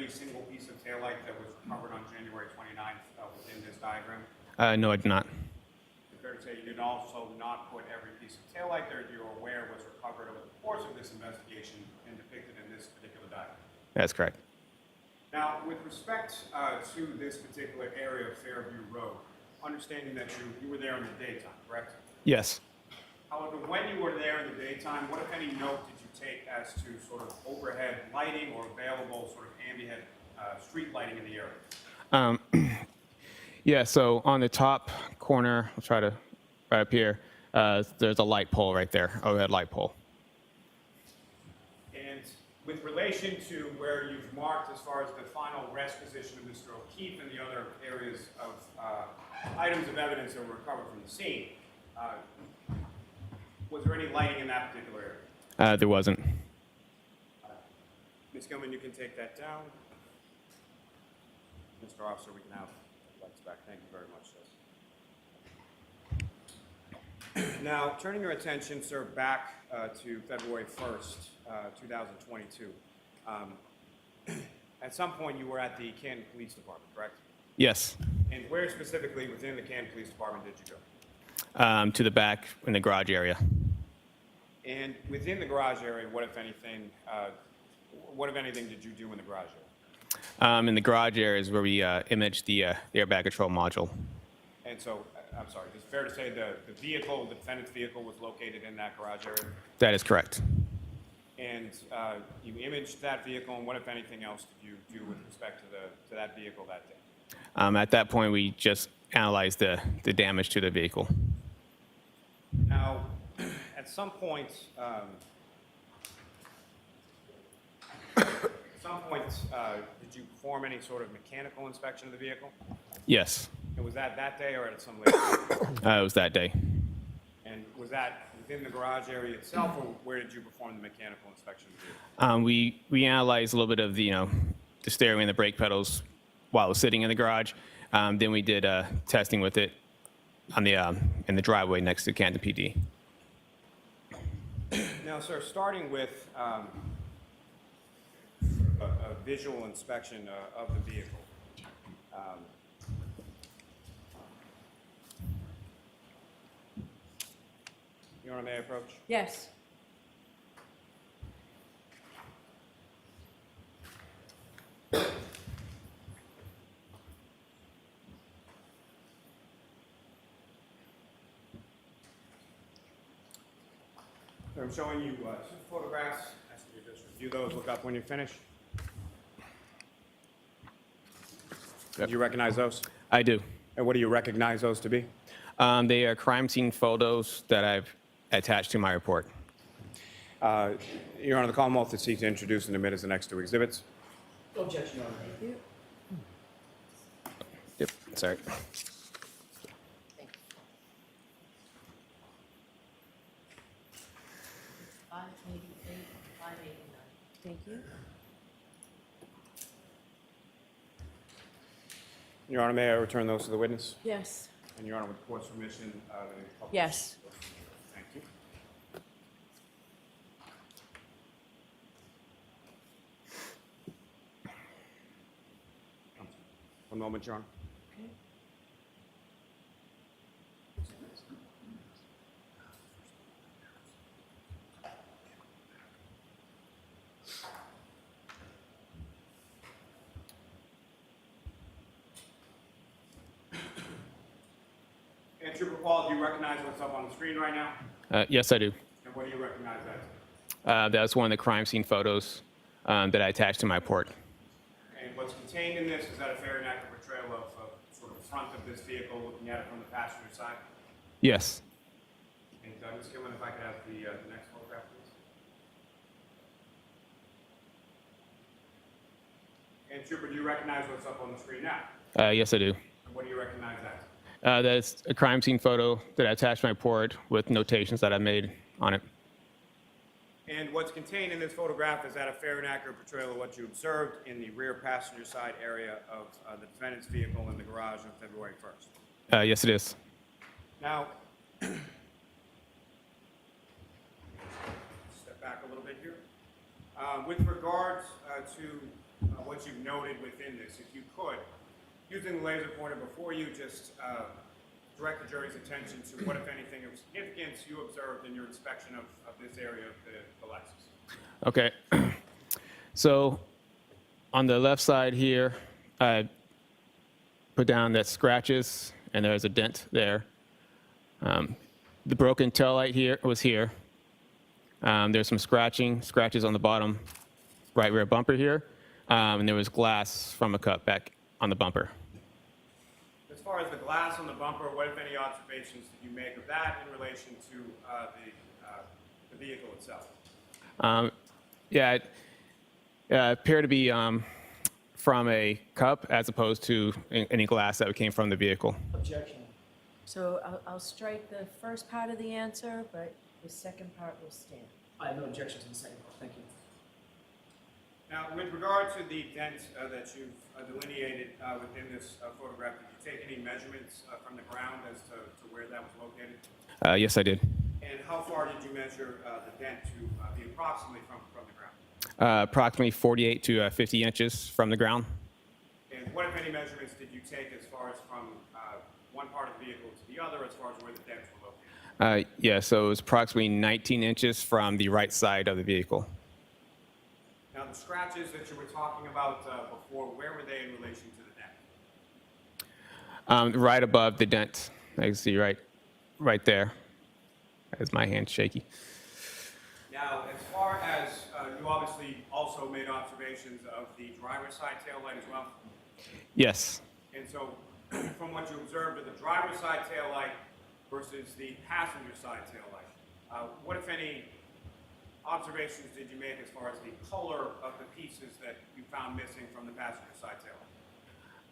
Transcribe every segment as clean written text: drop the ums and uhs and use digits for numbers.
every single piece of taillight that was recovered on January 29th within this diagram? No, I did not. Is it fair to say you did also not put every piece of taillight that you're aware was recovered over the course of this investigation and depicted in this particular diagram? That's correct. Now, with respect to this particular area of Fairview Road, understanding that you were there in the daytime, correct? Yes. However, when you were there in the daytime, what, if any, note did you take as to sort of overhead lighting or available sort of ambient street lighting in the area? Yeah, so on the top corner, I'll try to, right up here, there's a light pole right there, overhead light pole. And with relation to where you've marked as far as the final rest position of Mr. O'Keefe and the other areas of items of evidence that were recovered from the scene, was there any lighting in that particular area? There wasn't. Ms. Gilman, you can take that down. Mr. Officer, we can have the lights back. Thank you very much, sir. Now, turning your attention, sir, back to February 1st, 2022. At some point, you were at the Canton Police Department, correct? Yes. And where specifically within the Canton Police Department did you go? To the back in the garage area. And within the garage area, what if anything did you do in the garage area? In the garage area is where we imaged the airbag control module. And so, I'm sorry, is it fair to say the vehicle, the defendant's vehicle, was located in that garage area? That is correct. And you imaged that vehicle, and what, if anything, else did you do with respect to that vehicle that day? At that point, we just analyzed the damage to the vehicle. Now, at some point, did you perform any sort of mechanical inspection of the vehicle? Yes. And was that day or at some later time? It was that day. And was that within the garage area itself, or where did you perform the mechanical inspection of the vehicle? We analyzed a little bit of the steering and the brake pedals while it was sitting in the garage. Then we did testing with it on the in the driveway next to Canton PD. Now, sir, starting with a visual inspection of the vehicle. Your Honor, may I approach? Yes. So I'm showing you two photographs. Ask you to just review those, look up when you finish. Yep. Do you recognize those? I do. And what do you recognize those to be? They are crime scene photos that I've attached to my report. Your Honor, the Commonwealth is seeking to introduce and admit as the next two exhibits. No objection, Your Honor. Thank you. Yep. Sorry. Thank you. Your Honor, may I return those to the witness? Yes. And Your Honor, with the court's permission, the public. Yes. Thank you. One moment, Your Honor. Okay. And Trooper Paul, do you recognize what's up on the screen right now? Yes, I do. And what do you recognize that? That was one of the crime scene photos that I attached to my report. And what's contained in this, is that a fair and accurate portrayal of sort of the front of this vehicle, looking at it from the passenger side? Yes. And Ms. Gilman, if I could have the next photograph, please. And Trooper, do you recognize what's up on the screen now? Yes, I do. And what do you recognize that? That's a crime scene photo that I attached to my report with notations that I made on it. And what's contained in this photograph, is that a fair and accurate portrayal of what you observed in the rear passenger side area of the defendant's vehicle in the garage on February 1st? Yes, it is. Now, step back a little bit here. With regards to what you've noted within this. If you could, using the laser pointer before you, just direct the jury's attention to what, if anything, of significance you observed in your inspection of this area of the Lexus. Okay. So on the left side here, I put down that scratches, and there's a dent there. The broken tail light here was here. There's some scratches on the bottom right rear bumper here, and there was glass from a cut back on the bumper. As far as the glass on the bumper, what, if any, observations did you make of that in relation to the vehicle itself? Yeah, it appeared to be from a cup as opposed to any glass that came from the vehicle. Objection. So I'll strike the first part of the answer, but the second part will stand. I have no objections on the second part. Thank you. Now, with regard to the dent that you've delineated within this photograph, did you take any measurements from the ground as to where that was located? Yes, I did. And how far did you measure the dent to be approximately from the ground? Approximately 48 to 50 inches from the ground. And what, if any, measurements did you take as far as from one part of the vehicle to the other, as far as where the dents were located? Yeah, so it was approximately 19 inches from the right side of the vehicle. Now, the scratches that you were talking about before, where were they in relation to the dent? Right above the dent. I can see right there. As my hand's shaky. Now, as far as you obviously also made observations of the driver's side tail light as well. Yes. And so, from what you observed of the driver's side tail light versus the passenger side tail light, what, if any, observations did you make as far as the color of the pieces that you found missing from the passenger side tail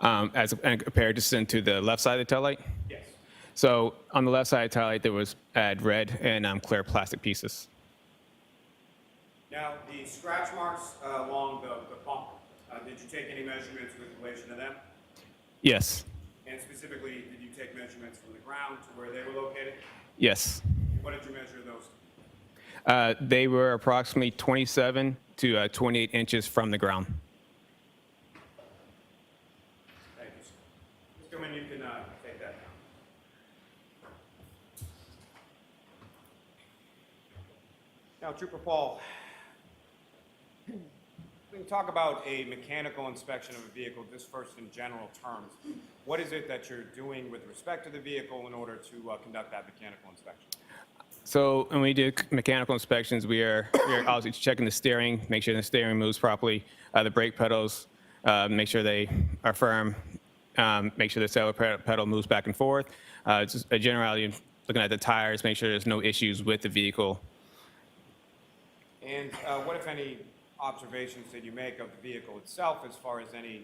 light? And compared to the left side of the tail light? Yes. So on the left side of the tail light, there was red and clear plastic pieces. Now, the scratch marks along the bumper, did you take any measurements with relation to them? Yes. And specifically, did you take measurements from the ground to where they were located? Yes. What did you measure those? They were approximately 27 to 28 inches from the ground. Thank you, sir. Mr. Wynn, you can take that down. Now, Trooper Paul, we can talk about a mechanical inspection of a vehicle just first in general terms. What is it that you're doing with respect to the vehicle in order to conduct that mechanical inspection? So when we do mechanical inspections, we are obviously checking the steering, make sure the steering moves properly, the brake pedals, make sure they are firm, make sure the accelerator pedal moves back and forth. Just generally looking at the tires, make sure there's no issues with the vehicle. And what, if any, observations did you make of the vehicle itself as far as any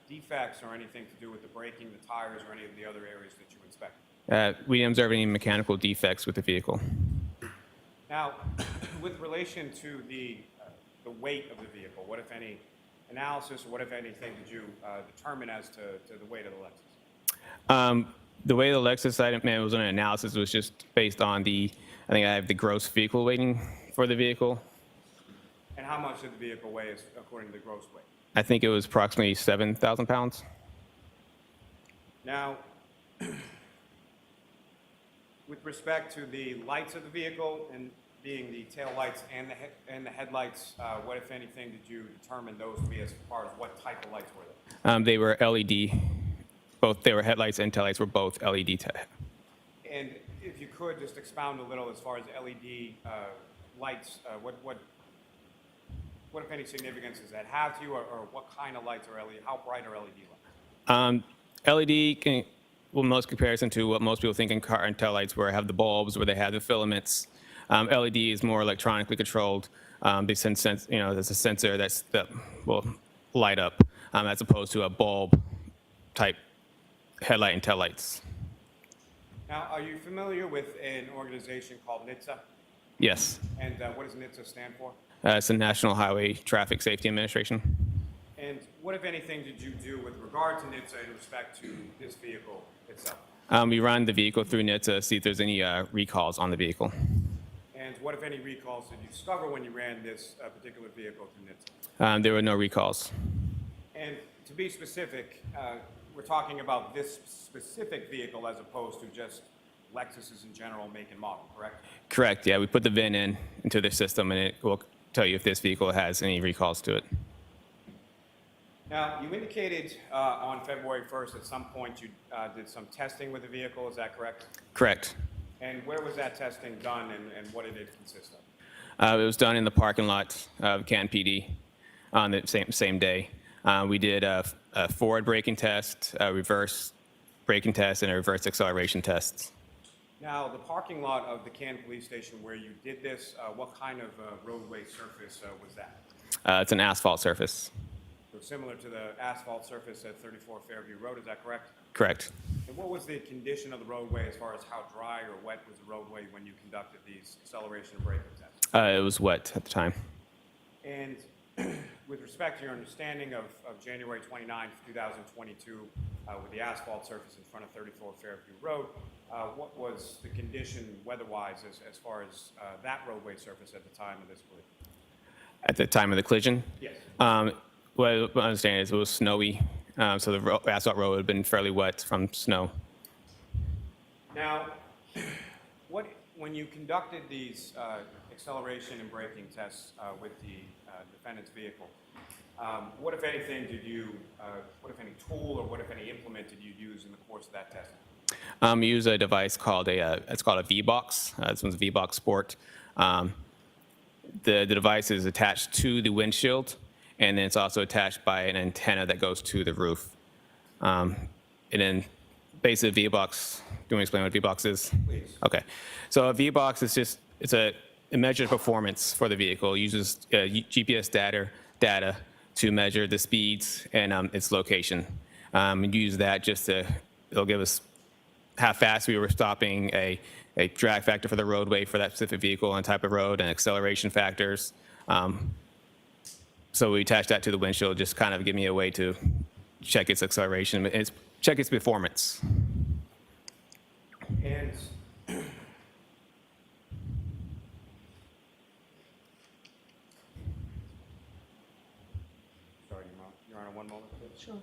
defects or anything to do with the braking, the tires, or any of the other areas that you inspected? We didn't observe any mechanical defects with the vehicle. Now, with relation to the weight of the vehicle, what, if any, analysis or what, if anything, did you determine as to the weight of the Lexus? The way the Lexus item was on an analysis was just based on I think I have the gross vehicle weighting for the vehicle. And how much did the vehicle weigh according to the gross weight? I think it was approximately 7,000 pounds. Now, with respect to the lights of the vehicle and being the tail lights and the headlights, what, if anything, did you determine those to be as far as what type of lights were they? They were LED. They were headlights and taillights were both LED. And if you could just expound a little as far as LED lights, what, if any, significance does that have to you, or what kind of lights are LED? How bright are LED lights? LED will most comparison to what most people think in car and tail lights, where I have the bulbs, where they have the filaments. LED is more electronically controlled. There's a sensor that will light up, as opposed to a bulb type headlight and tail lights. Now, are you familiar with an organization called NHTSA? Yes. And what does NHTSA stand for? It's the National Highway Traffic Safety Administration. And what, if anything, did you do with regard to NHTSA in respect to this vehicle itself? We run the vehicle through NHTSA to see if there's any recalls on the vehicle. And And what, if any, recalls did you discover when you ran this particular vehicle through NHTSA? There were no recalls. And to be specific, we're talking about this specific vehicle as opposed to just Lexuses in general, make and model, correct? Correct, yeah, we put the VIN into the system, and it will tell you if this vehicle has any recalls to it. Now, you indicated on February 1st at some point you did some testing with the vehicle, is that correct? Correct. And where was that testing done, and what did it consist of? It was done in the parking lot of Canton PD on the same day. We did a forward braking test, a reverse braking test, and a reverse acceleration test. Now, the parking lot of the Canton Police Station where you did this, what kind of roadway surface was that? It's an asphalt surface. So similar to the asphalt surface at 34 Fairview Road, is that correct? Correct. And what was the condition of the roadway as far as how dry or wet was the roadway when you conducted these acceleration and braking tests? It was wet at the time. And with respect to your understanding of January 29th, 2022, with the asphalt surface in front of 34 Fairview Road, what was the condition weather-wise as far as that roadway surface at the time of this collision? At the time of the collision? Yes. What I understand is it was snowy, so the asphalt road had been fairly wet from snow. Now, when you conducted these acceleration and braking tests with the defendant's vehicle, what, if anything, what, if any, tool or what, if any, implement did you use in the course of that testing? We use a device called it's called a V-Box. This one's a V-Box Sport. The device is attached to the windshield, and then it's also attached by an antenna that goes to the roof. And then basically V-Box, do you want to explain what V-Box is? Please. Okay. So a V-Box is just, it measures performance for the vehicle. It uses GPS data to measure the speeds and its location. And use that it'll give us how fast we were stopping, a drag factor for the roadway for that specific vehicle and type of road, and acceleration factors. So we attach that to the windshield, just kind of give me a way to check its acceleration, check its performance. And sorry, Your Honor, one moment, please. Sure.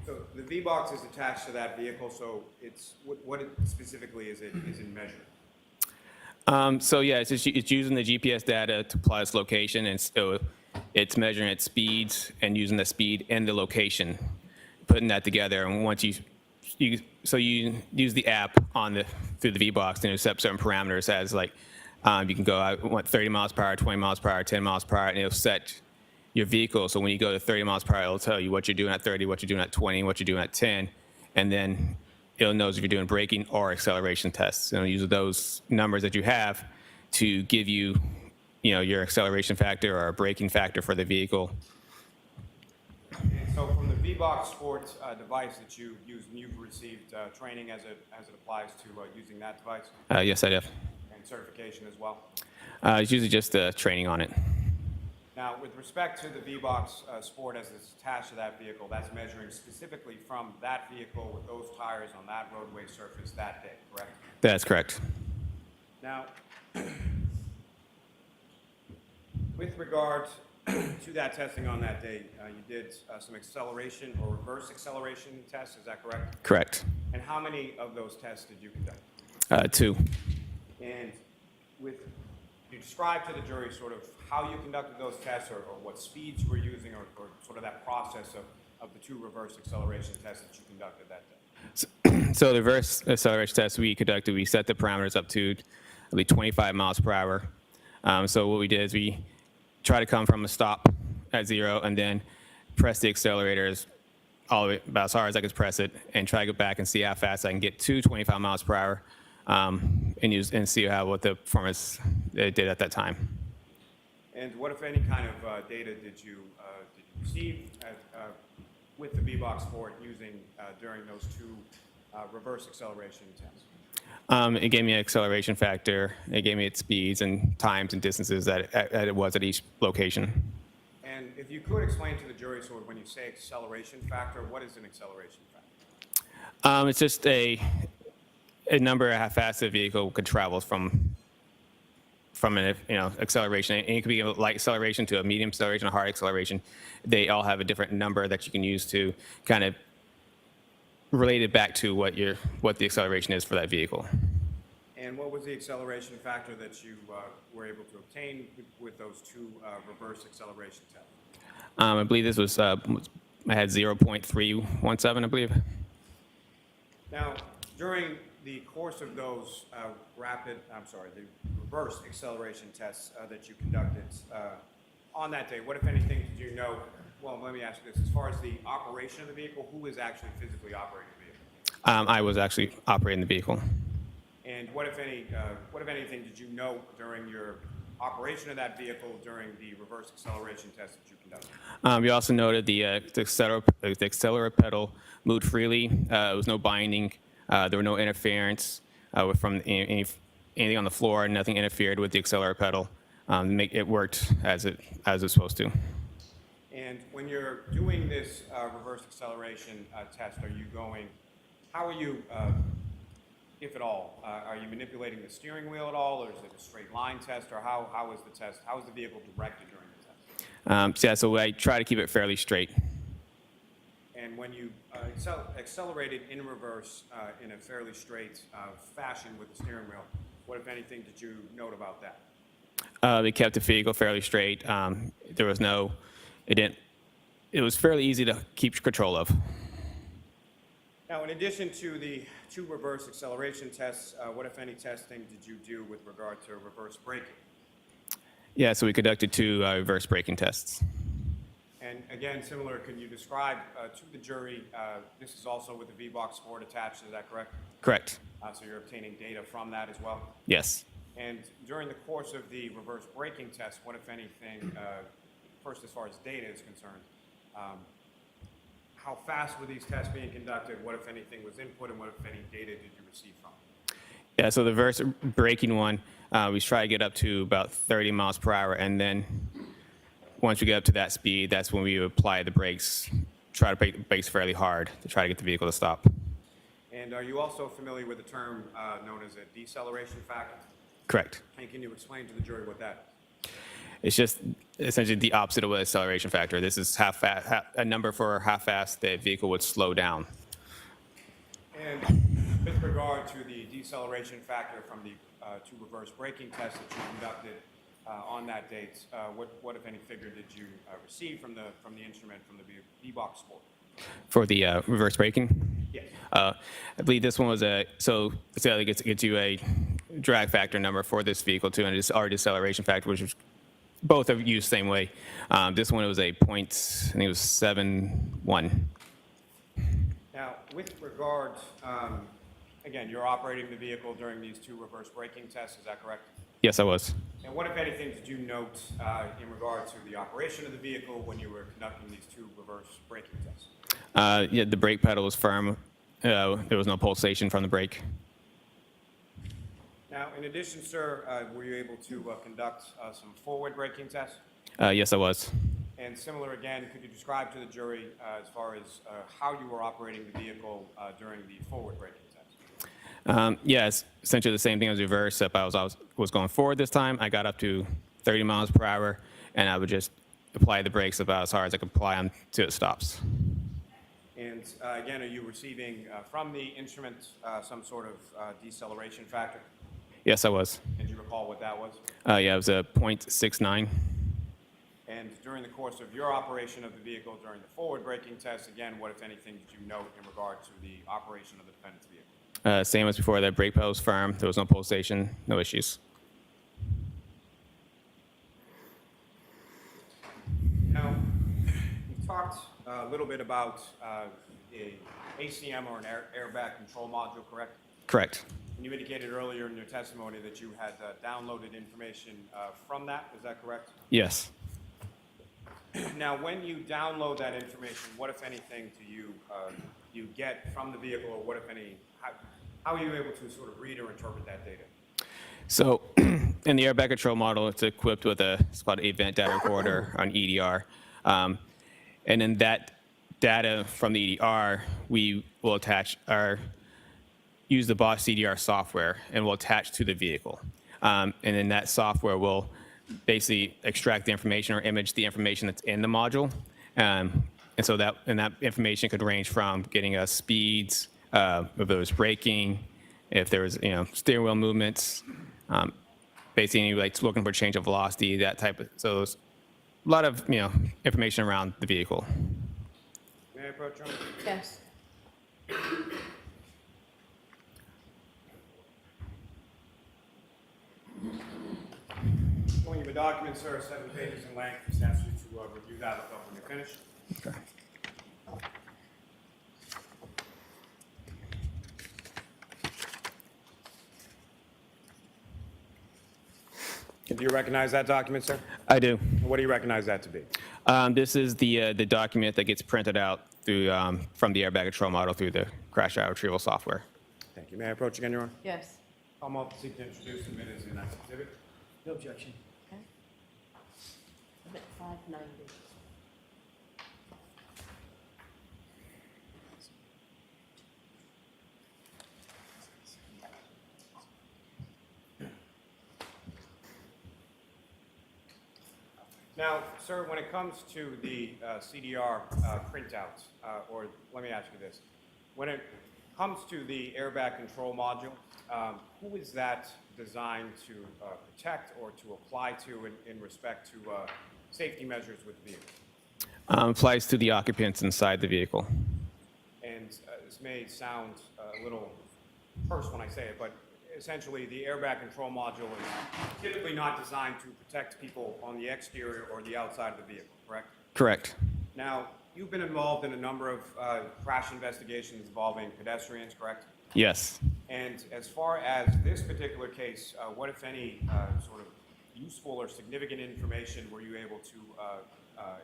So the V-Box is attached to that vehicle, so it's, what specifically is it measuring? So yeah, it's using the GPS data to apply its location, and so it's measuring its speeds and using the speed and the location, putting that together. And once you use the app through the V-Box, and you set certain parameters as like you can go, I want 30 miles per hour, 20 miles per hour, 10 miles per hour, and it'll set your vehicle. So when you go to 30 miles per hour, it'll tell you what you're doing at 30, what you're doing at 20, what you're doing at 10, and then it'll know if you're doing braking or acceleration tests. And it'll use those numbers that you have to give you, your acceleration factor or braking factor for the vehicle. And so from the V-Box Sports device that you use, and you've received training as it applies to using that device, Yes, I do. and certification as well. It's usually just training on it. Now, with respect to the V-Box Sport as it's attached to that vehicle, that's measuring specifically from that vehicle with those tires on that roadway surface that day, correct? That's correct. Now, with regard to that testing on that day, you did some acceleration or reverse acceleration tests, is that correct? Correct. And how many of those tests did you conduct? 2. And you describe to the jury sort of how you conducted those tests or what speeds you were using or sort of that process of the 2 reverse acceleration tests that you conducted that day. So the reverse acceleration test we conducted, we set the parameters up to 25 miles per hour. So what we did is we try to come from a stop at 0 and then press the accelerators all the way about as hard as I could press it and try to go back and see how fast I can get to 25 miles per hour and see what the performance it did at that time. And what, if any, kind of data did you receive with the V-Box Sport using during those 2 reverse acceleration tests? It gave me an acceleration factor. It gave me its speeds and times and distances that it was at each location. And if if you could explain to the jury, sort of when you say acceleration factor, what is an acceleration factor? It's just a number of how fast the vehicle could travel from an acceleration. And it could be a light acceleration to a medium acceleration, a hard acceleration. They all have a different number that you can use to kind of relate it back to what the acceleration is for that vehicle. And what was the acceleration factor that you were able to obtain with those two reverse acceleration tests? I believe this was I had 0.317, I believe. Now, during the course of those the reverse acceleration tests that you conducted on that day, what, if anything, did you know? Well, let me ask you this. As far as the operation of the vehicle, who is actually physically operating the vehicle? I was actually operating the vehicle. And what, if anything, did you know during your operation of that vehicle during the reverse acceleration test that you conducted? We also noted the accelerator pedal moved freely. There was no binding. There were no interference from anything on the floor. Nothing interfered with the accelerator pedal. It worked as it's supposed to. And when you're doing this reverse acceleration test, how are you, if at all, are you manipulating the steering wheel at all, or is it a straight line test, or how is the test, how is the vehicle directed during the test? So I try to keep it fairly straight. And when you accelerated in reverse in a fairly straight fashion with the steering wheel, what, if anything, did you note about that? They kept the vehicle fairly straight. It was fairly easy to keep control of. Now, in addition to the two reverse acceleration tests, what, if any, testing did you do with regard to reverse braking? Yeah, so we conducted two reverse braking tests. And again, similar, can you describe to the jury, this is also with the V-Box Sport attached, is that correct? Correct. So you're obtaining data from that as well? Yes. And during the course of the reverse braking test, what, if anything, first as far as data is concerned, how fast were these tests being conducted? What, if anything, was input, and what, if any, data did you receive from? Yeah, so the reverse braking one, we try to get up to about 30 miles per hour, and then once we get up to that speed, that's when we apply the brakes, try to brake the brakes fairly hard to try to get the vehicle to stop. And are you also familiar with the term known as a deceleration factor? Correct. And can you explain to the jury what that is? It's just essentially the opposite of an acceleration factor. This is a number for how fast the vehicle would slow down. And with regard to the deceleration factor from the two reverse braking tests that you conducted on that date, what, if any, figure did you receive from the instrument from the V-Box Sport? For the reverse braking? Yes. I believe this one was so it gets you a drag factor number for this vehicle too, and it's our deceleration factor, which is both are used the same way. This one, it was I think it was 7.1. Now, with regard, again, you're operating the vehicle during these two reverse braking tests, is that correct? Yes, I was. And what, if anything, did you note in regard to the operation of the vehicle when you were conducting these two reverse braking tests? Yeah, the brake pedal was firm. There was no pulsation from the brake. Now, in addition, sir, were you able to conduct some forward braking tests? Yes, I was. And similar again, could you describe to the jury as far as how you were operating the vehicle during the forward braking test? Yes, essentially the same thing as reverse. If I was going forward this time, I got up to 30 miles per hour, and I would just apply the brakes about as hard as I could apply them till it stops. And again, are you receiving from the instrument some sort of deceleration factor? Yes, I was. And do you recall what that was? Yeah, it was a 0.69. And during the course of your operation of the vehicle during the forward braking test, again, what, if anything, did you note in regard to the operation of the defendant's vehicle? Same as before, the brake pedal was firm. There was no pulsation, no issues. Now, you talked a little bit about a ACM or an airbag control module, correct? Correct. And you indicated earlier in your testimony that you had downloaded information from that. Is that correct? Yes. Now, when you download that information, what, if anything, do you get from the vehicle, or what, if any, how are you able to sort of read or interpret that data? So in the airbag control model, it's equipped with it's called an event data recorder on EDR. And then that data from the EDR, we will use the BOSS CDR software and will attach to the vehicle. And then that software will basically extract the information or image the information that's in the module. And so that information could range from getting us speeds, if there was braking, if there was steering wheel movements, basically like looking for change of velocity, that type of. So there's a lot of information around the vehicle. May I approach, John? Yes. Showing you the document, sir, 7 pages in length. Just ask you to review that when you're finished. Okay. Do you recognize that document, sir? I do. What do you recognize that to be? This is the document that gets printed out through from the Airbag control model through the crash data retrieval software. Thank you. May I approach again, Your Honor? Yes. Come up, seek to introduce the minutes in that exhibit. No objection. Okay. Exhibit 590. Now, sir, when it comes to the CDR printouts, or let me ask you this. When it comes to the airbag control module, who is that designed to protect or to apply to in respect to safety measures with the vehicle? Applies to the occupants inside the vehicle. And this may sound a little terse when I say it, but essentially the airbag control module is typically not designed to protect people on the exterior or the outside of the vehicle, correct? Correct. Now, you've been involved in a number of crash investigations involving pedestrians, correct? Yes. And as far as this particular case, what, if any, sort of useful or significant information were you able to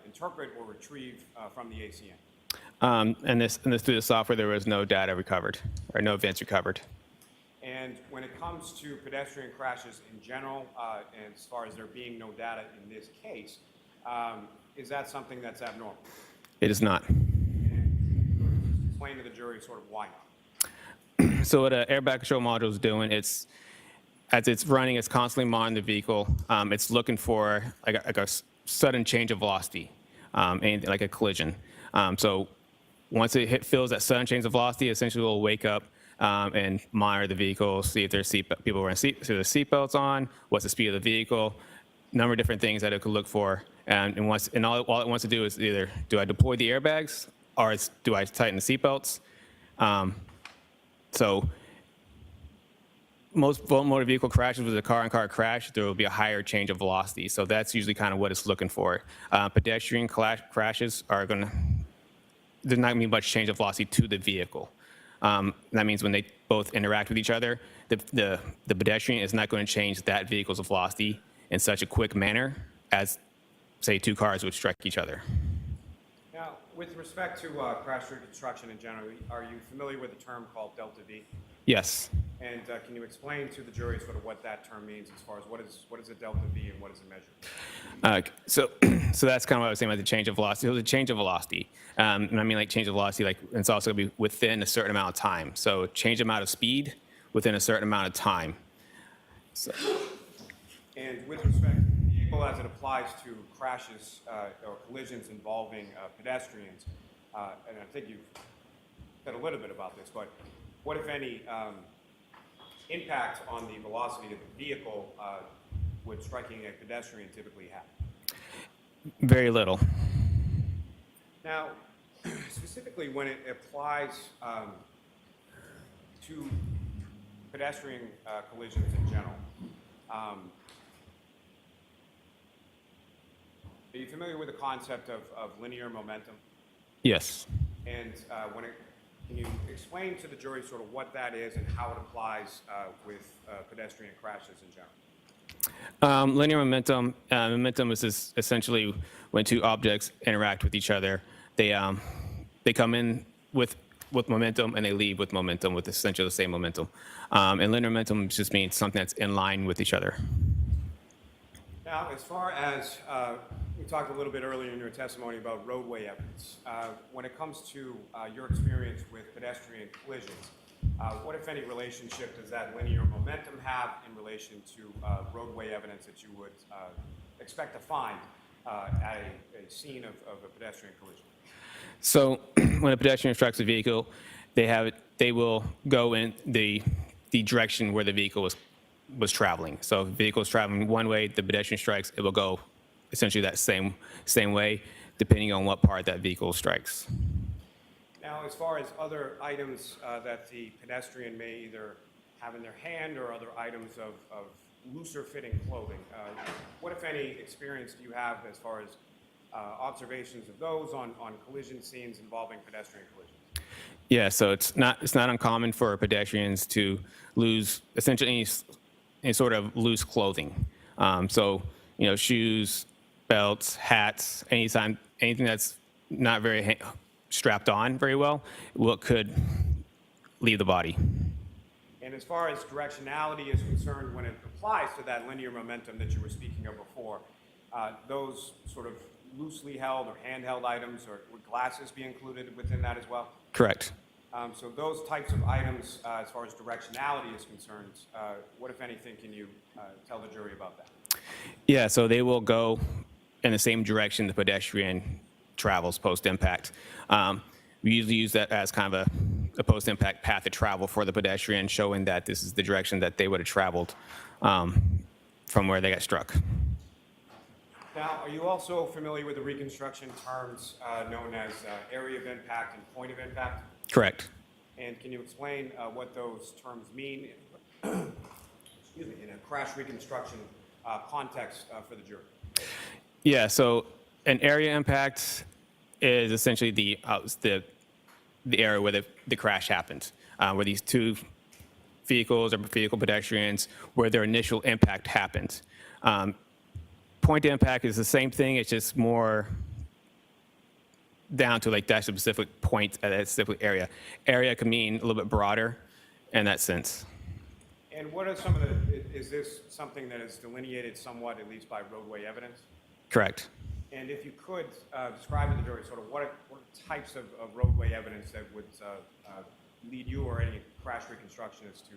interpret or retrieve from the ACN? And this through the software, there was no data recovered or no events recovered. And when it comes to pedestrian crashes in general, and as far as there being no data in this case, is that something that's abnormal? It is not. And explain to the jury sort of why not. So what an airbag control module is doing, as it's running, it's constantly monitoring the vehicle. It's looking for like a sudden change of velocity, anything like a collision. So once it feels that sudden change of velocity, essentially it will wake up and monitor the vehicle, see if there's people wearing seatbelts on, what's the speed of the vehicle, number of different things that it could look for. And all it wants to do is either do I deploy the airbags or do I tighten the seatbelts? So most motor vehicle crashes with a car-on-car crash, there will be a higher change of velocity. So that's usually kind of what it's looking for. Pedestrian crashes are going to, there's not going to be much change of velocity to the vehicle. That means when they both interact with each other, the pedestrian is not going to change that vehicle's velocity in such a quick manner as, say, two cars would strike each other. Now, with respect to crash reconstruction in general, are you familiar with the term called delta V? Yes. And can you explain to the jury sort of what that term means as far as what is a delta V and what is it measured? So that's kind of what I was saying about the change of velocity. It was a change of velocity. And I mean like change of velocity, like it's also going to be within a certain amount of time. So change amount of speed within a certain amount of time. So. And with respect to the vehicle as it applies to crashes or collisions involving pedestrians, and I think you've said a little bit about this, but what, if any, impact on the velocity of the vehicle would striking a pedestrian typically have? Very little. Now, specifically when it applies to pedestrian collisions in general, are you familiar with the concept of linear momentum? Yes. And can you explain to the jury sort of what that is and how it applies with pedestrian crashes in general? Linear momentum. Momentum is essentially when two objects interact with each other. They come in with momentum and they leave with momentum, with essentially the same momentum. And linear momentum just means something that's in line with each other. Now, as far as We talked a little bit earlier in your testimony about roadway evidence. When it comes to your experience with pedestrian collisions, what, if any, relationship does that linear momentum have in relation to roadway evidence that you would expect to find at a scene of a pedestrian collision? So when a pedestrian strikes a vehicle, they will go in the direction where the vehicle was traveling. So if the vehicle is traveling one way, the pedestrian strikes, it will go essentially that same way, depending on what part that vehicle strikes. Now, as far as other items that the pedestrian may either have in their hand or other items of looser fitting clothing, what, if any, experience do you have as far as observations of those on collision scenes involving pedestrian collisions? Yeah, so it's not uncommon for pedestrians to lose essentially any sort of loose clothing. So shoes, belts, hats, anything that's not very strapped on very well, could leave the body. And as far as directionality is concerned, when it applies to that linear momentum that you were speaking of before, those sort of loosely held or handheld items, or would glasses be included within that as well? Correct. So those types of items, as far as directionality is concerned, what, if anything, can you tell the jury about that? Yeah, so they will go in the same direction the pedestrian travels post-impact. We usually use that as kind of a post-impact path of travel for the pedestrian, showing that this is the direction that they would have traveled from where they got struck. Now, are you also familiar with the reconstruction terms known as area of impact and point of impact? Correct. And can you explain what those terms mean excuse me, in a crash reconstruction context for the jury? Yeah, so an area impact is essentially the area where the crash happened, where these two vehicles or vehicle pedestrians, where their initial impact happened. Point impact is the same thing, it's just more down to like that specific point at that specific area. Area can mean a little bit broader in that sense. And what are some of the, is this something that is delineated somewhat, at least by roadway evidence? Correct. And if you could describe to the jury sort of what types of roadway evidence that would lead you or any crash reconstructionists to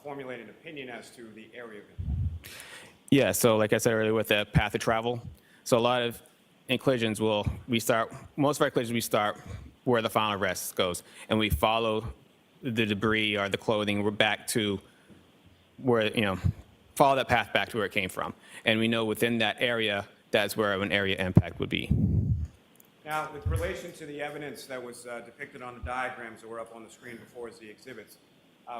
formulate an opinion as to the area of impact? Yeah, so like I said earlier with the path of travel, so a lot of in collisions most of our collisions we start where the final rest goes, and we follow the debris or the clothing, we're back to where, follow that path back to where it came from. And we know within that area, that's where an area impact would be. Now, with relation to the evidence that was depicted on the diagrams that were up on the screen before as the exhibits,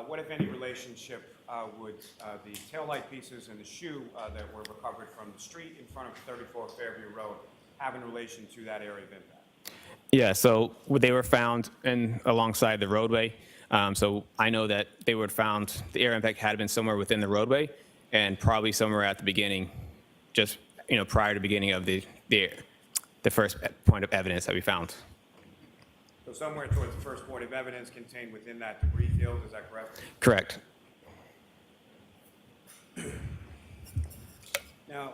what, if any, relationship would the taillight pieces and the shoe that were recovered from the street in front of 34 Fairview Road have in relation to that area of impact? Yeah, so they were found alongside the roadway. So I know that they were found, the area impact had been somewhere within the roadway and probably somewhere at the beginning, just prior to the beginning of the first point of evidence that we found. So somewhere towards the first point of evidence contained within that debris field, is that correct? Correct. Now,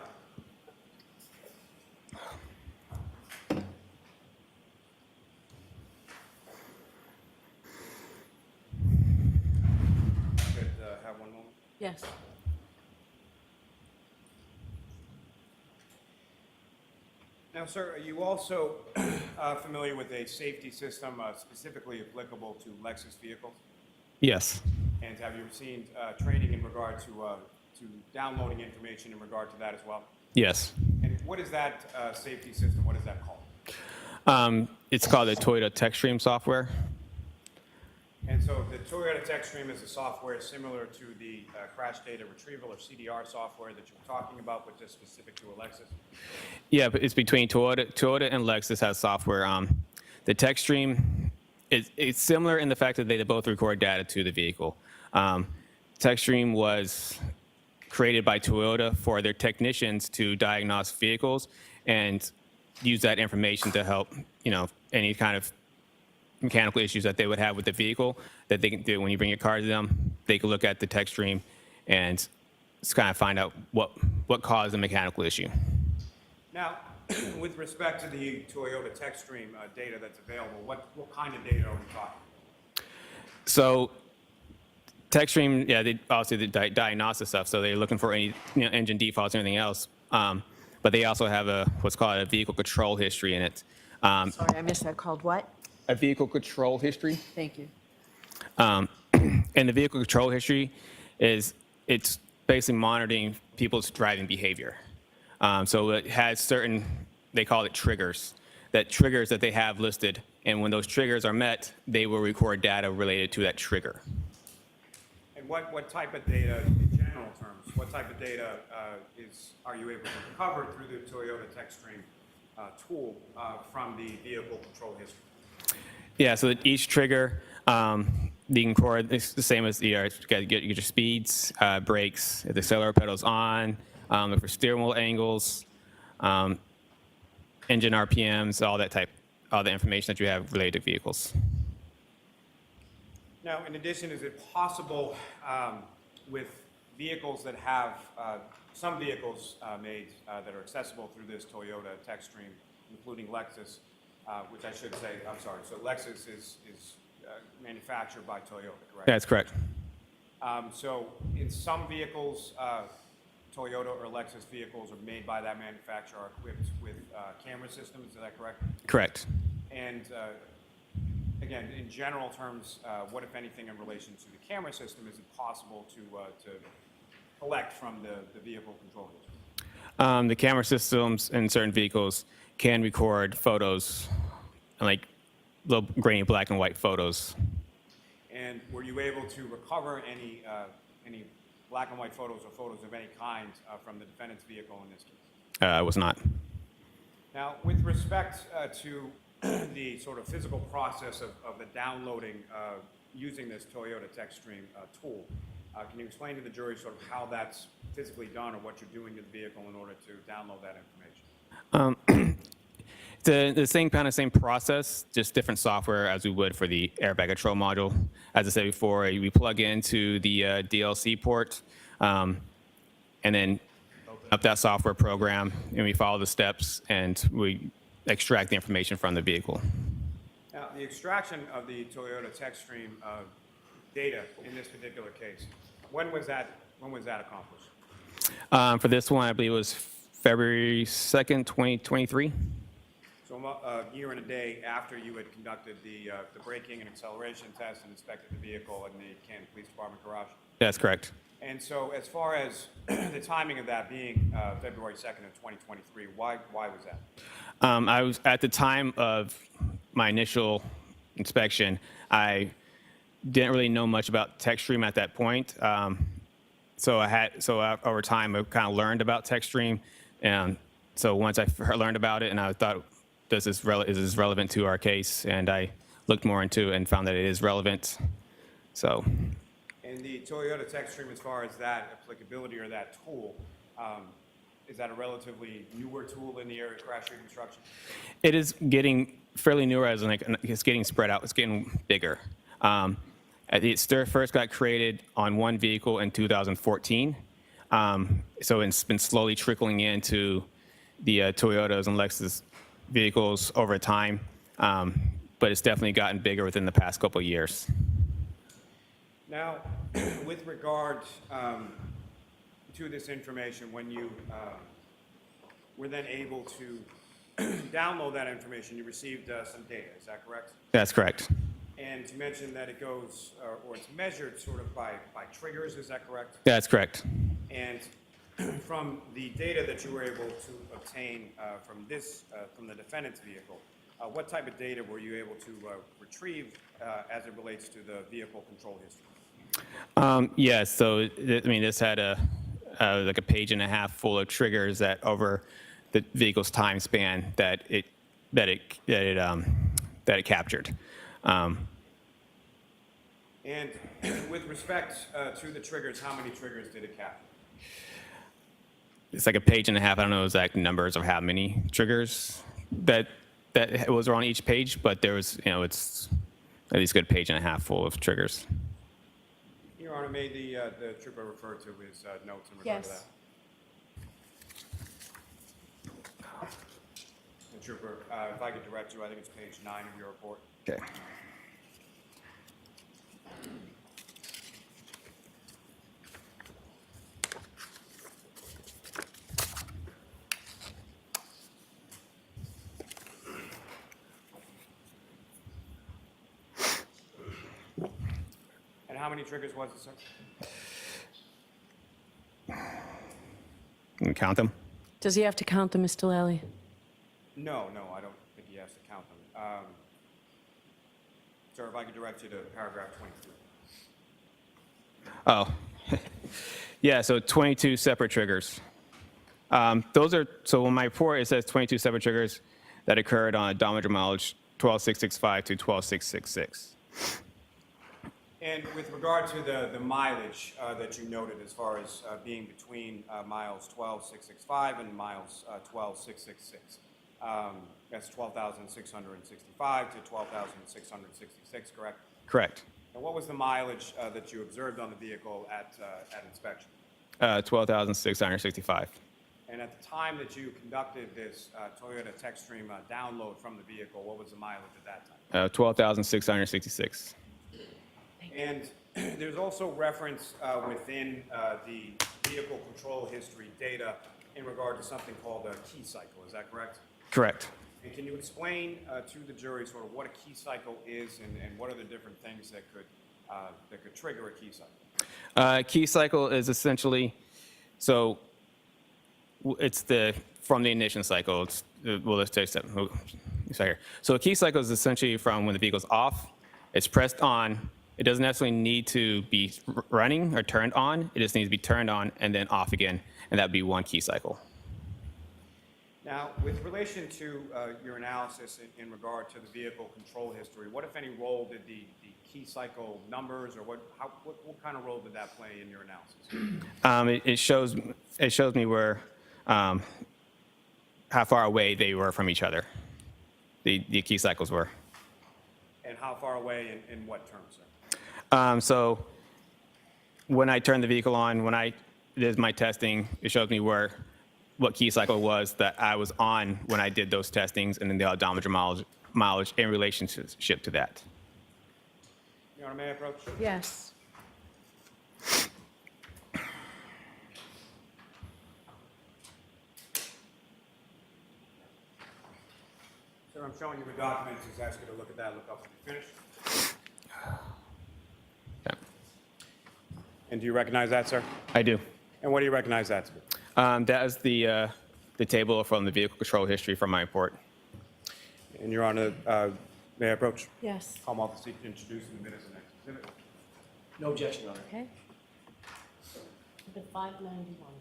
could have one moment. Yes. Now, sir, are you also familiar with a safety system specifically applicable to Lexus vehicles? Yes. And have you seen training in regard to downloading information in regard to that as well? Yes. And what is that safety system? What is that called? It's called the Toyota TechStream software. And so the Toyota TechStream is a software similar to the crash data retrieval or CDR software that you were talking about, but just specific to a Lexus? Yeah, but it's between Toyota and Lexus has software. The TechStream it's similar in the fact that they both record data to the vehicle. TechStream was created by Toyota for their technicians to diagnose vehicles and use that information to help, any kind of mechanical issues that they would have with the vehicle that they can do when you bring your car to them. They can look at the TechStream and just kind of find out what caused the mechanical issue. Now, with respect to the Toyota tech stream data that's available, what kind of data are we talking? So TechStream, yeah, they obviously the diagnostic stuff, so they're looking for any engine defaults and everything else. But they also have what's called a vehicle control history in it. Sorry, I missed that. Called what? A vehicle control history. Thank you. And the vehicle control history it's basically monitoring people's driving behavior. So it has certain, they call it triggers that they have listed. And when those triggers are met, they will record data related to that trigger. And what type of data, in general terms, what type of data are you able to recover through the Toyota TechStream tool from the vehicle control history? Yeah, so that each trigger, you can record, it's the same as you get your speeds, brakes, if the accelerator pedal's on, look for steering wheel angles, engine RPMs, all the information that you have related to vehicles. Now, in addition, is it possible with vehicles that have, some vehicles made that are accessible through this Toyota TechStream, including Lexus, which I should say, I'm sorry, so Lexus is manufactured by Toyota, correct? That's correct. So in some vehicles, Toyota or Lexus vehicles are made by that manufacturer, are equipped with camera systems, is that correct? Correct. And again, in general terms, what, if anything, in relation to the camera system, is it possible to collect from the vehicle control history? The camera systems in certain vehicles can record photos, like little grainy black and white photos. And were you able to recover any black and white photos or photos of any kind from the defendant's vehicle in this case? I was not. Now, with respect to the sort of physical process of the downloading using this Toyota TechStream tool, can you explain to the jury sort of how that's physically done or what you're doing to the vehicle in order to download that information? The same process, just different software as we would for the airbag control module. As I said before, we plug into the DLC port and then open up that software program, and we follow the steps and we extract the information from the vehicle. Now, the extraction of the Toyota TechStream data in this particular case, when was that accomplished? For this one, I believe it was February 2nd, 2023. So a year and a day after you had conducted the braking and acceleration test and inspected the vehicle in the Canton Police Department garage? That's correct. And so as far as the timing of that being February 2nd of 2023, why was that? I was, at the time of my initial inspection, I didn't really know much about TechStream at that point. So over time, I kind of learned about TechStream. And so once I learned about it, and I thought, is this relevant to our case? And I looked more into it and found that it is relevant. So. And the Toyota TechStream, as far as that applicability or that tool, is that a relatively newer tool in the area of crash reconstruction? It is getting fairly newer, as in like it's getting spread out. It's getting bigger. It first got created on one vehicle in 2014. So it's been slowly trickling into the Toyotas and Lexus vehicles over time, but it's definitely gotten bigger within the past couple of years. Now, with regard to this information, when you were then able to download that information, you received some data, is that correct? That's correct. And you mentioned that it goes, or it's measured sort of by triggers, is that correct? That's correct. And from the data that you were able to obtain from the defendant's vehicle, what type of data were you able to retrieve as it relates to the vehicle control history? Yes. So this had like a page and a half full of triggers that over the vehicle's time span that it captured. And with respect to the triggers, how many triggers did it capture? It's like a page and a half. I don't know exact numbers of how many triggers that was on each page, but there was, it's at least a good page and a half full of triggers. Your Honor, may the trooper refer to his notes in regard to that? Yes. Trooper, if I could direct you, I think it's page 9 of your report. Okay. And how many triggers was it, sir? Can you count them? Does he have to count them, Mr. Lally? No, I don't think he has to count them. Sir, if I could direct you to paragraph 22. Oh, yeah, so 22 separate triggers. Those are, so in my report, it says 22 separate triggers that occurred on odometer mileage 12665 to 12666. And with regard to the mileage that you noted as far as being between miles 12665 and miles 12666, that's 12,665 to 12,666, correct? Correct. And what was the mileage that you observed on the vehicle at inspection? 12,665. And at the time that you conducted this Toyota TechStream download from the vehicle, what was the mileage at that time? 12,666. And there's also reference within the vehicle control history data in regard to something called a key cycle. Is that correct? Correct. And can you explain to the jury sort of what a key cycle is and what are the different things that could trigger a key cycle? Key cycle is essentially, so it's from the ignition cycle. Well, let's take a step here. So a key cycle is essentially from when the vehicle's off, it's pressed on. It doesn't necessarily need to be running or turned on. It just needs to be turned on and then off again, and that'd be one key cycle. Now, with relation to your analysis in regard to the vehicle control history, what, if any, role did the key cycle numbers, or what kind of role did that play in your analysis? It shows me where, how far away they were from each other. The key cycles were. And how far away in what terms, sir? So when I turned the vehicle on, when I did my testing, it shows me what key cycle was that I was on when I did those testings, and then the odometer mileage in relationship to that. Your Honor, may I approach? Yes. Sir, I'm showing you the documents. He's asked you to look at that, look up when you finish. Yeah. And do you recognize that, sir? I do. And what do you recognize that to be? That is the table from the vehicle control history from my report. And Your Honor, may I approach? Yes. Call them off the seat to introduce in the minutes and next exhibit. No objection, Your Honor. Okay. The 591.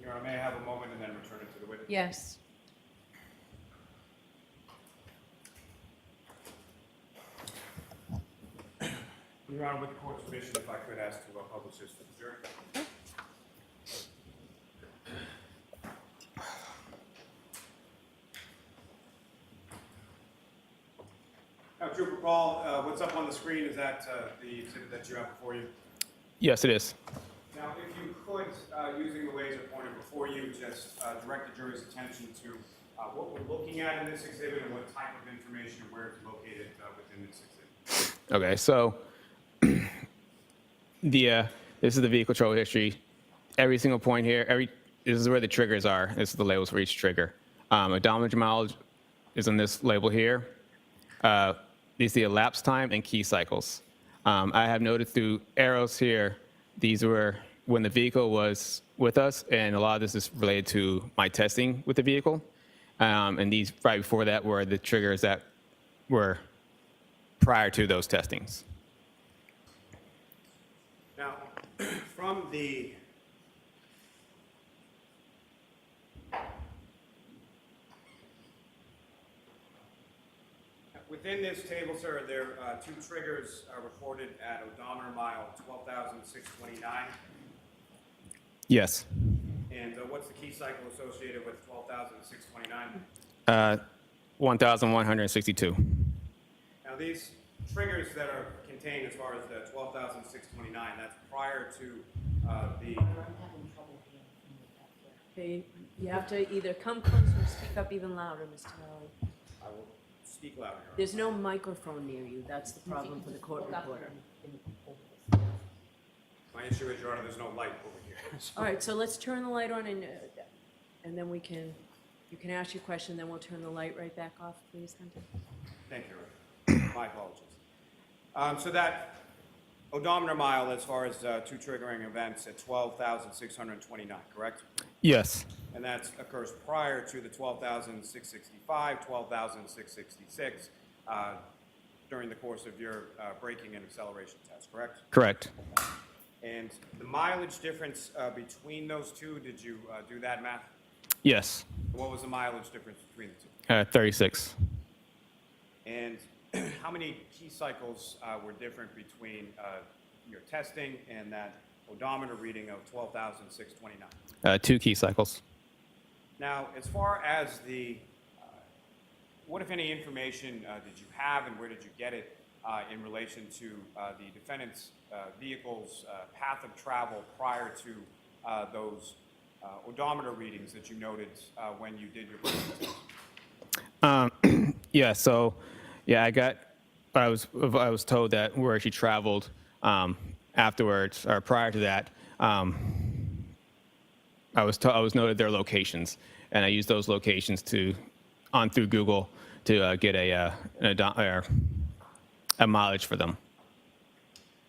Your Honor, may I have a moment and then return it to the witness? Yes. Your Honor, with the court's permission, if I could ask to publish this for the jury. Now, Trooper Paul, what's up on the screen, is that the exhibit that you have before you? Yes, it is. Now, if you could, using the laser pointer before you, just direct the jury's attention to what we're looking at in this exhibit and what type of information and where it's located within this exhibit. Okay, so this is the vehicle control history. Every single point here, this is where the triggers are. This is the labels for each trigger. Odometer mileage is on this label here. These are the elapsed time and key cycles. I have noted through arrows here, these were when the vehicle was with us, and a lot of this is related to my testing with the vehicle. And these right before that were the triggers that were prior to those testings. Now, from the within this table, sir, there are two triggers recorded at odometer mile 12,629. Yes. And what's the key cycle associated with 12,629? 1,162. Now, these triggers that are contained as far as the 12,629, that's prior to the... I'm having trouble here. Okay, you have to either come closer or speak up even louder, Mr. Valley. I will speak louder. Your Honor. There's no microphone near you, that's the problem for the court reporter. My issue is, Your Honor, there's no light over here. All right, so let's turn the light on and then you can ask your question, then we'll turn the light right back off, please, Hunter. Thank you, Your Honor. My apologies. So that odometer mile, as far as two triggering events, at 12,629, correct? Yes. And that occurs prior to the 12,665, 12,666 during the course of your braking and acceleration test, correct? Correct. And the mileage difference between those two, did you do that math? Yes. What was the mileage difference between the two? 36. And how many key cycles were different between your testing and that odometer reading of 12,629? 2 key cycles. Now, as far as the, what if any information did you have and where did you get it in relation to the defendant's vehicle's path of travel prior to those odometer readings that you noted when you did your braking test? Yeah, so yeah, I was told that where she traveled afterwards or prior to that. I was noted their locations, and I used those locations through Google to get a mileage for them.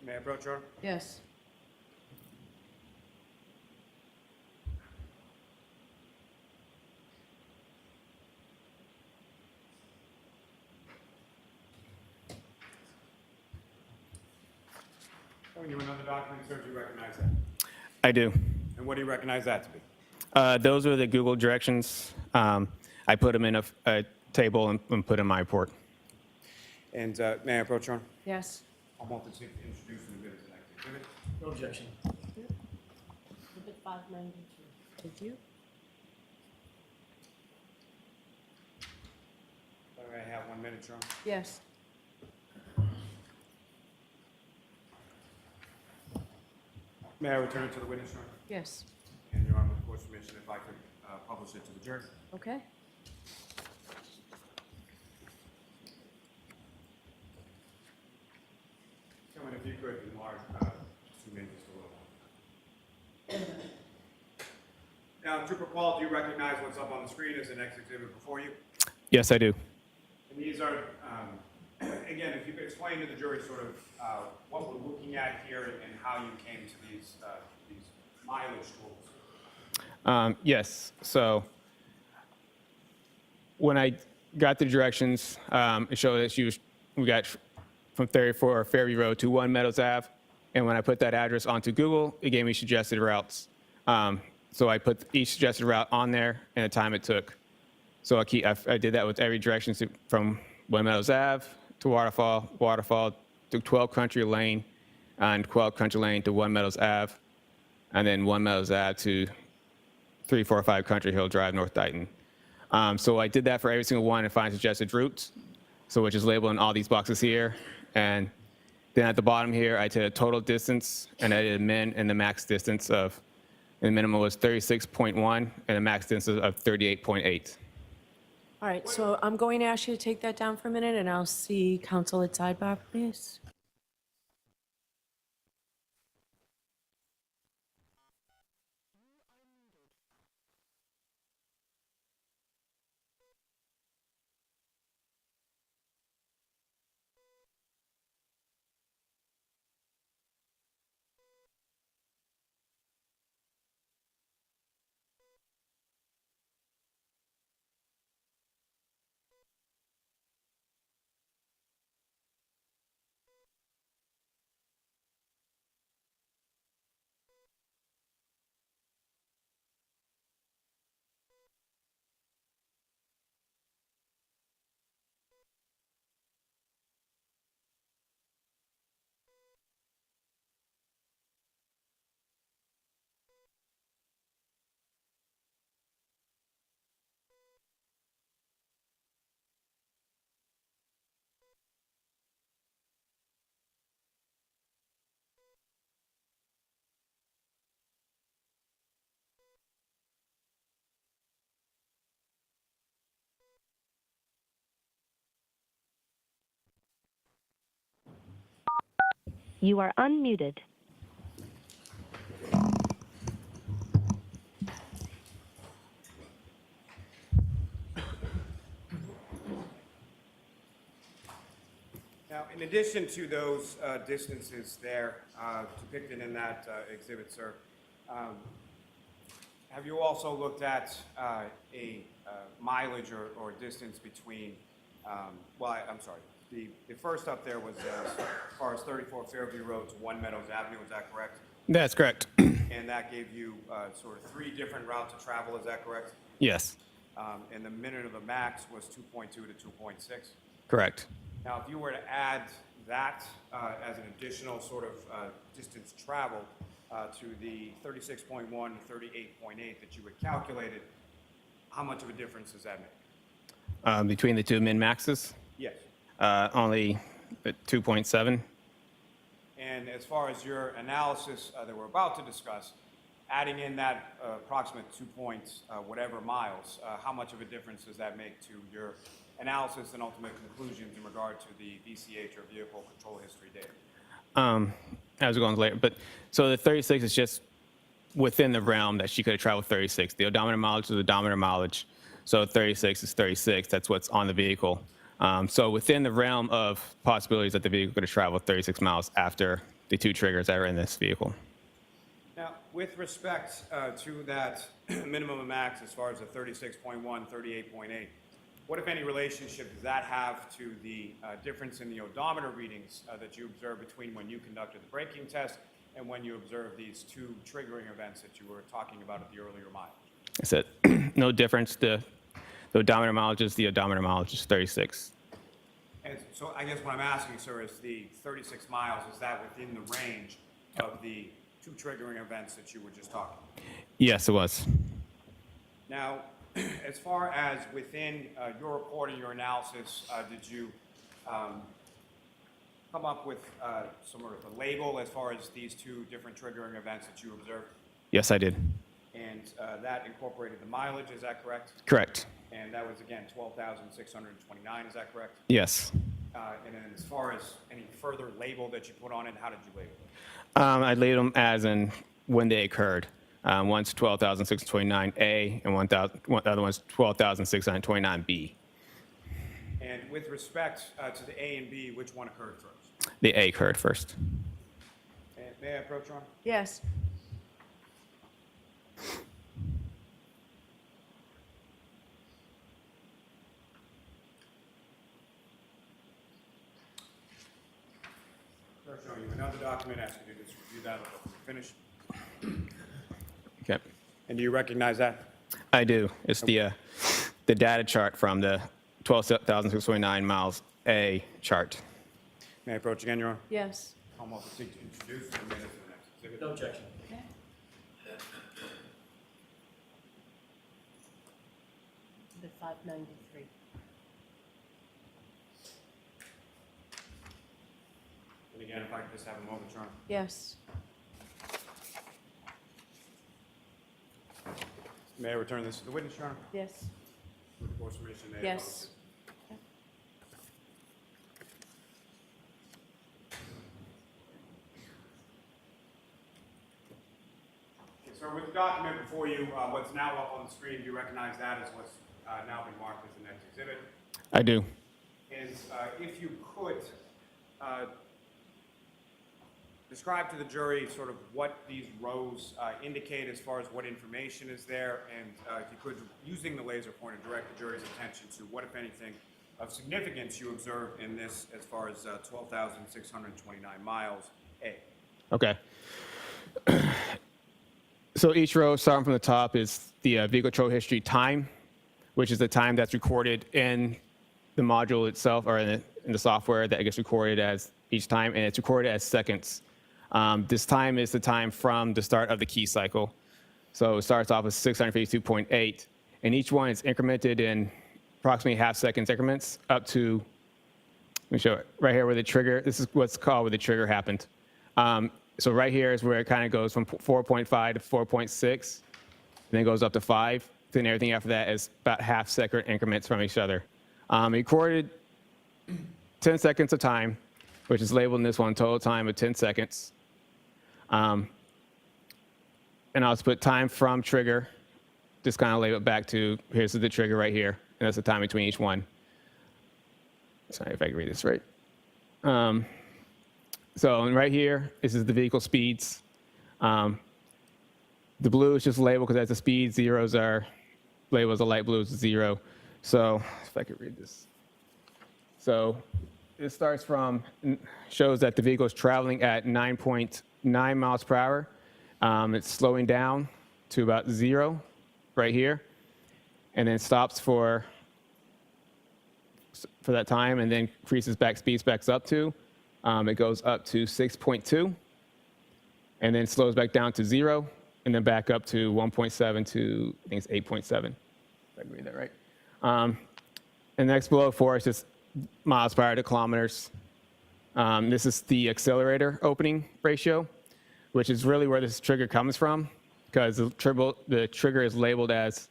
May I approach, Your Honor? Yes. Showing you another document, sir, do you recognize that? I do. And what do you recognize that to be? Those are the Google directions. I put them in a table and put in my report. And may I approach, Your Honor? Yes. I want to introduce and admit as an active exhibit. No objection. Exhibit 592. Thank you. Sorry, I have 1 minute, Your Honor. Yes. May I return it to the witness, Your Honor? Yes. And Your Honor, with the court's permission, if I could publish it to the jury. Okay. Gentlemen, if you could enlarge, zoom in just a little more. Now, Trooper Paul, do you recognize what's up on the screen as the next exhibit before you? Yes, I do. And these are, again, if you could explain to the jury sort of what we're looking at here and how you came to these mileage tools. Yes. So when I got the directions, it showed that we got from 34 Fairview Road to 1 Meadows Ave. And when I put that address onto Google, it gave me suggested routes. So I put each suggested route on there and the time it took. So I did that with every direction from 1 Meadows Ave to Waterfall to 12 Country Lane, and 12 Country Lane to 1 Meadows Ave, and then 1 Meadows Ave to 345 Country Hill Drive, North Dayton. So I did that for every single one and find suggested routes, so which is labeled in all these boxes here. And then at the bottom here, I did a total distance, and I did a min and the max distance of, and the minimum was 36.1, and the max distance of 38.8. All right, so I'm going to ask you to take that down for a minute, and I'll see counsel at sidebar, please. You are unmuted. Now, in addition to those distances there depicted in that exhibit, sir, have you also looked at a mileage or distance between, I'm sorry, the first up there was as far as 34 Fairview Road to One Meadows Avenue, is that correct? That's correct. And that gave you sort of 3 different routes of travel, is that correct? Yes, And the minute of the max was 2.2 to 2.6. correct. Now, if you were to add that as an additional sort of distance traveled to the 36.1 to 38.8 that you had calculated, how much of a difference does that make? Between the two min maxes, Yes. only 2.7. And as far as your analysis that we're about to discuss, adding in that approximate 2 points, whatever miles, how much of a difference does that make to your analysis and ultimate conclusions in regard to the VCH or vehicle control history data? As we're going later, but so the 36 is just within the realm that she could have traveled 36. The odometer mileage is odometer mileage, so 36 is 36. That's what's on the vehicle. So within the realm of possibilities that the vehicle could have traveled 36 miles after the 2 triggers that are in this vehicle. Now, with respect to that minimum and max as far as the 36.1, 38.8, what, if any, relationship does that have to the difference in the odometer readings that you observed between when you conducted the braking test and when you observed these 2 triggering events that you were talking about at the earlier mile? I said no difference. The odometer mileage is the odometer mileage is 36. And so I guess what I'm asking, sir, is the 36 miles, is that within the range of the 2 triggering events that you were just talking about? Yes, it was. Now, as far as within your report and your analysis, did you come up with some sort of a label as far as these 2 different triggering events that you observed? Yes, I did. And that incorporated the mileage, is that correct? Correct. And that was, again, 12,629, is that correct? Yes. And then as far as any further label that you put on it, how did you label it? I labeled them as in when they occurred. One's 12,629A and the other one's 12,629B. And with respect to the A and B, which one occurred first? The A occurred first. And may I approach, Ron? Yes. First, showing you another document, asking you to just review that before we finish. Okay. And do you recognize that? I do. It's the data chart from the 12,629 miles A chart. May I approach again, Your Honor? Yes. Almost seek to introduce the minutes of the next exhibit. No objection. Exhibit 593. And again, if I could just have a moment, Your Honor. Yes. May I return this to the witness, Your Honor? Yes. With the court's permission, may I Yes. Okay, sir, with the document before you, what's now up on the screen, do you recognize that as what's now been marked as the next exhibit? I do. And if you could describe to the jury sort of what these rows indicate as far as what information is there, and if you could, using the laser pointer, direct the jury's attention to what, if anything, of significance you observed in this as far as 12,629 miles A. Okay. So each row, starting from the top, is the vehicle control history time, which is the time that's recorded in the module itself, or in the software that gets recorded as each time, and it's recorded as seconds. This time is the time from the start of the key cycle. So it starts off with 652.8, and each one is incremented in approximately half-second increments up to, let me show it, right here where the trigger, this is what's called where the trigger happened. So right here is where it kind of goes from 4.5 to 4.6, then it goes up to 5, then everything after that is about half-second increments from each other. Recorded 10 seconds of time, which is labeled in this one total time of 10 seconds. And I'll just put time from trigger, just kind of label it back to, here's the trigger right here, and that's the time between each one. Sorry if I can read this right. So and right here, this is the vehicle speeds. The blue is just labeled because that's the speed. Zeros are labeled as a light blue is 0. So if I could read this. So it starts from, shows that the vehicle is traveling at 9.9 miles per hour. It's slowing down to about 0 right here, and then stops for that time, and then increases back, speeds backs up to. It goes up to 6.2, and then slows back down to 0, and then back up to 1.7 to, I think it's 8.7. If I can read that right. And next below 4 is just miles per hour to kilometers. This is the accelerator opening ratio, which is really where this trigger comes from, because the trigger is labeled as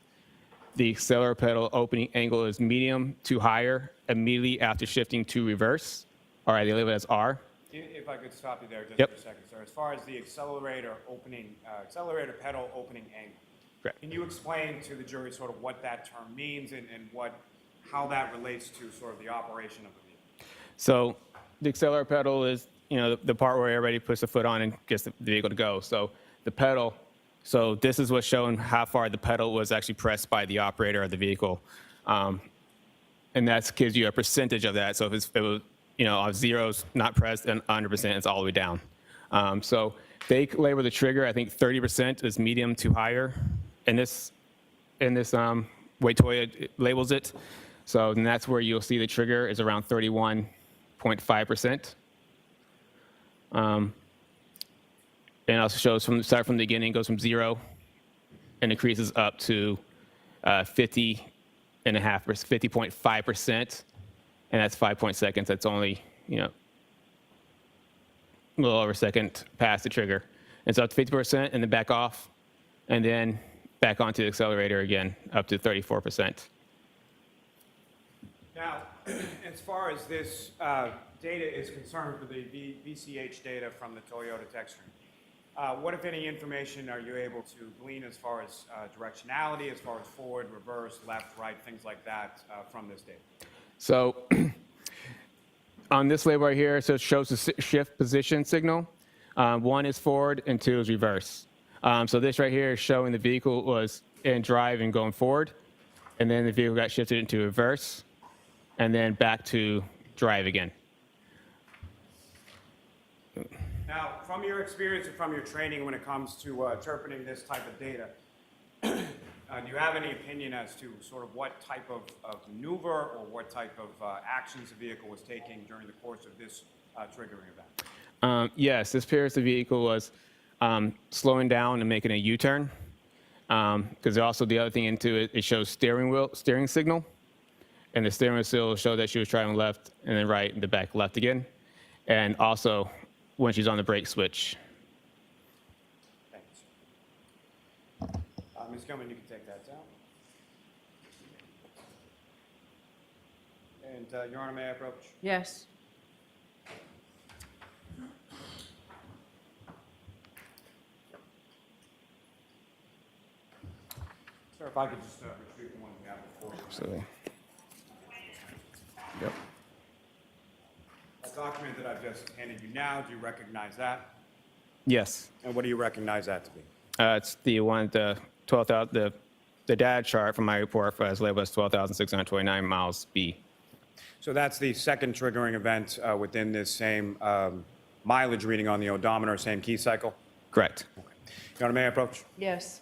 the accelerator pedal opening angle is medium to higher immediately after shifting to reverse. All right, they label it as R. If I could stop you there just Yep. for a second, sir. As far as the accelerator pedal opening angle, Correct. can you explain to the jury sort of what that term means and how that relates to sort of the operation of the vehicle? So the accelerator pedal is, the part where everybody puts the foot on and gets the vehicle to go. So the pedal, so this is what's showing how far the pedal was actually pressed by the operator of the vehicle. And that gives you a percentage of that. So if it was, if zero's not pressed and 100%, it's all the way down. So they label the trigger, I think 30% is medium to higher. In this way Toyota labels it. So then that's where you'll see the trigger is around 31.5%. And it also shows start from the beginning, goes from 0 and increases up to 50.5%, and that's 5 seconds. That's only, a little over a second past the trigger. It's up to 50% and then back off, and then back onto the accelerator again, up to 34%. Now, as far as this data is concerned for the VCH data from the Toyota tech stream, what, if any, information are you able to glean as far as directionality, as far as forward, reverse, left, right, things like that from this data? So on this label right here, so it shows the shift position signal. 1 is forward and 2 is reverse. So this right here is showing the vehicle was in drive and going forward, and then the vehicle got shifted into reverse, and then back to drive again. Now, from your experience and from your training when it comes to interpreting this type of data, do you have any opinion as to sort of what type of maneuver or what type of actions the vehicle was taking during the course of this triggering event? Yes, this appears the vehicle was slowing down and making a U-turn. Because also the other thing into it, it shows steering signal. And the steering wheel will show that she was driving left and then right and the back left again. And also when she's on the brake switch. Thanks. Ms. Gilman, you can take that down. And Your Honor, may I approach? Yes. Sir, if I could just retrieve the one we have before you. Absolutely. Yep. That document that I've just handed you now, do you recognize that? Yes. And what do you recognize that to be? It's the one, the 12,000, the data chart from my report as labeled as 12,629 miles B. So that's the second triggering event within this same mileage reading on the odometer, same key cycle? Correct. Your Honor, may I approach? Yes.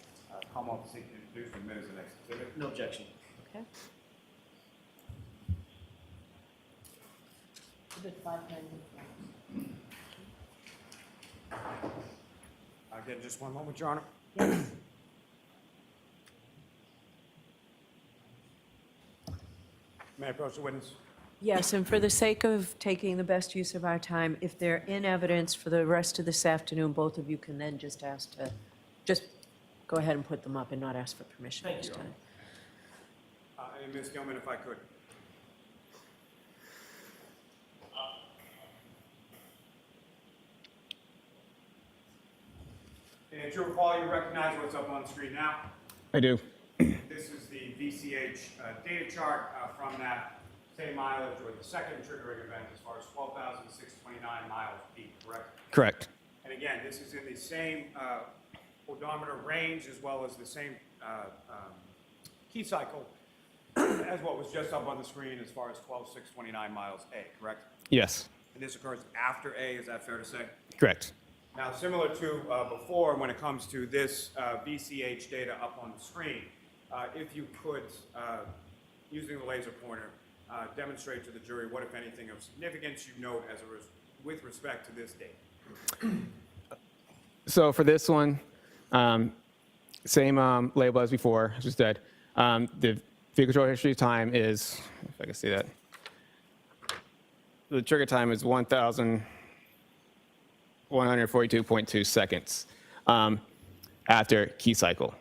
Come on, seek to introduce the minutes of the next exhibit. No objection. Okay. Exhibit 593. Again, just one moment, Your Honor. Yes. May I approach the witness? Yes, and for the sake of taking the best use of our time, if they're in evidence for the rest of this afternoon, both of you can then just ask to, just go ahead and put them up and not ask for permission Thank this you. time. And Ms. Gilman, if I could. And as you recall, you recognize what's up on the screen now. I do. This is the VCH data chart from that same mileage or the second triggering event as far as 12,629 miles peak, correct? Correct. And again, this is in the same odometer range as well as the same key cycle as what was just up on the screen as far as 12,629 miles A, correct? Yes. And this occurs after A, is that fair to say? Correct. Now, similar to before, when it comes to this VCH data up on the screen, if you could, using the laser pointer, demonstrate to the jury what, if anything, of significance you note with respect to this date. So for this one, same label as before, as just said. The vehicle control history time is, if I can see that, the trigger time is 1,142.2 seconds after key cycle.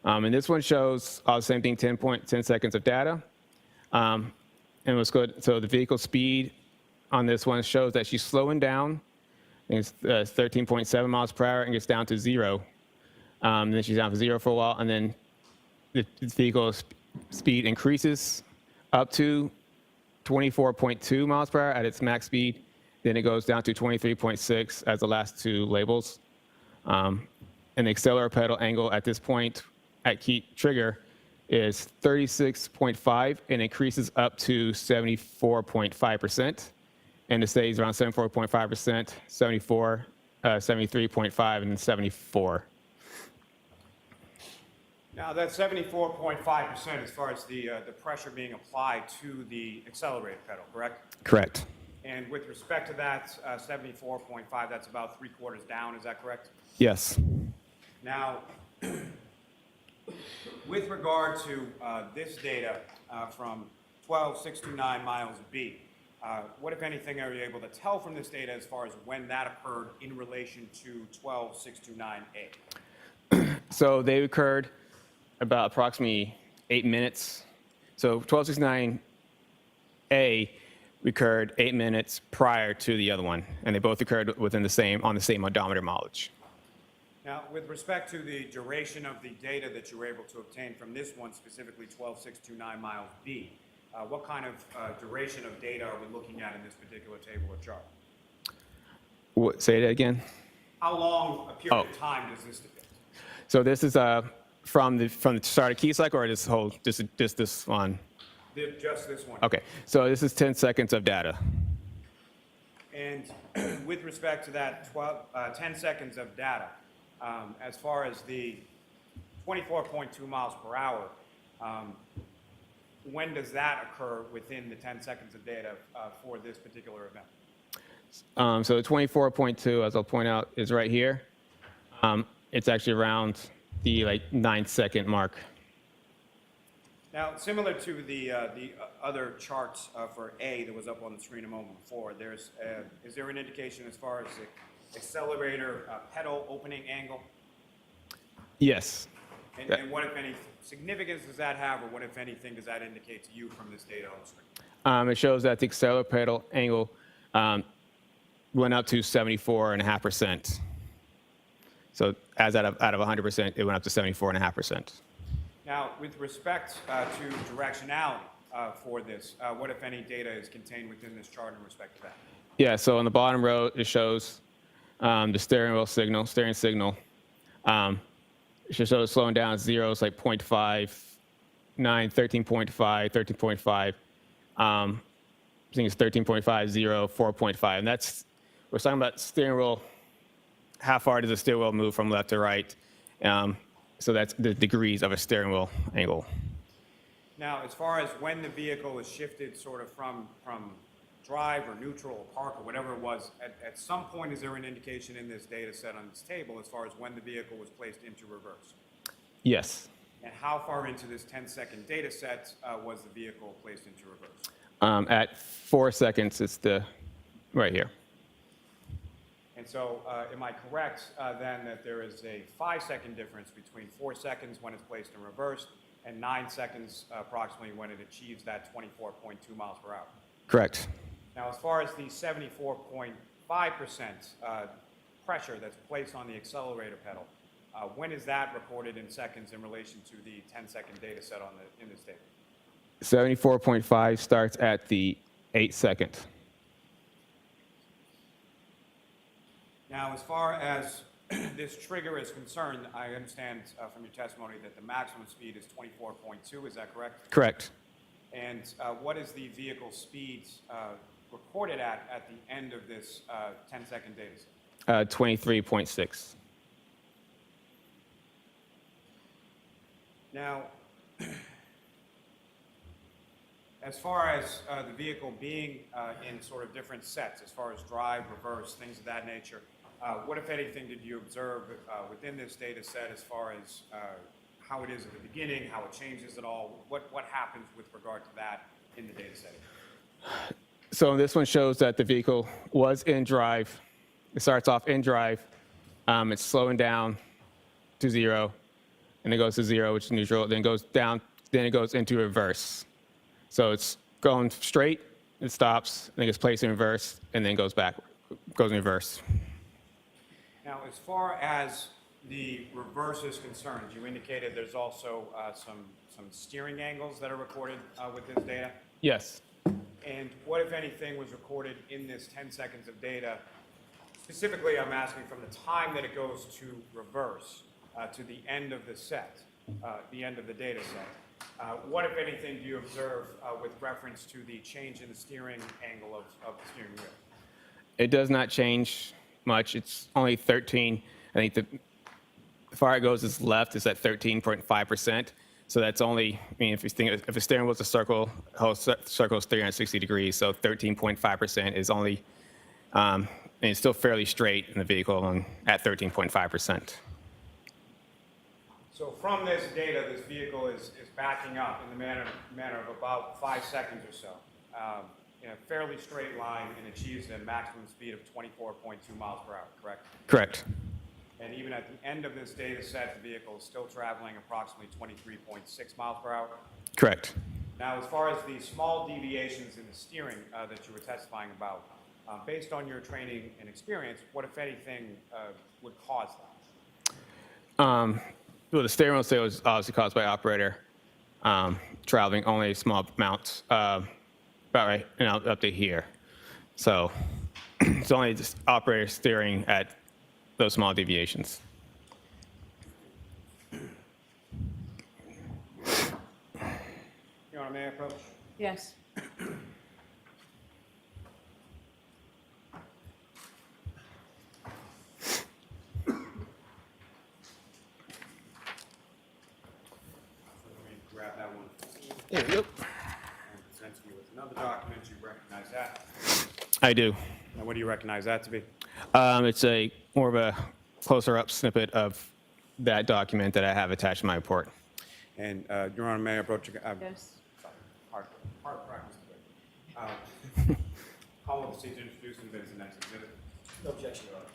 And this one shows all the same thing, 10 seconds of data. And what's good, so the vehicle speed on this one shows that she's slowing down. It's 13.7 miles per hour and gets down to 0. And then she's down to 0 for a while, and then the vehicle speed increases up to 24.2 miles per hour at its max speed. Then it goes down to 23.6 as the last two labels. And the accelerator pedal angle at this point at key trigger is 36.5 and increases up to 74.5%. And it stays around 74.5%, 74, 73.5, and 74. Now, that 74.5% as far as the pressure being applied to the accelerator pedal, correct? Correct. And with respect to that 74.5, that's about 3/4 down, is that correct? Yes. Now, with regard to this data from 12,629 miles B, what, if anything, are you able to tell from this data as far as when that occurred in relation to 12,629A? So they occurred about approximately 8 minutes. So 1269A occurred 8 minutes prior to the other one, and they both occurred within on the same odometer mileage. Now, with respect to the duration of the data that you were able to obtain from this one, specifically 12,629 miles B, what kind of duration of data are we looking at in this particular table or chart? Say that again. How long a period of time does this depict? So this is from the start of key cycle, or this whole just this one? Just this one. Okay. So this is 10 seconds of data. And with respect to that 10 seconds of data, as far as the 24.2 miles per hour, when does that occur within the 10 seconds of data for this particular event? So the 24.2, as I'll point out, is right here. It's actually around the 9-second mark. Now, similar to the other charts for A that was up on the screen a moment before, is there an indication as far as the accelerator pedal opening angle? Yes. And what, if any, significance does that have, or what, if anything, does that indicate to you from this data on the screen? It shows that the accelerator pedal angle went up to 74.5%. So as out of 100%, it went up to 74.5%. Now, with respect to directionality for this, what, if any, data is contained within this chart in respect to that? Yeah, so on the bottom row, it shows the steering signal. It should show slowing down zeros like 0.5, 9, 13.5, 13.5. I think it's 13.5, 0, 4.5. And we're talking about steering wheel. How far does the steering wheel move from left to right? So that's the degrees of a steering wheel angle. Now, as far as when the vehicle is shifted sort of from drive or neutral or park or whatever it was, at some point is there an indication in this data set on this table as far as when the vehicle was placed into reverse? Yes. And how far into this 10-second data set was the vehicle placed into reverse? At 4 seconds, it's right here. And so am I correct then that there is a 5-second difference between 4 seconds when it's placed in reverse and 9 seconds approximately when it achieves that 24.2 miles per hour? Correct. Now, as far as the 74.5% pressure that's placed on the accelerator pedal, When is that recorded in seconds in relation to the 10-second data set in this table? 74.5 starts at the 8-second. Now, as far as this trigger is concerned, I understand from your testimony that the maximum speed is 24.2, is that correct? Correct. And what is the vehicle speed recorded at the end of this 10-second data set? 23.6. Now, as far as the vehicle being in sort of different sets, as far as drive, reverse, things of that nature, what, if anything, did you observe within this data set as far as how it is at the beginning, how it changes at all? What happens with regard to that in the data set? So this one shows that the vehicle was in drive. It starts off in drive. It's slowing down to 0, and it goes to 0, which is neutral. Then it goes down. Then it goes into reverse. So it's going straight. It stops. Then it gets placed in reverse, and then goes back. Goes in reverse. Now, as far as the reverse is concerned, you indicated there's also some steering angles that are recorded with this data. Yes. And what, if anything, was recorded in this 10 seconds of data? Specifically, I'm asking from the time that it goes to reverse to the end of the set, the end of the data set. What, if anything, do you observe with reference to the change in the steering angle of the steering wheel? It does not change much. It's only 13. I think the far it goes is left is at 13.5%. So that's only, I mean, if the steering wheel's a circle, the whole circle is 360 degrees. So 13.5% is only, and it's still fairly straight in the vehicle at 13.5%. So from this data, this vehicle is backing up in the manner of about 5 seconds or so, in a fairly straight line, and achieves a maximum speed of 24.2 miles per hour, correct? Correct. And even at the end of this data set, the vehicle is still traveling approximately 23.6 miles per hour. Correct. Now, as far as the small deviations in the steering that you were testifying about, based on your training and experience, what, if anything, would cause that? Well, the steering wheel sale was obviously caused by operator traveling only a small amount, about right, and up to here. So it's only just operator steering at those small deviations. Your Honor, may I approach? Yes. Let me grab that one There we go. and present you with another document. You recognize that? I do. And what do you recognize that to be? It's a more of a closer up snippet of that document that I have attached to my report. And Your Honor, may I approach? Yes. Hard practice today. Call of the seat to introduce and advance the next exhibit. No objection, Your Honor.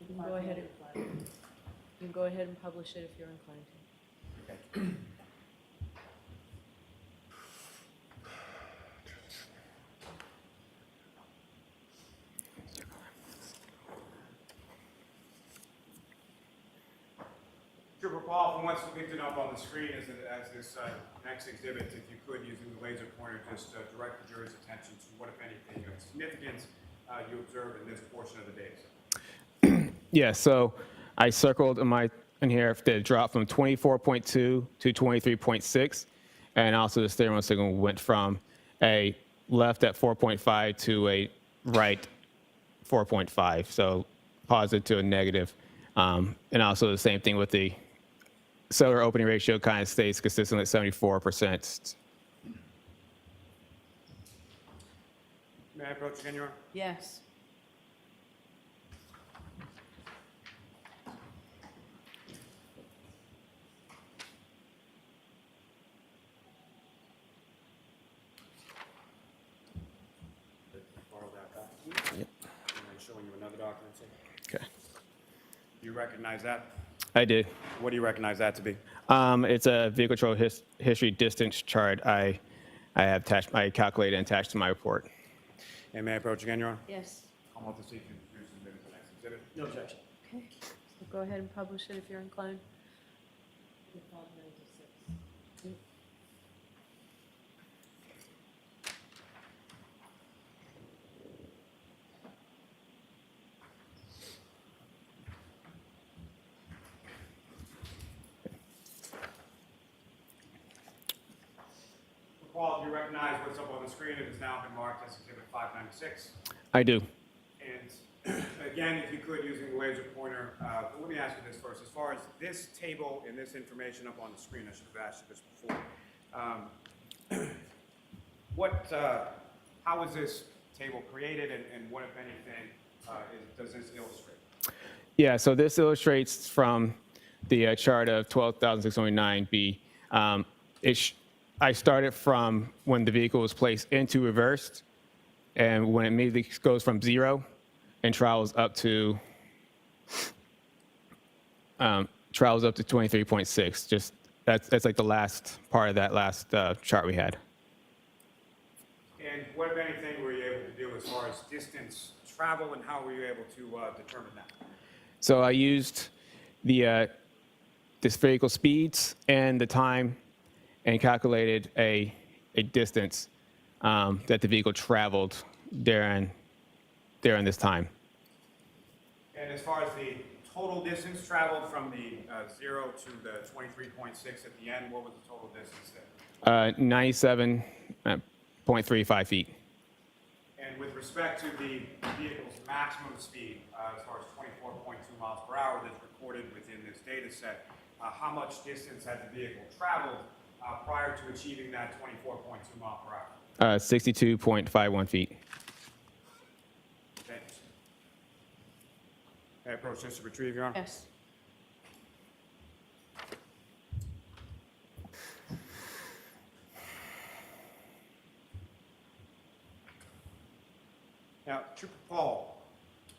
You can go ahead you can go ahead and publish it if you're inclined to. Okay. Trooper Paul, from what's depicted up on the screen as this next exhibit, if you could, using the laser pointer, just direct the jury's attention to what, if anything, of significance you observe in this portion of the data set. Yeah, so I circled in here the drop from 24.2 to 23.6, and also the steering wheel signal went from a left at 4.5 to a right 4.5, so positive to a negative. And also the same thing with the cellular opening ratio kind of stays consistent at 74%. May I approach again, Your Honor? Yes. Borrow that back. Yep. And I'm showing you another document. Okay. Do you recognize that? I did. What do you recognize that to be? It's a vehicle control history distance chart I have attached, I calculated and attached to my report. And may I approach again, Your Honor? Yes. Call of the seat to introduce and advance the next exhibit. No objection. Okay. Go ahead and publish it if you're inclined. The 596. Paul, do you recognize what's up on the screen? It has now been marked as Exhibit 596. I do. And again, if you could, using the laser pointer, but let me ask you this first. As far as this table and this information up on the screen, I should have asked you this before. How was this table created, and what, if anything, does this illustrate? Yeah, so this illustrates from the chart of 12,609B. I started from when the vehicle was placed into reversed, and when it immediately goes from 0 and travels up to 23.6. Just that's like the last part of that last chart we had. And what, if anything, were you able to do as far as distance travel, and how were you able to determine that? So I used the spherical speeds and the time, and calculated a distance that the vehicle traveled during this time. And as far as the total distance traveled from the 0 to the 23.6 at the end, what was the total distance there? 97.35 feet. And with respect to the vehicle's maximum speed, as far as 24.2 miles per hour that's recorded within this data set, how much distance had the vehicle traveled prior to achieving that 24.2 mile per hour? 62.51 feet. Thanks. May I approach this to retrieve, Your Honor? Yes. Now, Trooper Paul,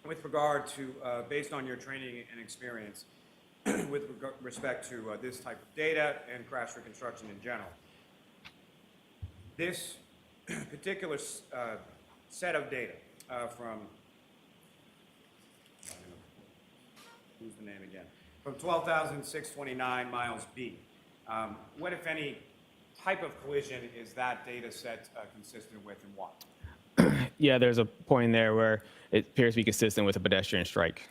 with regard to, based on your training and experience, with respect to this type of data and crash reconstruction in general, this particular set of data from, who's the name again? From 12,629 miles B, what, if any, type of collision is that data set consistent with, and why? Yeah, there's a point in there where it appears to be consistent with a pedestrian strike.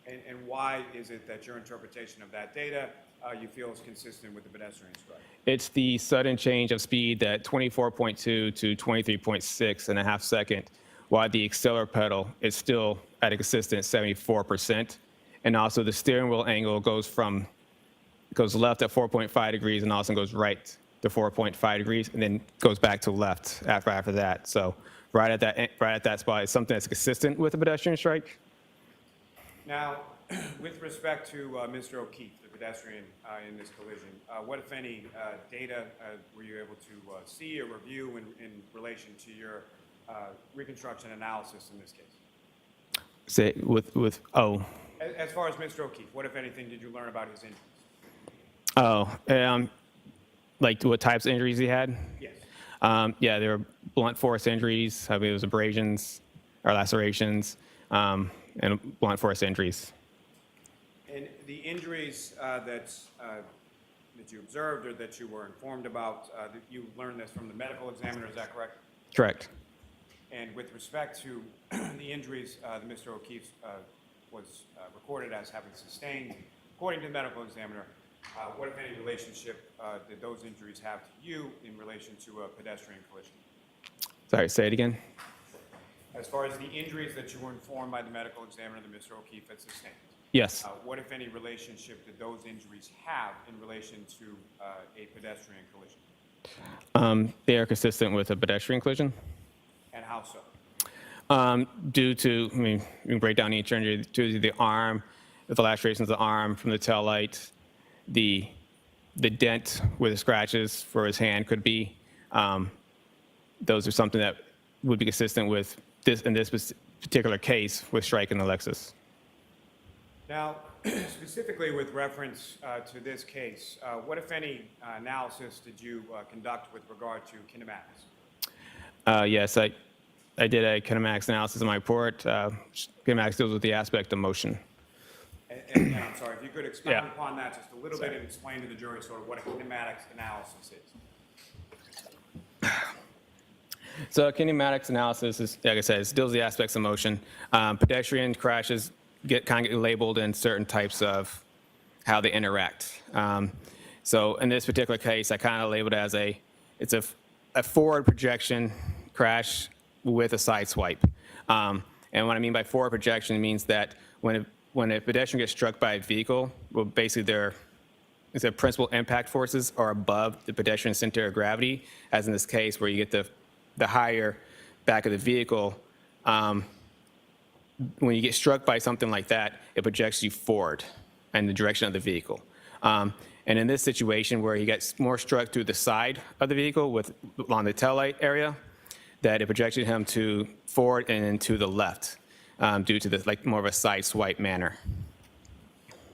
And why is it that your interpretation of that data you feel is consistent with the pedestrian strike? It's the sudden change of speed at 24.2 to 23.6 in a half second, while the accelerator pedal is still at a consistent 74%. And also the steering wheel angle goes left at 4.5 degrees and also goes right to 4.5 degrees, and then goes back to left after that. So right at that spot is something that's consistent with a pedestrian strike. Now, with respect to Mr. O'Keefe, the pedestrian in this collision, what, if any, data were you able to see or review in relation to your reconstruction analysis in this case? Say As far as Mr. O'Keefe, what, if anything, did you learn about his injuries? Like what types of injuries he had? Yes. Yeah, there were blunt force injuries. I believe it was abrasions or lacerations, and blunt force injuries. And the injuries that you observed or that you were informed about, you learned this from the medical examiner, is that correct? Correct. And with respect to the injuries that Mr. O'Keefe was recorded as having sustained, according to the medical examiner, what, if any, relationship did those injuries have to you in relation to a pedestrian collision? Sorry, say it again. As far as the injuries that you were informed by the medical examiner that Mr. O'Keefe had sustained, Yes. what, if any, relationship did those injuries have in relation to a pedestrian collision? They are consistent with a pedestrian collision. And how so? Due to, you can break down each injury, due to the arm, the lacerations of the arm from the tail light, the dent where the scratches for his hand could be. Those are something that would be consistent with this, in this particular case, with striking the Lexus. Now, specifically with reference to this case, what, if any, analysis did you conduct with regard to kinematics? Yes, I did a kinematics analysis in my report. Kinematics deals with the aspect of motion. And I'm sorry, if you could expound Yeah. upon that just a little bit Sorry. and explain to the jury sort of what a kinematics analysis is. So kinematics analysis is, like I said, it deals with the aspects of motion. Pedestrian crashes get labeled in certain types of how they interact. So in this particular case, I kind of labeled it as it's a forward projection crash with a side swipe. And what I mean by forward projection means that when a pedestrian gets struck by a vehicle, well, basically their principal impact forces are above the pedestrian center of gravity, as in this case where you get the higher back of the vehicle. When you get struck by something like that, it projects you forward in the direction of the vehicle. And in this situation where he gets more struck through the side of the vehicle along the taillight area, that it projected him to forward and then to the left due to this more of a side swipe manner.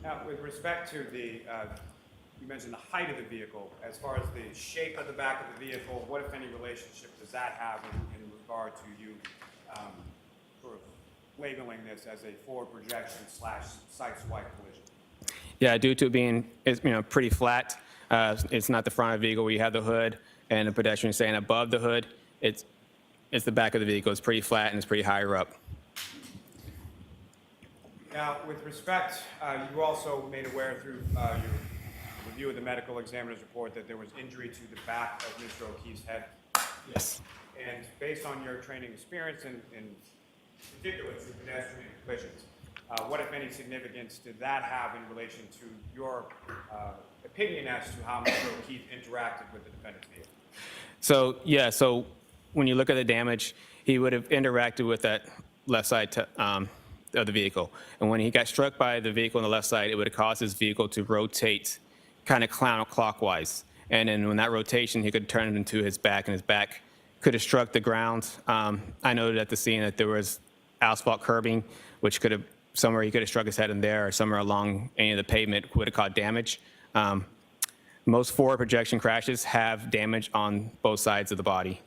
Now, with respect to you mentioned the height of the vehicle, as far as the shape of the back of the vehicle, what, if any, relationship does that have in regard to you sort of labeling this as a forward projection / side swipe collision? Yeah, due to it being pretty flat, it's not the front of the vehicle where you have the hood and the pedestrian staying above the hood. It's the back of the vehicle. It's pretty flat and it's pretty higher up. Now, with respect, you also made aware through your review of the medical examiner's report that there was injury to the back of Mr. O'Keefe's head. Yes. And based on your training experience in particular to pedestrian collisions, what, if any, significance did that have in relation to your opinion as to how Mr. O'Keefe interacted with the defendant's vehicle? So when you look at the damage, he would have interacted with that left side of the vehicle. And when he got struck by the vehicle on the left side, it would have caused his vehicle to rotate kind of counterclockwise. And then when that rotation, he could turn it into his back, and his back could have struck the ground. I noted at the scene that there was asphalt curbing, which could have, somewhere he could have struck his head in there, or somewhere along any of the pavement would have caused damage. Most forward projection crashes have damage on both sides of the body.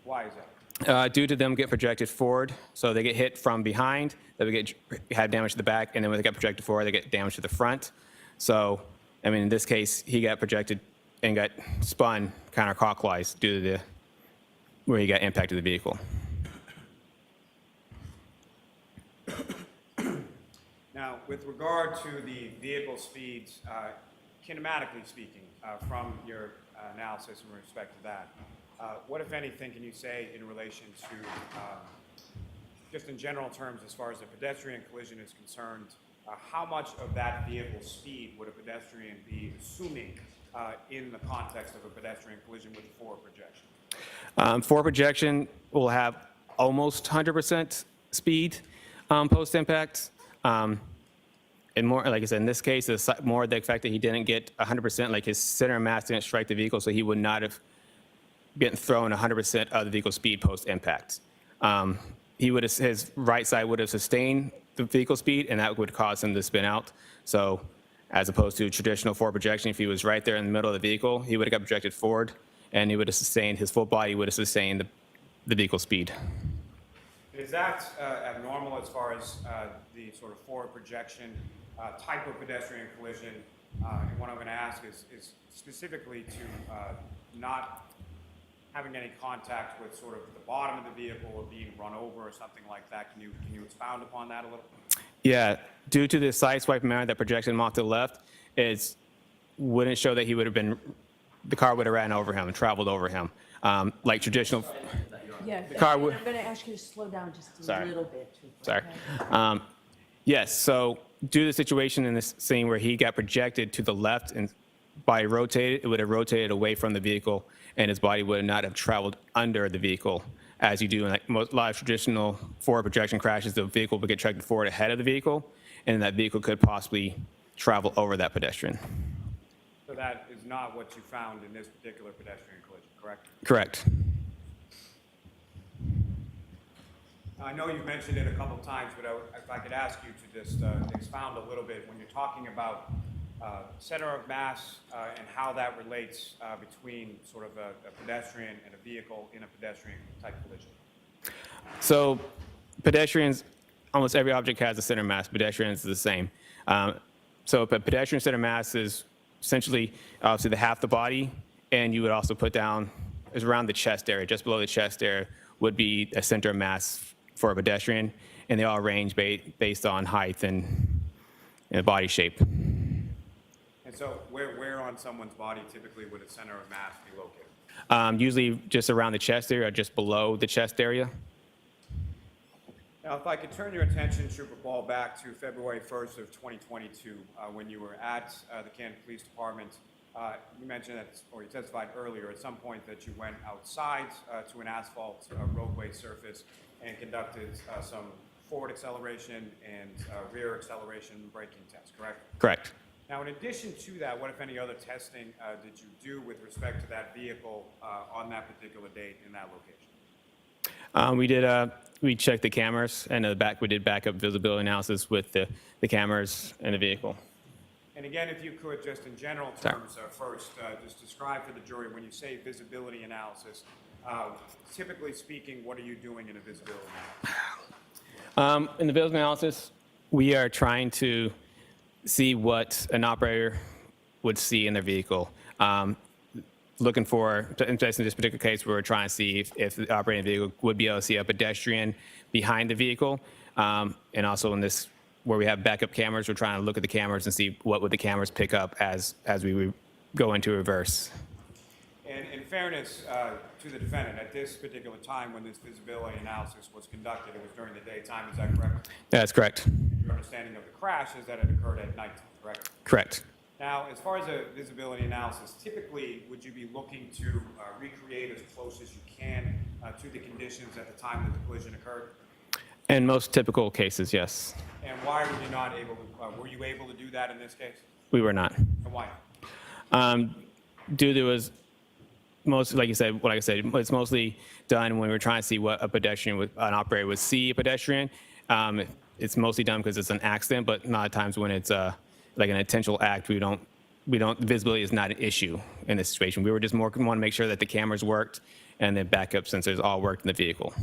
Why is that? Due to them get projected forward, so they get hit from behind, they would have damage to the back, and then when they get projected forward, they get damage to the front. So, I mean, in this case, he got projected and got spun counterclockwise due to where he got impacted the vehicle. Now, with regard to the vehicle speeds, kinematically speaking, from your analysis in respect to that, what, if anything, can you say in relation to, just in general terms, as far as a pedestrian collision is concerned, how much of that vehicle speed would a pedestrian be assuming in the context of a pedestrian collision with a forward projection? Forward projection will have almost 100% speed post-impact. And more, like I said, in this case, it's more the fact that he didn't get 100%, like his center of mass didn't strike the vehicle, so he would not have been thrown 100% of the vehicle speed post-impact. His right side would have sustained the vehicle speed, and that would cause him to spin out. So as opposed to traditional forward projection, if he was right there in the middle of the vehicle, he would have got projected forward, and he would have sustained, his full body would have sustained the vehicle speed. Is that abnormal as far as the sort of forward projection type of pedestrian collision? And what I'm going to ask is specifically to not having any contact with sort of the bottom of the vehicle or being run over or something like that. Can you expound upon that a little? Yeah, due to the side swipe manner that projected him off to the left, it wouldn't show that he would have been, the car would have ran over him and traveled over him. Like traditional, Yeah, car I'm would- going to ask you to slow down just a Sorry. little bit. sorry. okay? Yes, so due to the situation in this scene where he got projected to the left and body rotated, it would have rotated away from the vehicle, and his body would not have traveled under the vehicle as you do in like a lot of traditional forward projection crashes. The vehicle would get tracked forward ahead of the vehicle, and that vehicle could possibly travel over that pedestrian. So that is not what you found in this particular pedestrian collision, correct? Correct. I know you've mentioned it a couple times, but if I could ask you to just expound a little bit when you're talking about center of mass and how that relates between sort of a pedestrian and a vehicle in a pedestrian type collision. So pedestrians almost every object has a center mass. Pedestrians is the same. So a pedestrian center mass is essentially obviously the half the body, and you would also put down is around the chest area, just below the chest area would be a center mass for a pedestrian, and they all range based on height and body shape. And so where on someone's body typically would a center of mass be located? Usually just around the chest area or just below the chest area. Now, if I could turn your attention, Trooper Paul, back to February 1st of 2022, when you were at the Canton Police Department. You mentioned that, or you testified earlier at some point that you went outside to an asphalt roadway surface and conducted some forward acceleration and rear acceleration braking tests, correct? Correct. Now, in addition to that, what, if any, other testing did you do with respect to that vehicle on that particular date in that location? We checked the cameras, and we did backup visibility analysis with the cameras in the vehicle. And again, if you could, just in general terms, first, just describe for the jury, when you say visibility analysis, typically speaking, what are you doing in a visibility analysis? In the visibility analysis, we are trying to see what an operator would see in their vehicle. Looking for, in this particular case, we were trying to see if the operating vehicle would be able to see a pedestrian behind the vehicle. And also in this, where we have backup cameras, we're trying to look at the cameras and see what would the cameras pick up as we go into reverse. And in fairness to the defendant, at this particular time when this visibility analysis was conducted, it was during the daytime, is that correct? That's correct. Your understanding of the crash is that it occurred at night, correct? Correct. Now, as far as a visibility analysis, typically, would you be looking to recreate as close as you can to the conditions at the time that the collision occurred? In most typical cases, yes. And why were you not able to, were you able to do that in this case? We were not. And why? Due to was most, like I said, it's mostly done when we're trying to see what a pedestrian, an operator would see a pedestrian. It's mostly done because it's an accident, but a lot of times when it's like an intentional act, visibility is not an issue in this situation. We were just want to make sure that the cameras worked and the backup sensors all worked in the vehicle.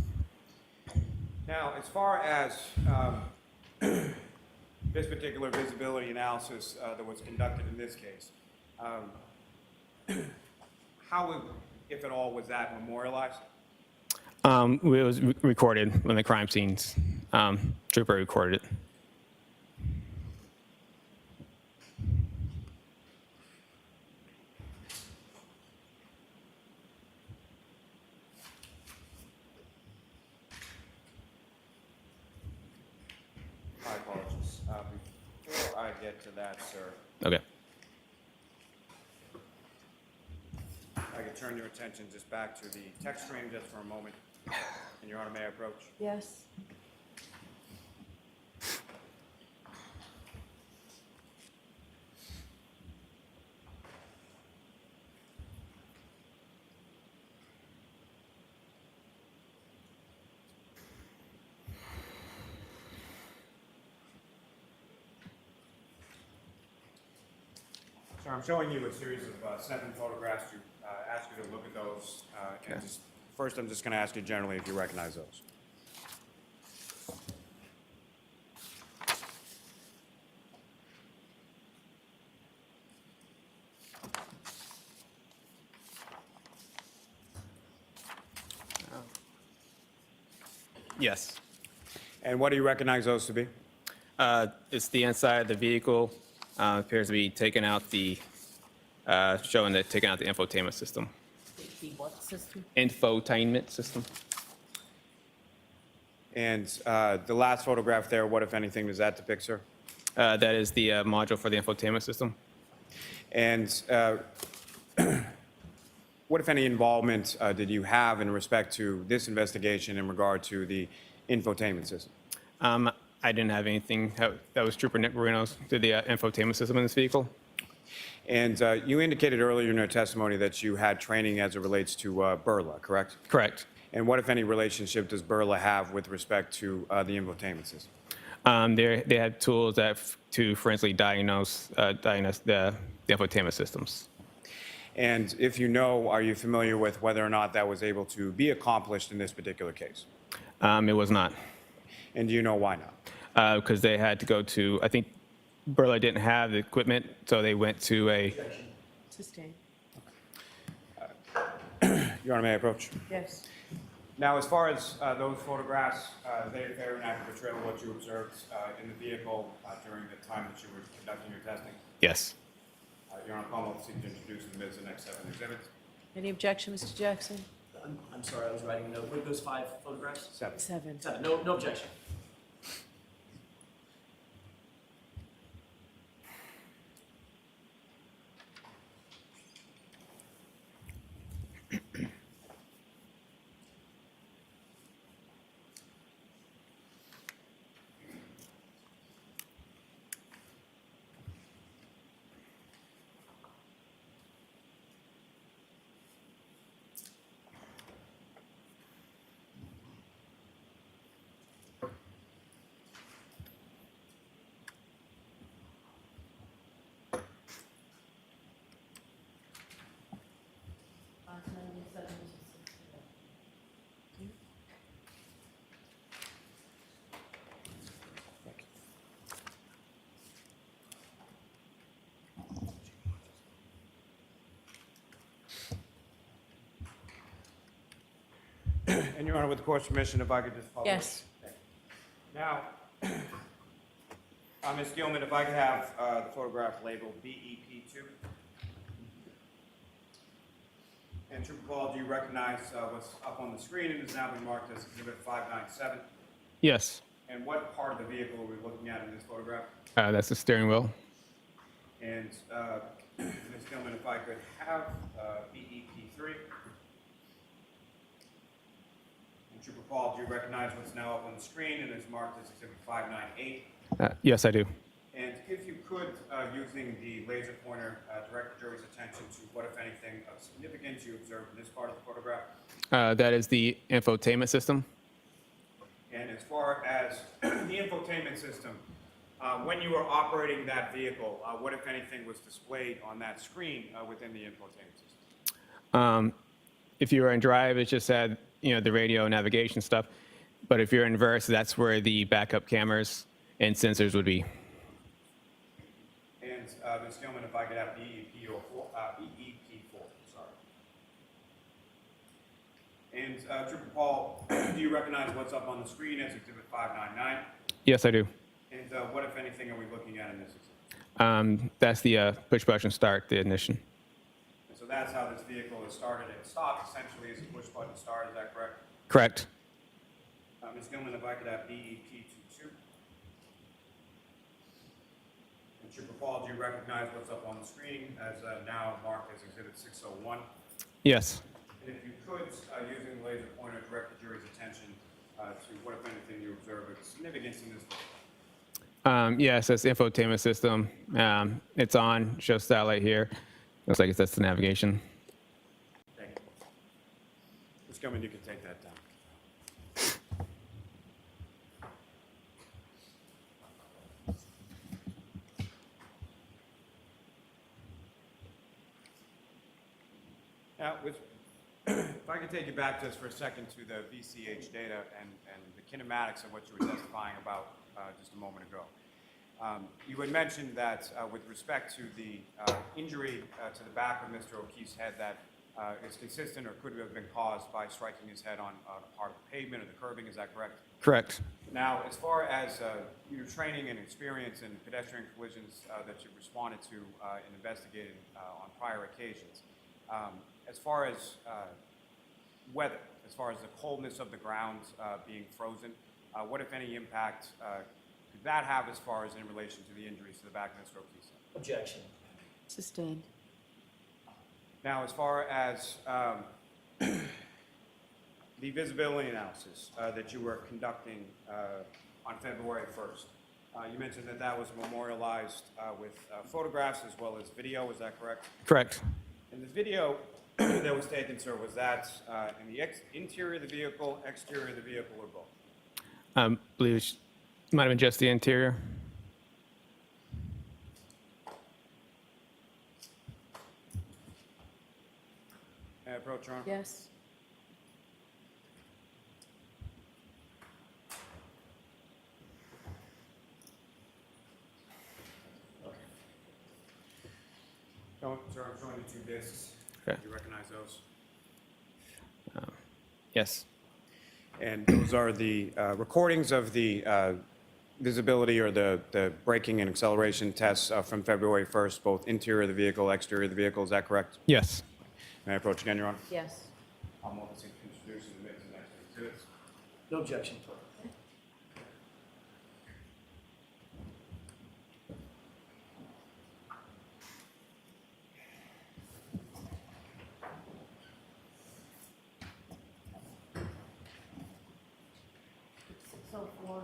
Now, as far as this particular visibility analysis that was conducted in this case, how, if at all, was that memorialized? It was recorded when the crime scenes. Trooper recorded it. My apologies. Before I get to that, sir, Okay. I could turn your attention just back to the text stream just for a moment. And Your Honor, may I approach? Yes. Sir, I'm showing you a series of 7 photographs. To ask you to look at those. And first, I'm just going to ask you generally if you recognize those. Yes. And what do you recognize those to be? It's the inside of the vehicle. Appears to be taking out the, showing that taking out the infotainment system. The what system? Infotainment system. And the last photograph there, what, if anything, does that depict, sir? That is the module for the infotainment system. And what, if any, involvement did you have in respect to this investigation in regard to the infotainment system? I didn't have anything. That was Trooper Nick Marinos did the infotainment system in this vehicle. And you indicated earlier in your testimony that you had training as it relates to Burla, correct? Correct. And what, if any, relationship does Burla have with respect to the infotainment system? They have tools to forensically diagnose the infotainment systems. And if you know, are you familiar with whether or not that was able to be accomplished in this particular case? It was not. And do you know why not? Because they had to go to, I think Burla didn't have the equipment, so they went to a, Objection. Sustained. Your Honor, may I approach? Yes. Now, as far as those photographs, they're an accurate portrayal of what you observed in the vehicle during the time that you were conducting your testing. yes. Your Honor, Palmer will seek to introduce them as the next 7 exhibits. Any objection, Mr. Jackson? I'm sorry, I was writing a note. What are those 5 photographs? 7. 7. 7. No objection. And Your Honor, with the court's permission, if I could just follow. Yes. Now, Ms. Gilman, if I could have the photograph labeled BEP2. And Trooper Paul, do you recognize what's up on the screen and has now been marked as Exhibit 597? Yes. And what part of the vehicle are we looking at in this photograph? That's the steering wheel. And Ms. Gilman, if I could have BEP3. And Trooper Paul, do you recognize what's now up on the screen and is marked as Exhibit 598? Yes, I do. And if you could, using the laser pointer, direct the jury's attention to what, if anything, of significance you observed in this part of the photograph. That is the infotainment system. And as far as the infotainment system, when you were operating that vehicle, what, if anything, was displayed on that screen within the infotainment system? If you were in drive, it just had, the radio navigation stuff. But if you're in reverse, that's where the backup cameras and sensors would be. And Ms. Gilman, if I could have BEP4, sorry. And Trooper Paul, do you recognize what's up on the screen as Exhibit 599? Yes, I do. And what, if anything, are we looking at in this exhibit? That's the push button start, the ignition. And so that's how this vehicle is started and stopped, essentially, as a push button start, is that correct? Correct. Ms. Gilman, if I could have BEP22. And Trooper Paul, do you recognize what's up on the screen as now marked as Exhibit 601? Yes. And if you could, using the laser pointer, direct the jury's attention to what, if anything, you observe of significance in this vehicle. Yes, that's the infotainment system. It's on, shows satellite here. Looks like that's the navigation. Thank you. Ms. Gilman, you can take that down. Now, if I could take you back just for a second to the VCH data and the kinematics of what you were testifying about just a moment ago. You had mentioned that with respect to the injury to the back of Mr. O'Keefe's head that is consistent or could have been caused by striking his head on a part of the pavement or the curbing, is that correct? Correct. Now, as far as your training and experience in pedestrian collisions that you've responded to and investigated on prior occasions, as far as weather, as far as the coldness of the ground being frozen, what, if any, impact could that have as far as in relation to the injuries to the back of Mr. O'Keefe's head? Objection. Sustained. Now, as far as the visibility analysis that you were conducting on February 1st, you mentioned that that was memorialized with photographs as well as video, is that correct? Correct. And the video that was taken, sir, was that in the interior of the vehicle, exterior of the vehicle, or both? I believe it might have been just the interior. May I approach, Your Honor? Yes. Sir, I'm showing the 2 discs. Okay. Do you recognize those? Yes. And those are the recordings of the visibility or the braking and acceleration tests from February 1st, both interior of the vehicle, exterior of the vehicle. Is that correct? Yes. May I approach again, Your Honor? Yes. I'm willing to introduce and admit to the next exhibits. No objection. So for,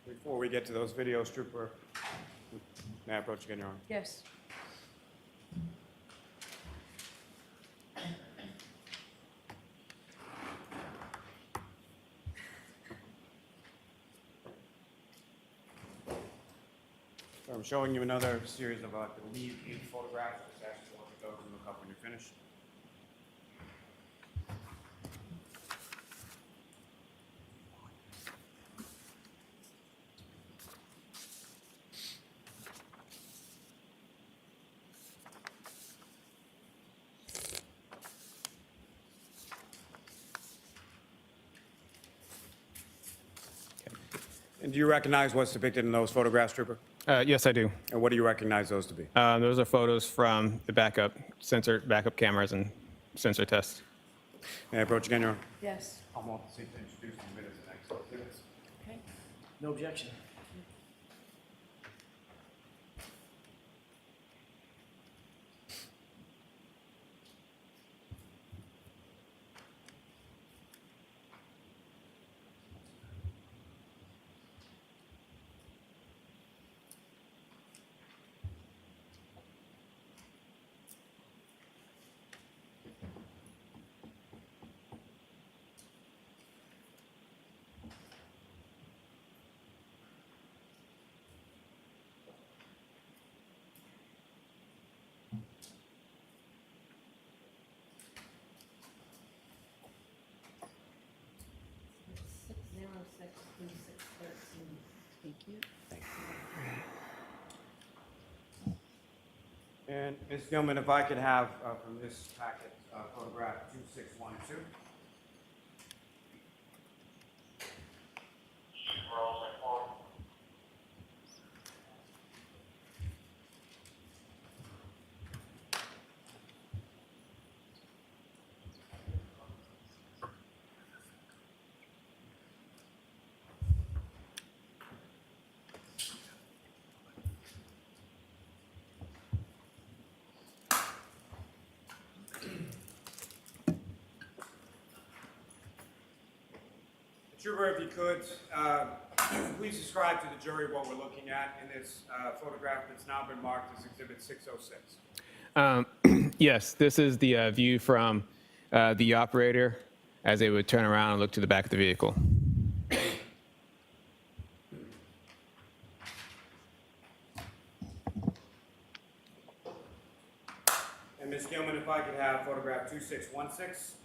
Before we get to those videos, Trooper, may I approach again, Your Honor? Yes. So I'm showing you another series of, I believe, 8 photographs. Just ask you to look at those and look up when you're finished. And do you recognize what's depicted in those photographs, Trooper? Yes, I do. And what do you recognize those to be? Those are photos from the backup cameras and sensor tests. May I approach again, Your Honor? Yes. I'm willing to seek to introduce and admit to the next exhibits. Okay. No objection. six zero six three six 13. Thank you. And Ms. Gilman, if I could have from this packet photograph 2612. Trooper, if you could, please describe to the jury what we're looking at in this photograph that's now been marked as Exhibit 606. Yes, this is the view from the operator as they would turn around and look to the back of the vehicle. And Ms. Gilman, if I could have photograph 2616.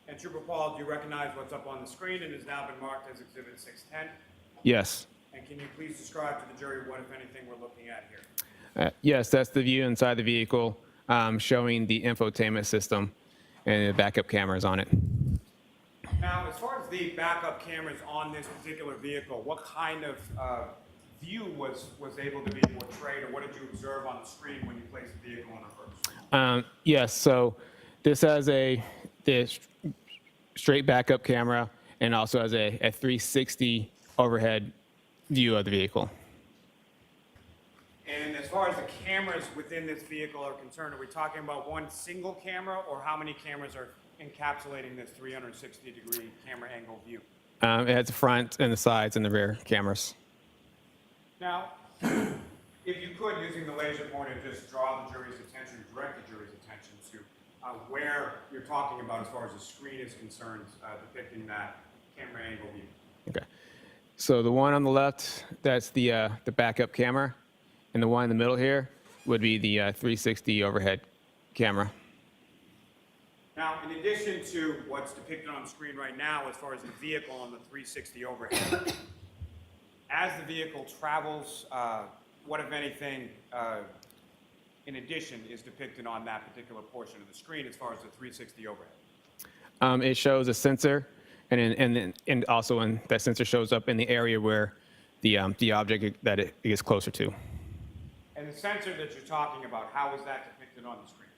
And Trooper Paul, do you recognize what's up on the screen and has now been marked as Exhibit 610? Yes. And can you please describe to the jury what, if anything, we're looking at here? Yes, that's the view inside the vehicle showing the infotainment system and the backup cameras on it. Now, as far as the backup cameras on this particular vehicle, what kind of view was able to be portrayed, or what did you observe on the screen when you placed the vehicle in reverse? Yes, so this has this straight backup camera and also has a 360 overhead view of the vehicle. And as far as the cameras within this vehicle are concerned, are we talking about one single camera, or how many cameras are encapsulating this 360-degree camera angle view? It has the front and the sides and the rear cameras. Now, if you could, using the laser pointer, just draw the jury's attention, direct the jury's attention to where you're talking about as far as the screen is concerned, depicting that camera angle view. Okay. So the one on the left, that's the backup camera, and the one in the middle here would be the 360 overhead camera. Now, Now, in addition to what's depicted on the screen right now as far as the vehicle on the 360 overhead, as the vehicle travels, what, if anything, in addition, is depicted on that particular portion of the screen as far as the 360 overhead? It shows a sensor, and also when that sensor shows up in the area where the object that it gets closer to. And the sensor that you're talking about, how is that depicted on the screen?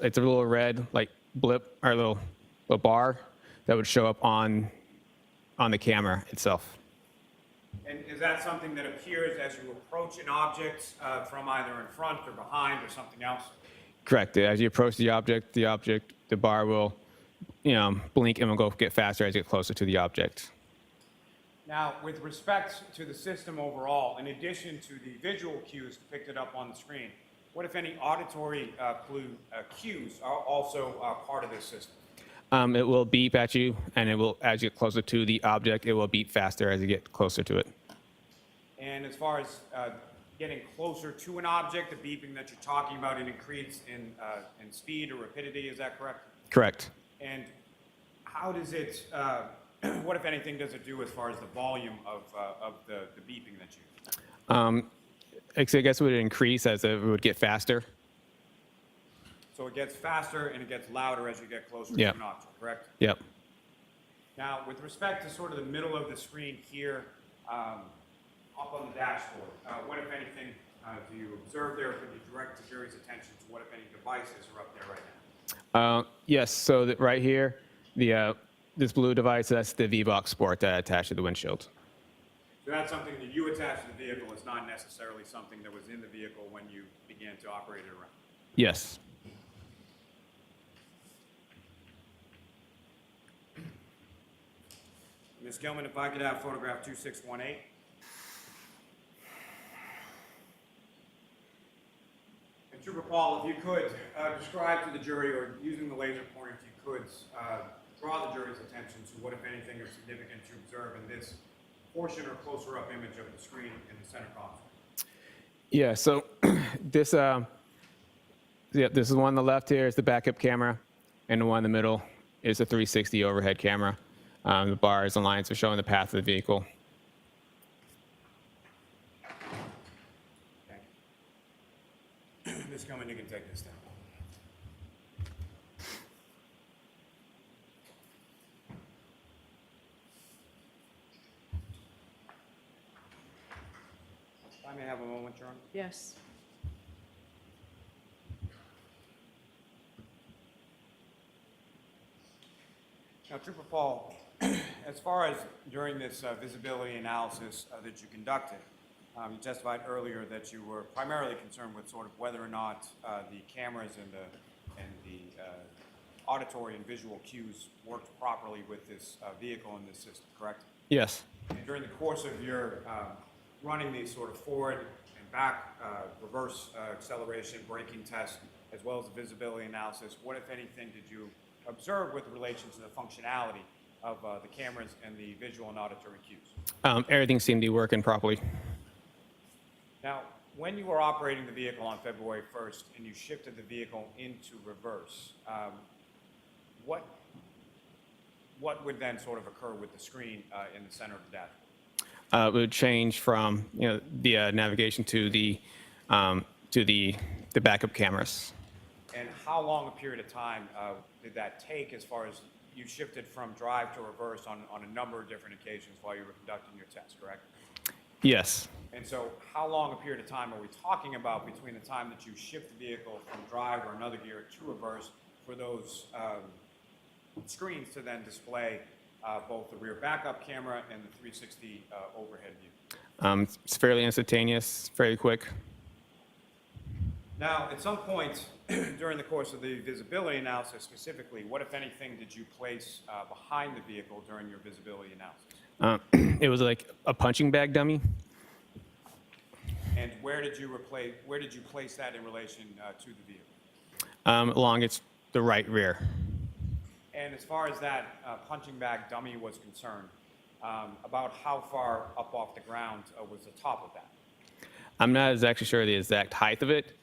It's a little red like blip or little bar that would show up on the camera itself. And is that something that appears as you approach an object from either in front or behind or something else? Correct. As you approach the object, the bar will, blink and will go get faster as you get closer to the object. Now, with respect to the system overall, in addition to the visual cues depicted up on the screen, what, if any, auditory cues are also part of this system? It will beep at you, and it will, as you get closer to the object, it will beep faster as you get closer to it. And as far as getting closer to an object, the beeping that you're talking about, it increases in speed or rapidity, is that correct? Correct. And how does it, what, if anything, does it do as far as the volume of the beeping that you use? I guess it would increase as it would get faster. So it gets faster and it gets louder as you get closer Yep. to an object, correct? Yep. Now, with respect to sort of the middle of the screen here, up on the dashboard, what, if anything, do you observe there? Could you direct the jury's attention to what, if any, devices are up there right now? Yes. So that right here, this blue device, that's the V-Box Sport that I attached to the windshield. So that's something that you attach to the vehicle. It's not necessarily something that was in the vehicle when you began to operate it around. Yes. Ms. Gilman, if I could have photograph 2618. And Trooper Paul, if you could describe to the jury, or using the laser pointer if you could, draw the jury's attention to what, if anything, is significant you observe in this portion or closer up image of the screen in the center console. Yeah. So this is one on the left here is the backup camera, and the one in the middle is the 360 overhead camera. The bars and lines are showing the path of the vehicle. Thank you. Ms. Gilman, you can take this down. If I may have a moment, Your Honor. Yes. Now, Trooper Paul, as far as during this visibility analysis that you conducted, you testified earlier that you were primarily concerned with sort of whether or not the cameras and the auditory and visual cues worked properly with this vehicle and this system, correct? Yes. And during the course of your running these sort of forward and back reverse acceleration braking tests, as well as the visibility analysis, what, if anything, did you observe with relation to the functionality of the cameras and the visual and auditory cues? Everything seemed to be working properly. Now, when you were operating the vehicle on February 1st and you shifted the vehicle into reverse, what would then sort of occur with the screen in the center of the dashboard? It would change from the navigation to the backup cameras. And how long a period of time did that take as far as you shifted from drive to reverse on a number of different occasions while you were conducting your test, correct? Yes. And so how long a period of time are we talking about between the time that you shift the vehicle from drive or another gear to reverse for those screens to then display both the rear backup camera and the 360 overhead view? It's fairly instantaneous, fairly quick. Now, at some point during the course of the visibility analysis specifically, what, if anything, did you place behind the vehicle during your visibility analysis? It was like a punching bag dummy. And where did you place that in relation to the vehicle? Along the right rear. And as far as that punching bag dummy was concerned, about how far up off the ground was the top of that? I'm not exactly sure the exact height of it.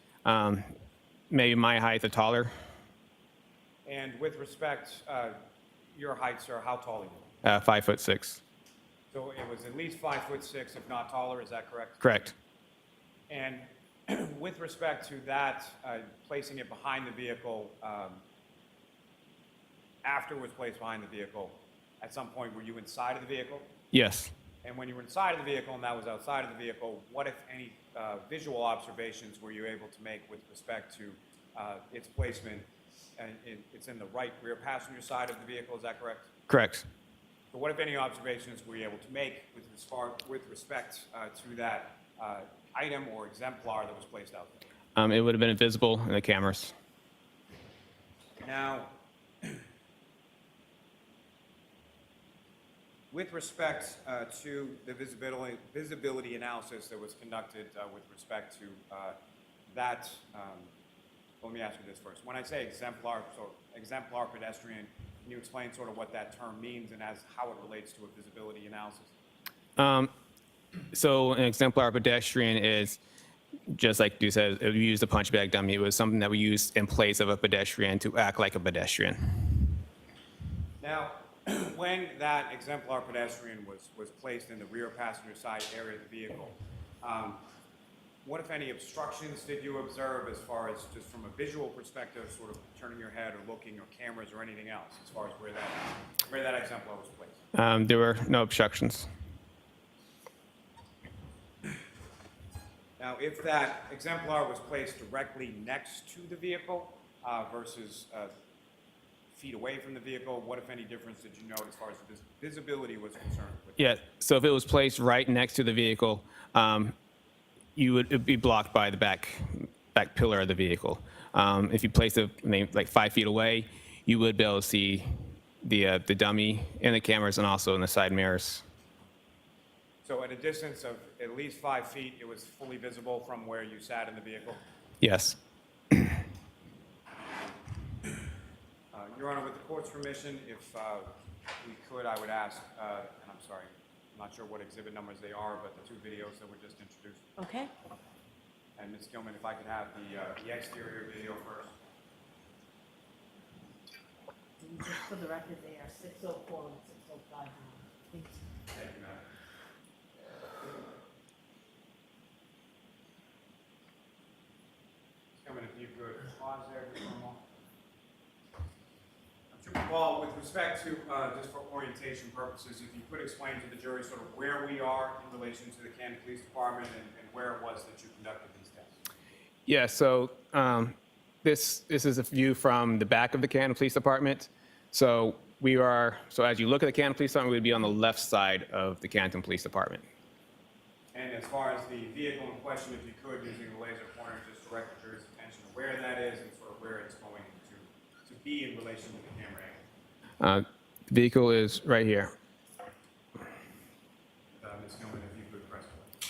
Maybe my height or taller. And with respect, your height, sir, how tall are you? 5'6". So it was at least 5'6", if not taller, is that correct? Correct. And with respect to that, placing it behind the vehicle, after it was placed behind the vehicle, at some point, were you inside of the vehicle? Yes. And when you were inside of the vehicle and that was outside of the vehicle, what, if any, visual observations were you able to make with respect to its placement? And it's in the right rear passenger side of the vehicle, is that correct? Correct. So what, if any, observations were you able to make with respect to that item or exemplar that was placed out there? It would have been visible in the cameras. Now, with respect to the visibility analysis that was conducted with respect to that, let me ask you this first. When I say exemplar, so exemplar pedestrian, can you explain sort of what that term means and how it relates to a visibility analysis? So an exemplar pedestrian is, just like you said, we used a punch bag dummy. It was something that we used in place of a pedestrian to act like a pedestrian. Now, when that exemplar pedestrian was placed in the rear passenger side area of the vehicle, what, if any, obstructions did you observe as far as just from a visual perspective, sort of turning your head or looking, or cameras or anything else, as far as where that exemplar was placed? There were no obstructions. Now, if that exemplar was placed directly next to the vehicle versus feet away from the vehicle, what, if any, difference did you note as far as the visibility was concerned? Yeah, so if it was placed right next to the vehicle, it'd be blocked by the back pillar of the vehicle. If you place it like 5 feet away, you would be able to see the dummy in the cameras and also in the side mirrors. So at a distance of at least 5 feet, it was fully visible from where you sat in the vehicle? Yes. Your Honor, with the court's permission, if we could, I would ask, and I'm sorry, I'm not sure what exhibit numbers they are, but the 2 videos that were just introduced. Okay. And Ms. Gilman, if I could have the exterior video first. And just for the record, they are 604 and 605 now. Thank you, ma'am. Ms. Gilman, if you could pause there just for a moment. Trooper Paul, with respect to, just for orientation purposes, if you could explain to the jury sort of where we are in relation to the Canton Police Department and where it was that you conducted these tests. Yeah, so this is a view from the back of the Canton Police Department. So as you look at the Canton Police Department, we'd be on the left side of the Canton Police Department. And as far as the vehicle in question, if you could, using the laser pointer, just direct the jury's attention to where that is and sort of where it's going to be in relation to the camera angle. The vehicle is right here. Ms. Gilman, if you could press play.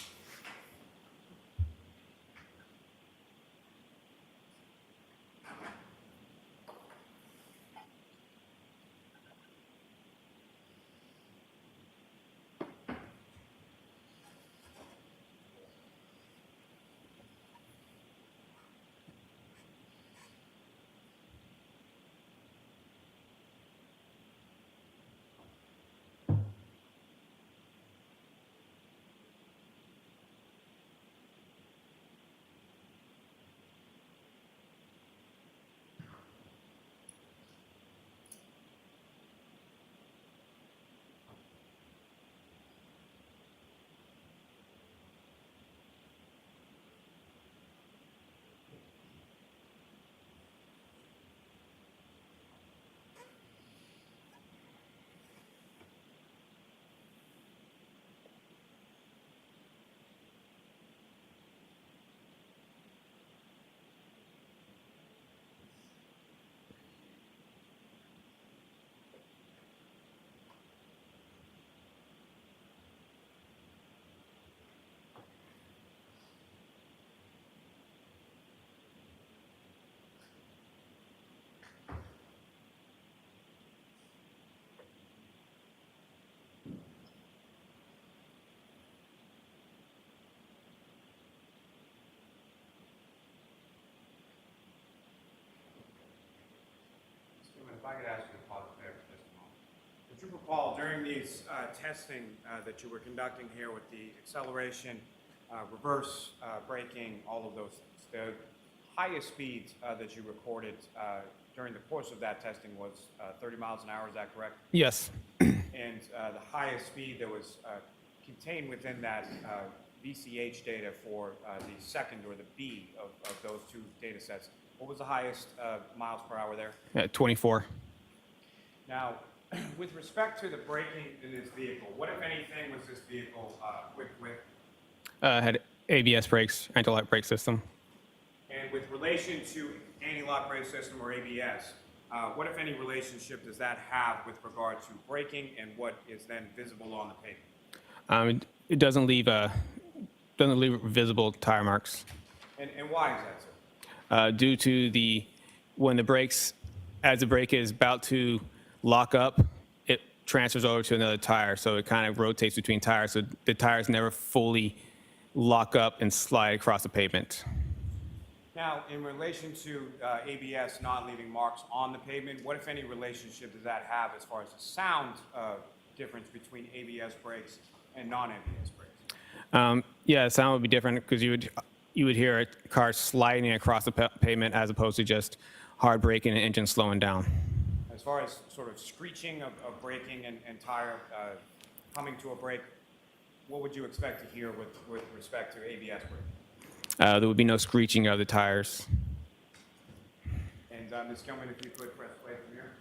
if I could ask you to pause there for just a moment. Trooper Paul, during these testing that you were conducting here with the acceleration, reverse braking, all of those things, the highest speed that you recorded during the course of that testing was 30 miles an hour, is that correct? Yes. And the highest speed that was contained within that VCH data for the second or the B of those two data sets, what was the highest miles per hour there? At 24. Now, with respect to the braking in this vehicle, what, if anything, was this vehicle equipped with? Had ABS brakes, anti-lock brake system. And with relation to anti-lock brake system or ABS, what, if any, relationship does that have with regard to braking and what is then visible on the pavement? It doesn't leave visible tire marks And why is that so? due to when the brakes, as the brake is about to lock up, it transfers over to another tire, so it kind of rotates between tires, so the tires never fully lock up and slide across the pavement. Now, in relation to ABS not leaving marks on the pavement, what, if any, relationship does that have as far as the sound difference between ABS brakes and non-ABS brakes? Yeah, the sound would be different because you would hear a car sliding across the pavement as opposed to just hard braking and engine slowing down. As far as sort of screeching of braking and tire coming to a brake, what would you expect to hear with respect to ABS braking? There would be no screeching of the tires. And Ms. Gilman, if you could press play from here.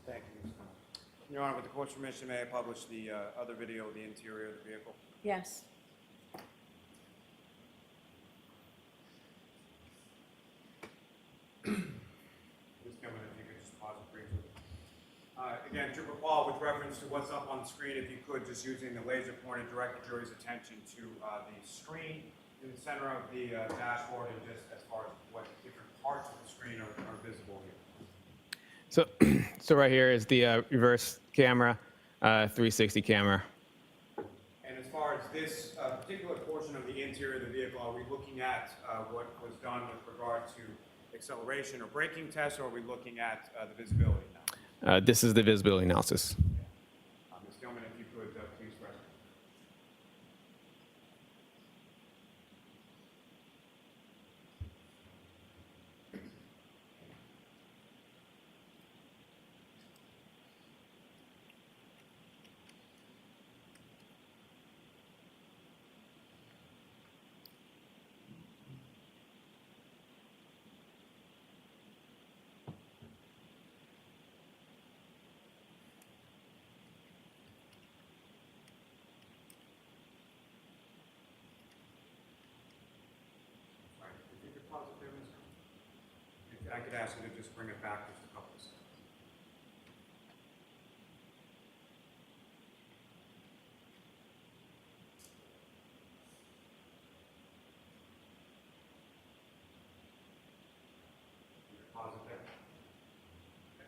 Thank you, Ms. Gilman. Your Honor, with the court's permission, may I publish the other video of the interior of the vehicle? Yes. Ms. Gilman, if you could just pause it briefly. Again, Trooper Paul, with reference to what's up on the screen, if you could, just using the laser pointer, direct the jury's attention to the screen in the center of the dashboard and just as far as what different parts of the screen are visible here. So right here is the reverse camera, 360 camera. And as far as this particular portion of the interior of the vehicle, are we looking at what was done with regard to acceleration or braking test, or are we looking at the visibility now? This is the visibility analysis. Ms. Gilman, if you could please press. All right, if you could pause it there, Ms. Gilman. If I could ask you to just bring it back just a couple of seconds. Pause it there.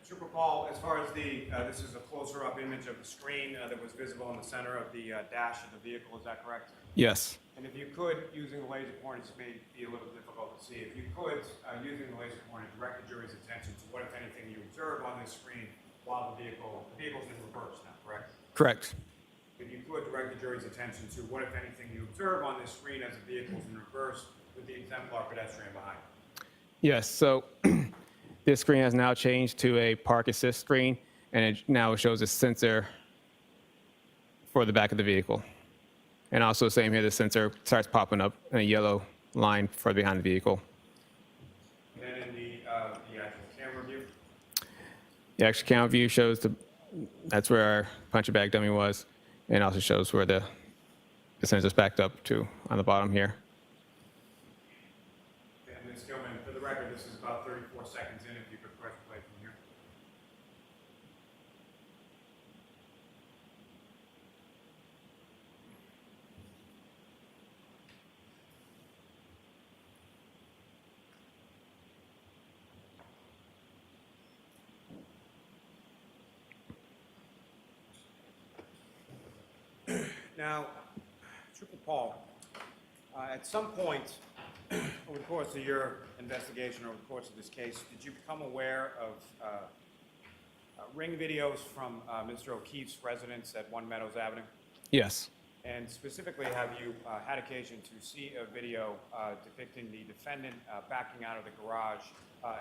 Trooper Paul, as far as this is a closer-up image of the screen that was visible in the center of the dash of the vehicle, is that correct? Yes. And if you could, using the laser pointer, this may be a little difficult to see, if you could, using the laser pointer, direct the jury's attention to what, if anything, you observe on this screen while the vehicle's in reverse now, correct? Correct. If you could direct the jury's attention to what, if anything, you observe on this screen as the vehicle's in reverse with the exemplar pedestrian behind it. Yes. So this screen has now changed to a park assist screen, and it now shows a sensor for the back of the vehicle. And also same here, the sensor starts popping up in a yellow line further behind the vehicle. And then in the actual camera view, The actual camera view shows that's where our punching bag dummy was, and also shows where the sensor's backed up to on the bottom here. and Ms. Gilman, for the record, this is about 34 seconds in, if you could press play from here. Now, Trooper Paul, at some point over the course of your investigation, over the course of this case, did you become aware of ring videos from Mr. O'Keefe's residence at One Meadows Avenue? Yes. And specifically, have you had occasion to see a video depicting the defendant backing out of the garage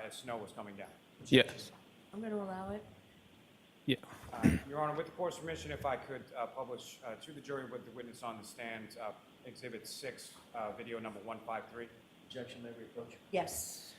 as snow was coming down? Yes. I'm going to allow it. Yeah. Your Honor, with the court's permission, if I could publish to the jury with the witness on the stand, Exhibit 6, video number 153. Objection, may reproach. Yes.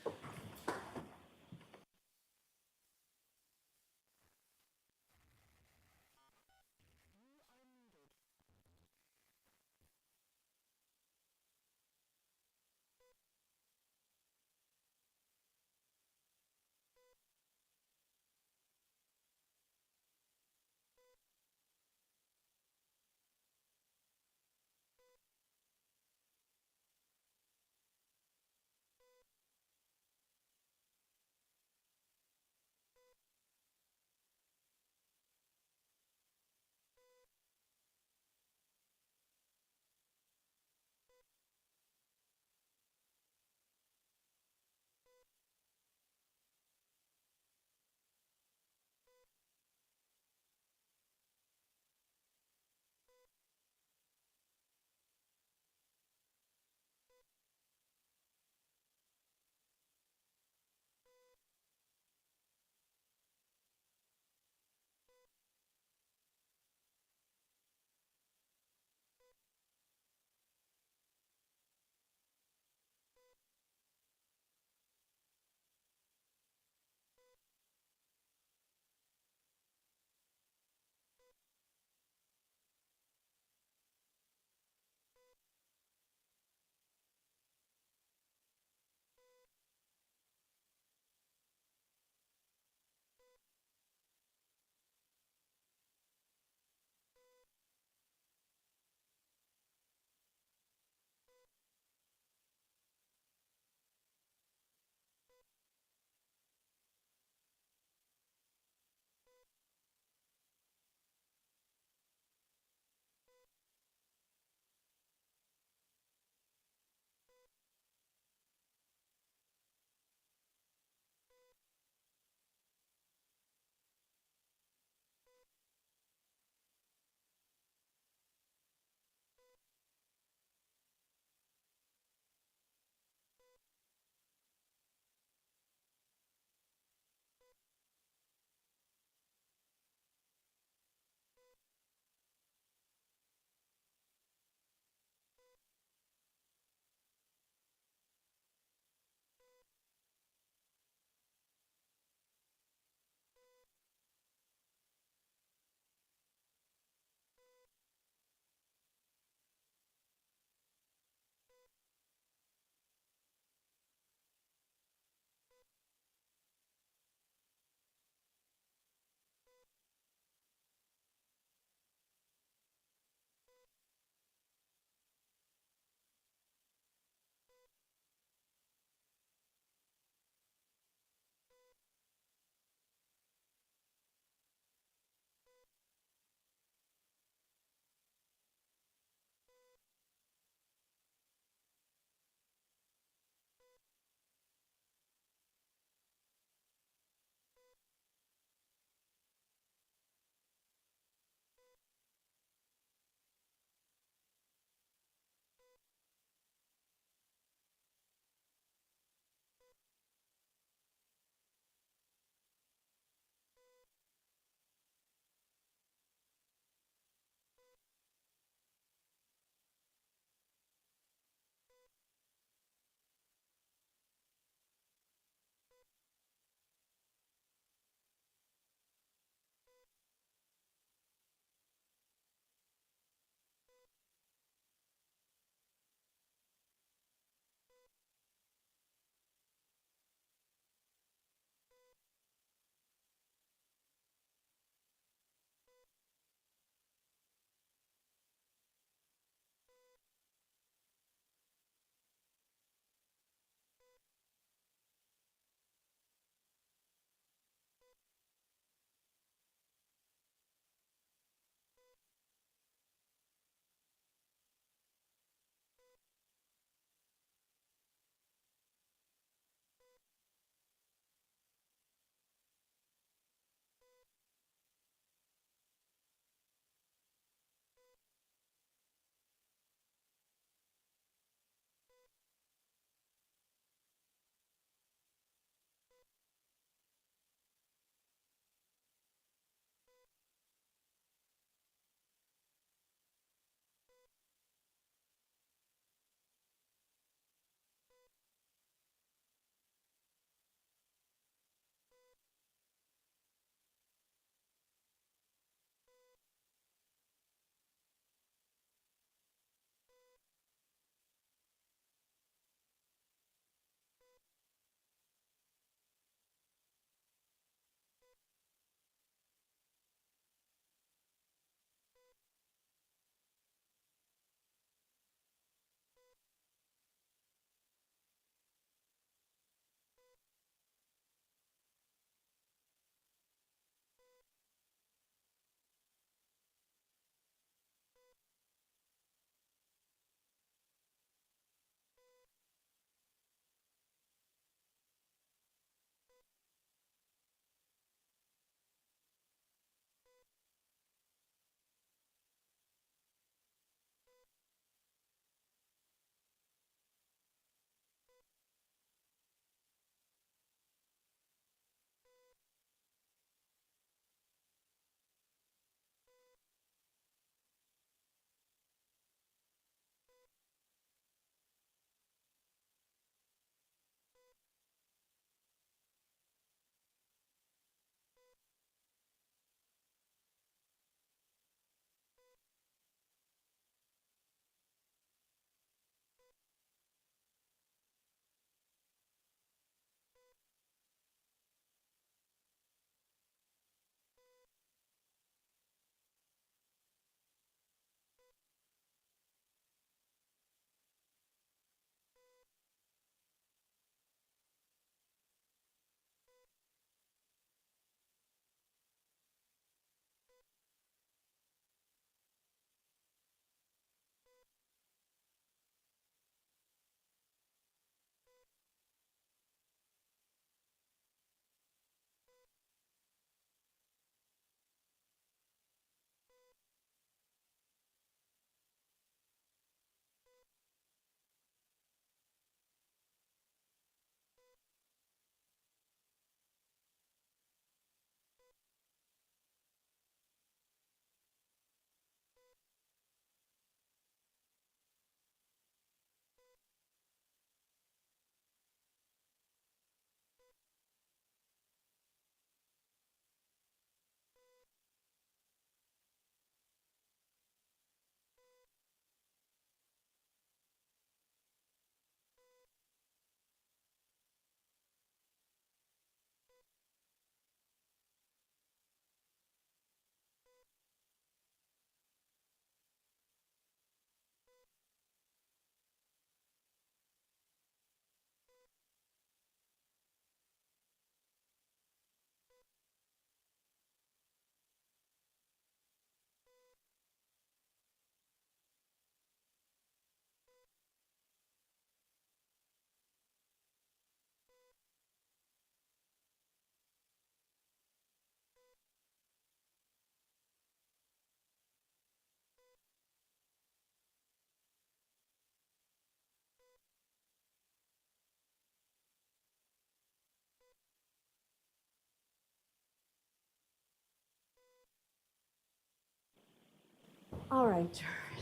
All right,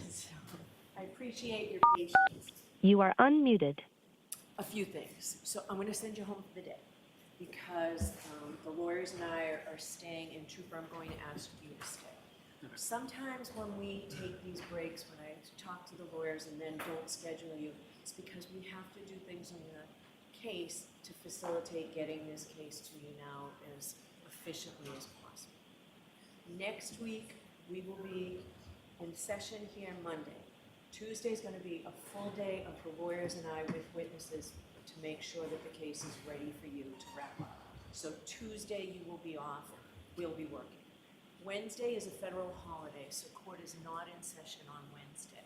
so I appreciate your patience. You are unmuted. A few things. So I'm going to send you home for the day because the lawyers and I are staying, and Trooper, I'm going to ask you to stay. Sometimes when we take these breaks, when I talk to the lawyers and then don't schedule you, it's because we have to do things in the case to facilitate getting this case to you now as efficiently as possible. Next week, we will be in session here Monday. Tuesday's going to be a full day of the lawyers and I with witnesses to make sure that the case is ready for you to wrap up. So Tuesday you will be off, we'll be working. Wednesday is a federal holiday, so court is not in session on Wednesday.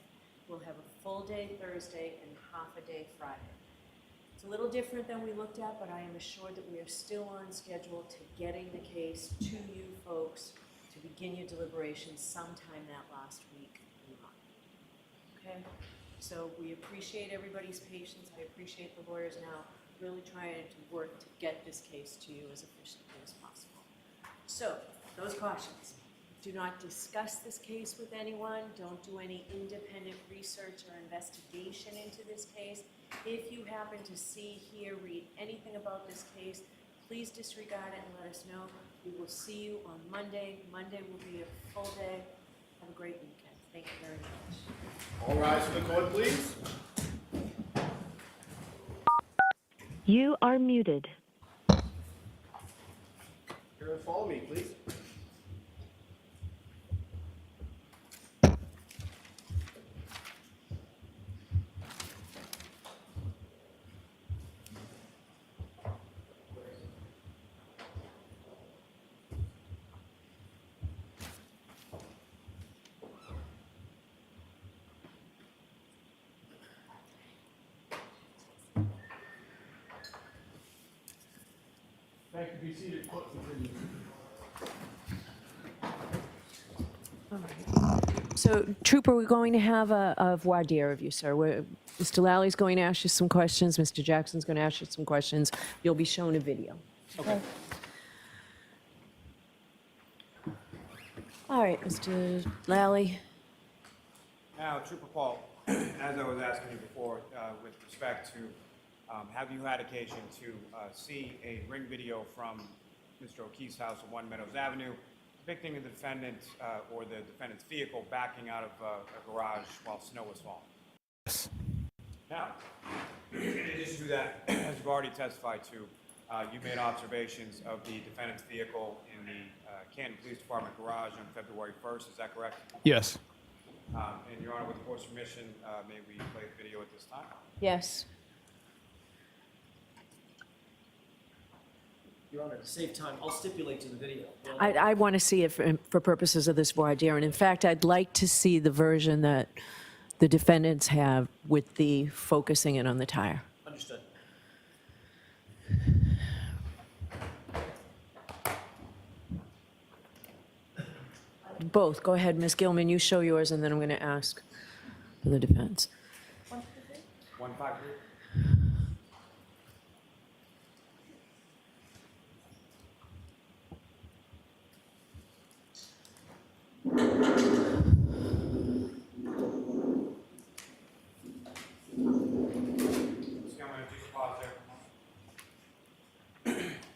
We'll have a full day Thursday and half a day Friday. It's a little different than we looked at, but I am assured that we are still on schedule to getting the case to you folks to begin your deliberations sometime that last week in March. Okay? So we appreciate everybody's patience. I appreciate the lawyers now really trying to work to get this case to you as efficiently as possible. So, those cautions. Do not discuss this case with anyone. Don't do any independent research or investigation into this case. If you happen to see, hear, read anything about this case, please disregard it and let us know. We will see you on Monday. Monday will be a full day. Have a great weekend. Thank you very much. All rise for the court, please. You are muted. Here, follow me, please. Thank you. Be seated. Court continues. All right. So, Trooper, we're going to have a voir dire of you, sir. Mr. Lally's going to ask you some questions. Mr. Jackson's going to ask you some questions. You'll be shown a video. Okay. All right, Mr. Lally. Now, Trooper Paul, as I was asking you before, with respect to, have you had occasion to see a ring video from Mr. O'Keefe's house on One Meadows Avenue depicting the defendant or the defendant's vehicle backing out of a garage while snow was falling? Yes. Now, in addition to that, as you've already testified to, you made observations of the defendant's vehicle in the Canton Police Department garage on February 1st, is that correct? Yes. And Your Honor, with the court's permission, may we play the video at this time? Yes. Your Honor, to save time, I'll stipulate to the video. I want to see it for purposes of this voir dire. And in fact, I'd like to see the version that the defendants have with the focusing in on the tire. Understood. Both. Go ahead, Ms. Gilman, you show yours, and then I'm going to ask for the defense. 153?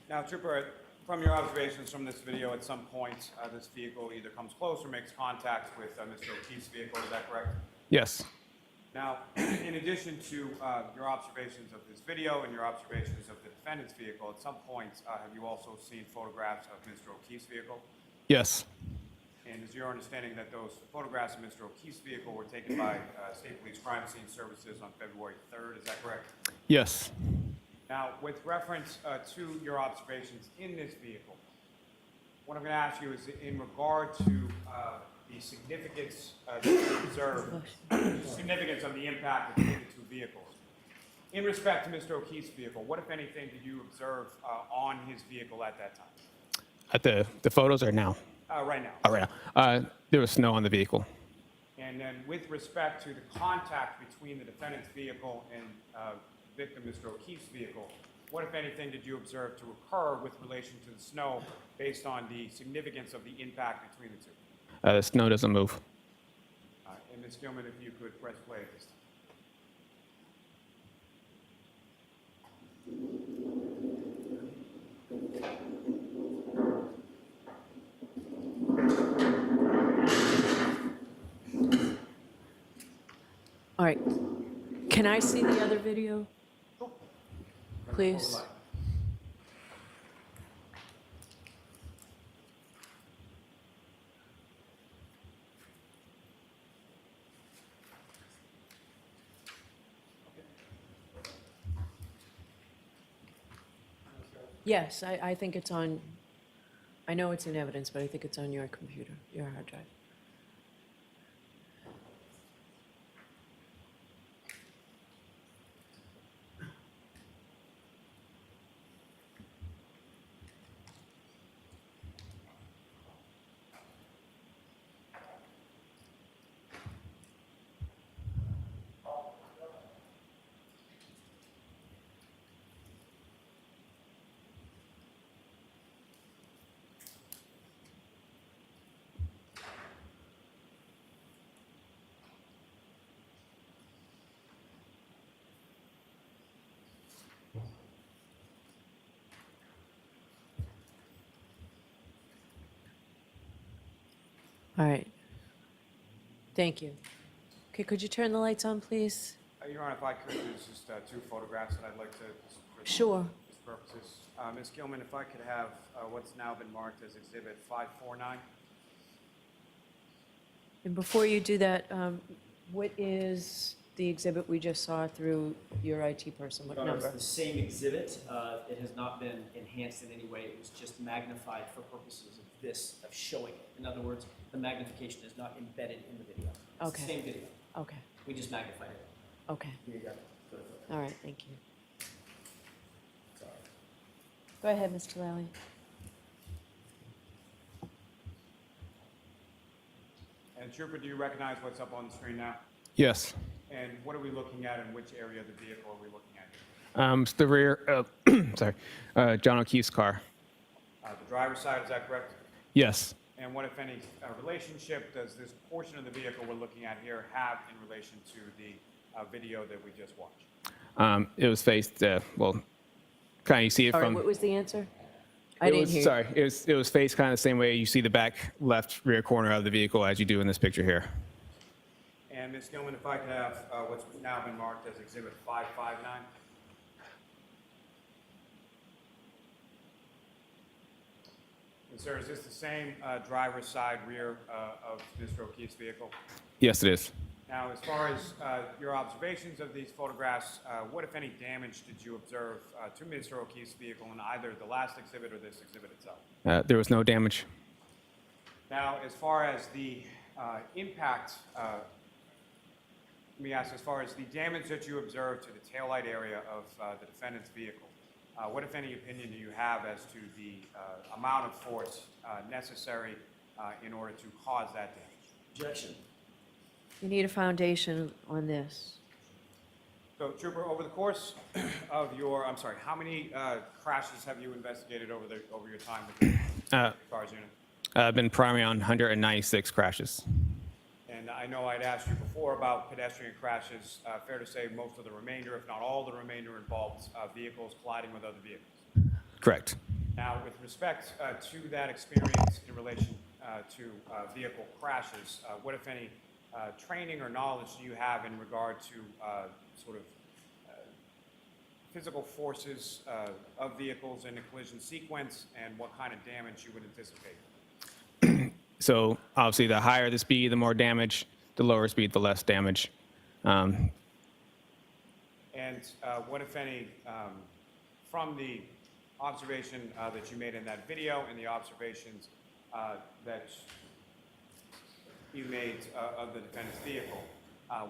Now, Trooper, from your observations from this video, at some point, this vehicle either comes close or makes contact with Mr. O'Keefe's vehicle, is that correct? Yes. Now, in addition to your observations of this video and your observations of the defendant's vehicle, at some point, have you also seen photographs of Mr. O'Keefe's vehicle? Yes. And is your understanding that those photographs of Mr. O'Keefe's vehicle were taken by State Police Crime Scene Services on February 3rd, is that correct? Yes. Now, with reference to your observations in this vehicle, what I'm going to ask you is in regard to the significance that you observe, significance of the impact between the two vehicles. In respect to Mr. O'Keefe's vehicle, what, if anything, did you observe on his vehicle at that time? At the photos or now? Right now. Oh, right now. There was snow on the vehicle. And then with respect to the contact between the defendant's vehicle and victim, Mr. O'Keefe's vehicle, what, if anything, did you observe to occur with relation to the snow based on the significance of the impact between the two? The snow doesn't move. And Ms. Gilman, if you could press play at this time. All right. Can I see the other video? Please. Yes, I think it's on, I know it's in evidence, but I think it's on your computer, your hard drive. All right. Thank you. Okay, could you turn the lights on, please? Your Honor, if I could, there's just two photographs that I'd like to, just for Sure. this purposes. Ms. Gilman, if I could have what's now been marked as Exhibit 549. And before you do that, what is the exhibit we just saw through your IT person? What Your Honor, it's number? the same exhibit. It has not been enhanced in any way. It was just magnified for purposes of this, of showing it. In other words, the magnification is not embedded in the video. It's Okay. the same video. Okay, We just magnified it. okay. Here you go. Go to the- All right, thank you. Sorry. Go ahead, Mr. Lally. And Trooper, do you recognize what's up on the screen now? Yes. And what are we looking at, and which area of the vehicle are we looking at? It's the rear, sorry, John O'Keefe's car. The driver's side, is that correct? Yes. And what, if any, relationship does this portion of the vehicle we're looking at here have in relation to the video that we just watched? It was faced, well, kind of you see it All right, from. what was the answer? I It didn't was- hear you. Sorry, it was faced kind of the same way you see the back left rear corner of the vehicle as you do in this picture here. And Ms. Gilman, if I could have what's now been marked as Exhibit 559. And sir, is this the same driver's side rear of Mr. O'Keefe's vehicle? Yes, it is. Now, as far as your observations of these photographs, what, if any, damage did you observe to Mr. O'Keefe's vehicle in either the last exhibit or this exhibit itself? There was no damage. Now, as far as the impact, let me ask, as far as the damage that you observed to the taillight area of the defendant's vehicle, what, if any, opinion do you have as to the amount of force necessary in order to cause that damage? Objection. You need a foundation on this. So, Trooper, over the course of your, I'm sorry, how many crashes have you investigated over your time with the cars unit? I've been primary on 196 crashes. And I know I'd asked you before about pedestrian crashes. Fair to say most of the remainder, if not all the remainder, involved vehicles colliding with other vehicles. Correct. Now, with respect to that experience in relation to vehicle crashes, what, if any, training or knowledge do you have in regard to sort of physical forces of vehicles in a collision sequence, and what kind of damage you would anticipate? So obviously, the higher the speed, the more damage. The lower speed, the less damage. And what, if any, from the observation that you made in that video and the observations that you made of the defendant's vehicle,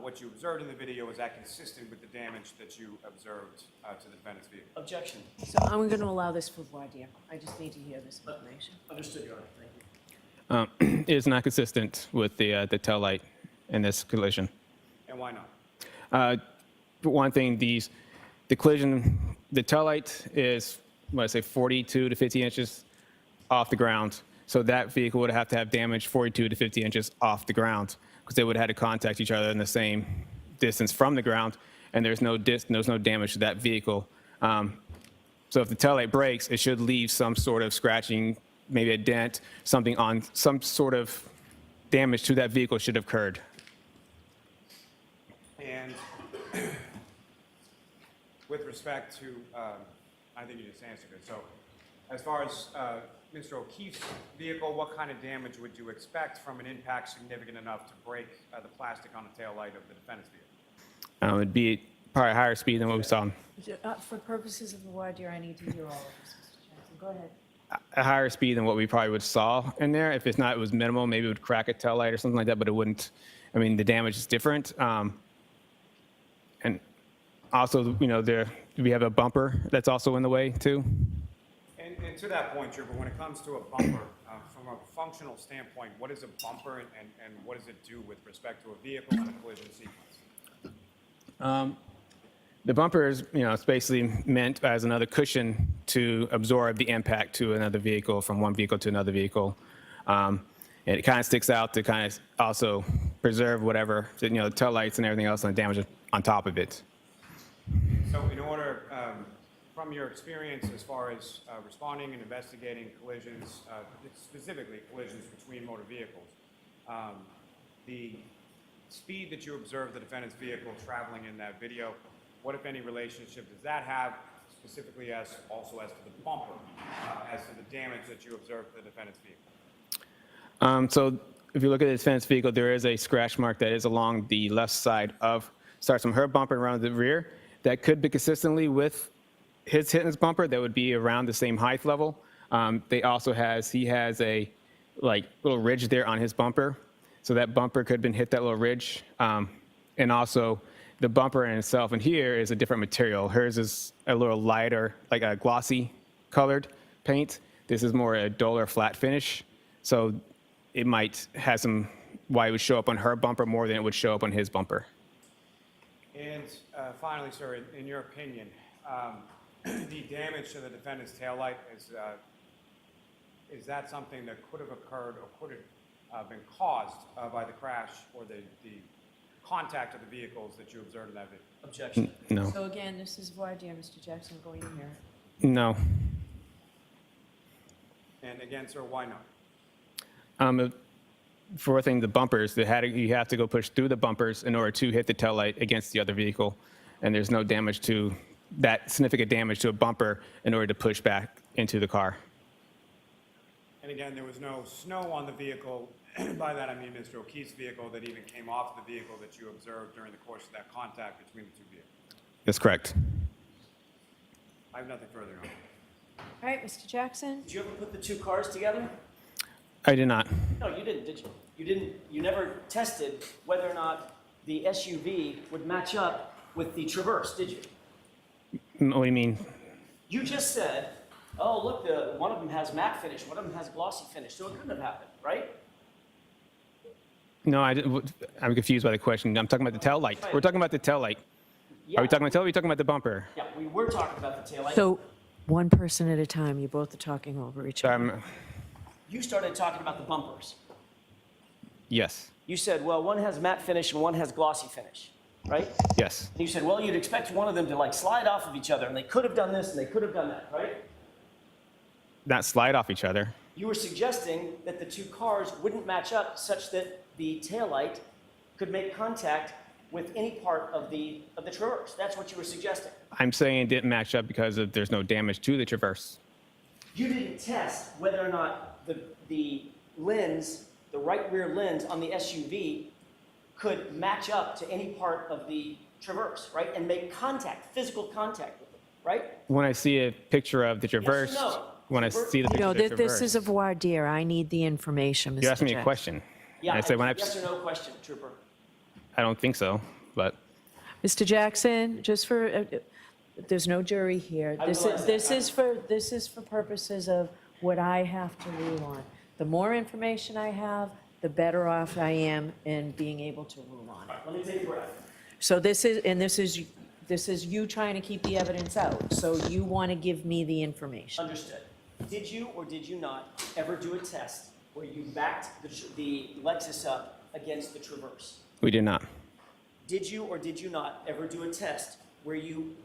what you observed in the video, is that consistent with the damage that you observed to the defendant's vehicle? Objection. So I'm going to allow this for voir dire. I just need to hear this information. Understood, Your Honor. Thank you. It is not consistent with the tail light in this collision. And why not? For one thing, the collision, the tail light is, what I say, 42 to 50 inches off the ground. So that vehicle would have to have damage 42 to 50 inches off the ground because they would have had to contact each other in the same distance from the ground, and there's no damage to that vehicle. So if the taillight breaks, it should leave some sort of scratching, maybe a dent, something on some sort of damage to that vehicle should have occurred. And with respect to, I think you just answered it. So as far as Mr. O'Keefe's vehicle, what kind of damage would you expect from an impact significant enough to break the plastic on the taillight of the defendant's vehicle? It'd be probably a higher speed than what we saw. For purposes of the voir dire, I need to hear all of this, Mr. Jackson. Go ahead. A higher speed than what we probably would saw in there. If it's not, it was minimal, maybe it would crack a taillight or something like that, but it wouldn't. I mean, the damage is different. And also, you know, we have a bumper that's also in the way too. And to that point, Trooper, when it comes to a bumper, from a functional standpoint, what is a bumper and what does it do with respect to a vehicle and a collision sequence? The bumper is, you know, it's basically meant as another cushion to absorb the impact to another vehicle from one vehicle to another vehicle. And it kind of sticks out to kind of also preserve whatever, you know, the tail lights and everything else and the damage on top of it. So in order, from your experience as far as responding and investigating collisions, specifically collisions between motor vehicles, the speed that you observed the defendant's vehicle traveling in that video, what, if any, relationship does that have specifically also as to the bumper, as to the damage that you observed to the defendant's vehicle? So if you look at the defendant's vehicle, there is a scratch mark that is along the left side starts from her bumper around the rear. That could be consistently with his hitting his bumper. That would be around the same height level. He has a little ridge there on his bumper. So that bumper could have been hit that little ridge. And also the bumper in itself and here is a different material. Hers is a little lighter, like a glossy colored paint. This is more a duller flat finish. So it might have why it would show up on her bumper more than it would show up on his bumper. And finally, sir, in your opinion, the damage to the defendant's taillight, is that something that could have occurred or could have been caused by the crash or the contact of the vehicles that you observed in that video? Objection. No. So again, this is voir dire, Mr. Jackson, going in here. No. And again, sir, why not? For one thing, the bumpers, you have to go push through the bumpers in order to hit the taillight against the other vehicle. And there's no damage to that, significant damage to a bumper in order to push back into the car. And again, there was no snow on the vehicle. By that, I mean Mr. O'Keefe's vehicle that even came off the vehicle that you observed during the course of that contact between the two vehicles. That's correct. I have nothing further on. All right, Mr. Jackson? Did you ever put the two cars together? I did not. No, you didn't, did you? You never tested whether or not the SUV would match up with the Traverse, did you? What do you mean? You just said, oh, look, one of them has matte finish, one of them has glossy finish, so it couldn't have happened, right? No, I'm confused by the question. I'm talking about the tail light. We're talking about the tail light. Yeah. Are we talking about tail light or are we talking about the bumper? Yeah, we were talking about the taillight. So, one person at a time, you both are talking over each other. You started talking about the bumpers. Yes. You said, well, one has matte finish and one has glossy finish, right? Yes. And you said, well, you'd expect one of them to slide off of each other, and they could have done this and they could have done that, right? Not slide off each other. You were suggesting that the two cars wouldn't match up such that the taillight could make contact with any part of the Traverse. That's what you were suggesting. I'm saying it didn't match up because there's no damage to the Traverse. You didn't test whether or not the lens, the right rear lens on the SUV could match up to any part of the Traverse, right? And make contact, physical contact with it, right? When I see a picture of the Traverse, no? when I see the picture No, of the Traverse, this is a voir dire. I need the information, Mr. you asked me a Jackson. question. Yeah, And I said yes or no question, Trooper. I don't think so, but Mr. Jackson, just for, there's no jury here. I This realize is, that. this is for purposes of what I have to rule on. The more information I have, the better off I am in being able to rule on it. Let me take a breath. So this is you trying to keep the evidence out. So you want to give me the information. Understood. Did you or did you not ever do a test where you backed the Lexus up against the traverse? We did not. Did you or did you not ever do a test where you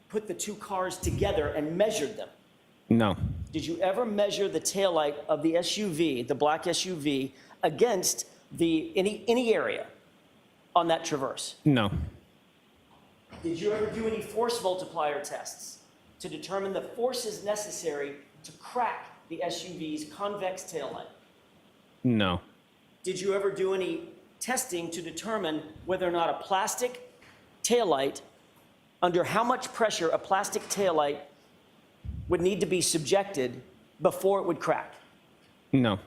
put the two cars together and measured them? No. Did you ever measure the taillight of the SUV, the black SUV, against any area on that traverse? No. Did you ever do any force multiplier tests to determine the forces necessary to crack the SUV's convex taillight? No. Did you ever do any testing to determine whether or not a plastic taillight, under how much pressure a plastic taillight would need to be subjected before it would crack? No.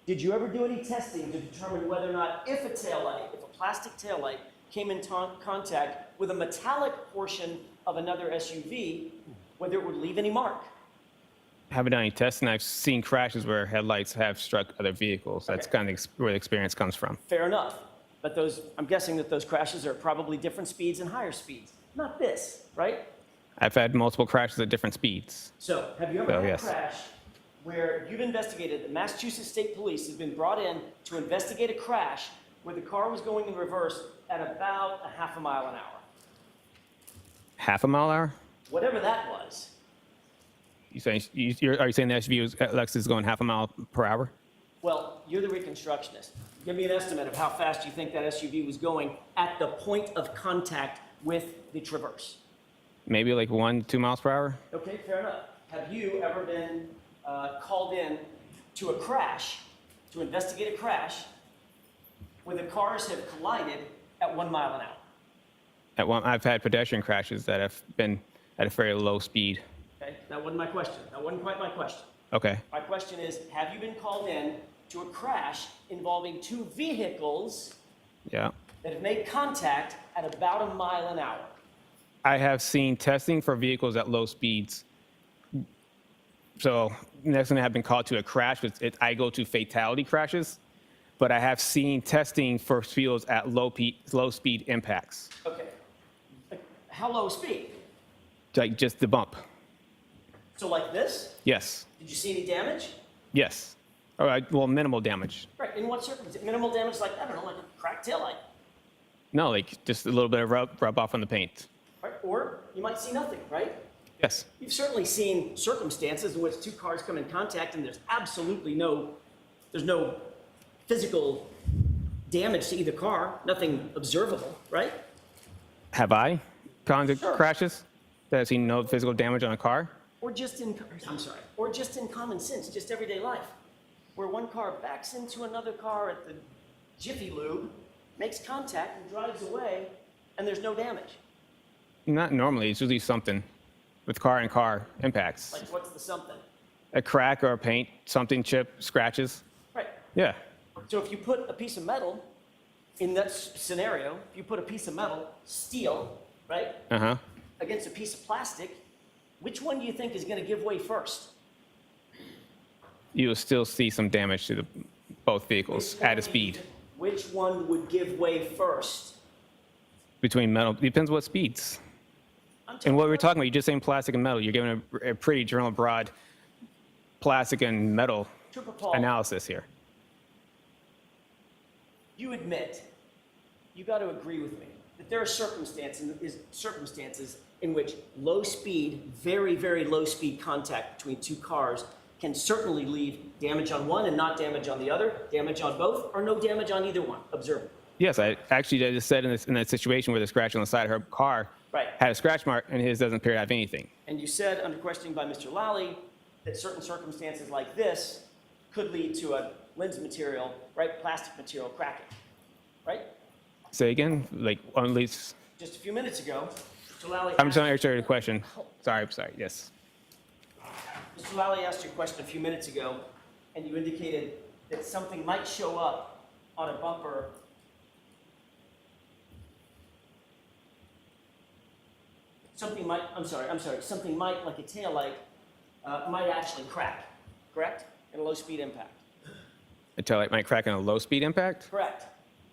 Did you ever do any testing to determine whether or not if a plastic taillight came in contact with a metallic portion of another SUV, whether it would leave any mark? Haven't done any testing. I've seen crashes where headlights have struck other vehicles. That's Okay. kind of where the experience comes from. Fair enough. But I'm guessing that those crashes are probably different speeds and higher speeds. Not this, right? I've had multiple crashes at different speeds. So, have you ever Oh, had yes. a crash where you've investigated, the Massachusetts State Police has been brought in to investigate a crash where the car was going in reverse at about a half a mile an hour? Half a mile an hour? Whatever that was. Are you saying the SUV was, Lexus is going half a mile per hour? Well, you're the reconstructionist. Give me an estimate of how fast you think that SUV was going at the point of contact with the traverse. Maybe like 1 to 2 miles per hour? Okay, fair enough. Have you ever been called in to a crash, to investigate a crash, where the cars have collided at 1 mile an hour? I've had pedestrian crashes that have been at a very low speed. Okay, that wasn't my question. That wasn't quite my question. Okay. My question is, have you been called in to a crash involving two vehicles Yeah. that have made contact at about a mile an hour? I have seen testing for vehicles at low speeds. So next time I have been called to a crash, I go to fatality crashes, but I have seen testing for vehicles at low speed impacts, Okay. How low speed? like just the bump. So like this? Yes. Did you see any damage? Yes. All right. Well, minimal damage. Right, in what circumstance? Minimal damage like, I don't know, like a cracked taillight, No, like just a little bit of rub off on the paint. right? Or you might see nothing, right? Yes. You've certainly seen circumstances in which two cars come in contact and there's absolutely no physical damage to either car, nothing observable, right? Have I gone to Sure. crashes that have seen no physical damage on a car? Or just in common sense, just everyday life, where one car backs into another car at the Jiffy Lube, makes contact and drives away, and there's no damage. Not normally. It's usually something with car and car impacts. Like, what's the something? A crack or a paint, something chip, scratches. Right. Yeah. So if you put a piece of metal in that scenario, if you put a piece of metal, steel, right, Uh-huh. against a piece of plastic, which one do you think is going to give way first? You will still see some damage to both vehicles Which one at a do you speed. think- Which one would give way first? Between metal, depends what speeds. And what we're talking about, you're just saying plastic and metal. You're giving a pretty general, broad plastic and metal Trooper Paul, analysis here. you admit, you got to agree with me, that there are circumstances in which low speed, very, very low speed contact between two cars can certainly leave damage on one and not damage on the other, damage on both, or no damage on either one. Observe. Yes, I just said in that situation where the scratch on the side of her car Right. had a scratch mark and his doesn't appear to have anything. And you said, under questioning by Mr. Lally, that certain circumstances like this could lead to a lens material, right, plastic material cracking, right? Say again, like at least. Just a few minutes ago, Mr. Lally I'm just asked- trying to answer your question. Sorry, yes. Mr. Lally asked you a question a few minutes ago, and you indicated that something might show up on a bumper. Something might, something might, like a taillight, might actually crack, correct? In a low-speed impact. A taillight might crack in a low speed impact? Correct.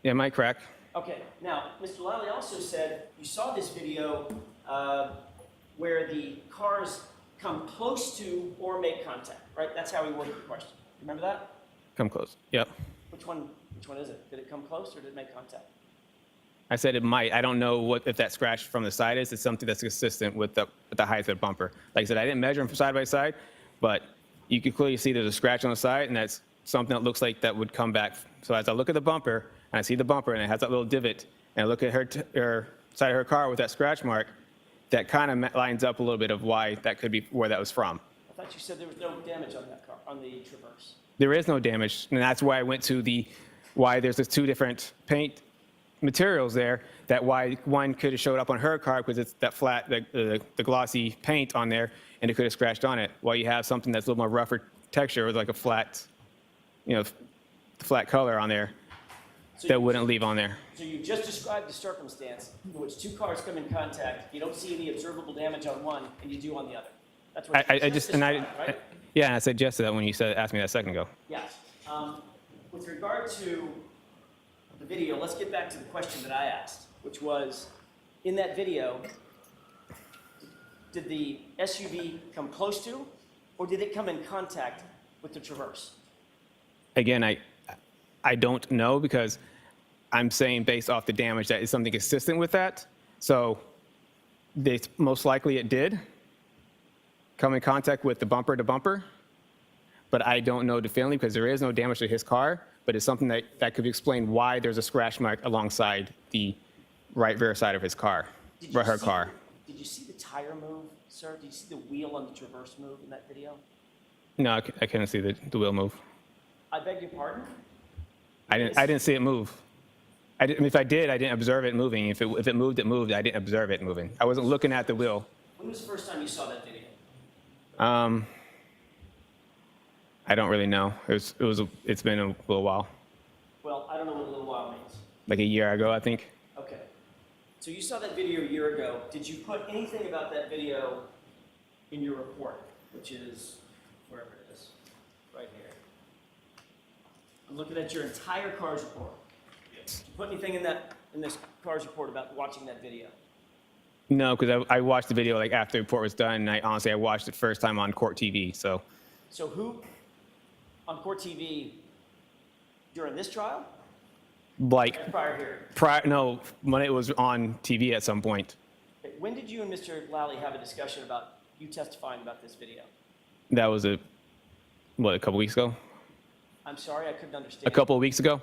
Yeah, it might crack. Okay, now, Mr. Lally also said you saw this video where the cars come close to or make contact, right? That's how he worded the question. Remember that? Come close. Yep. Which one Which one is it? Did it come close or did it make contact? I said it might. I don't know if that scratch from the side is. It's something that's consistent with the height of the bumper. Like I said, I didn't measure them from side by side, but you can clearly see there's a scratch on the side, and that's something that looks like that would come back. So as I look at the bumper, and I see the bumper, and it has that little divot, and I look at her side of her car with that scratch mark, that kind of lines up a little bit of why that could be where that was from. I thought you said there was no damage on that car, on the Traverse. There is no damage, and that's why I went to why there's the two different paint materials there, that why one could have showed up on her car because it's that flat, the glossy paint on there, and it could have scratched on it, while you have something that's a little more rougher texture with like a flat, flat color on there that wouldn't leave on there. So you just described the circumstance in which two cars come in contact, you don't see any observable damage on one, and you do on the other. That's what you described, right? Yeah, and I suggested that when you asked me that a second ago. Yes. With regard to the video, let's get back to the question that I asked, which was, in that video, did the SUV come close to, or did it come in contact with the Traverse? Again, I don't know, because I'm saying based off the damage that is something consistent with that. So most likely it did come in contact with the bumper to bumper, but I don't know definitively because there is no damage to his car, but it's something that could explain why there's a scratch mark alongside the right rear side of his car, or her car. Did you see the tire move, sir? Did you see the wheel on the Traverse move in that video? No, I couldn't see the wheel move. I beg your pardon? I didn't see it move. If I did, I didn't observe it moving. If it moved, it moved. I didn't observe it moving. I wasn't looking at the wheel. When was the first time you saw that video? I don't really know. It's been a little while, Well, I don't know what a little while means. like a year ago, I think. Okay. So you saw that video a year ago. Did you put anything about that video in your report, which is wherever it is, right here? I'm looking at your entire CARS report. Did you put anything in this CARS report about watching that video? No, because I watched the video like after the report was done, and I watched it first time on court TV. So who on court TV during this trial? like And prior hearing? no, when it was on TV at some point. Okay, when did you and Mr. Lally have a discussion about you testifying about this video? That was a couple weeks ago? I'm sorry, I couldn't understand. A couple of weeks ago?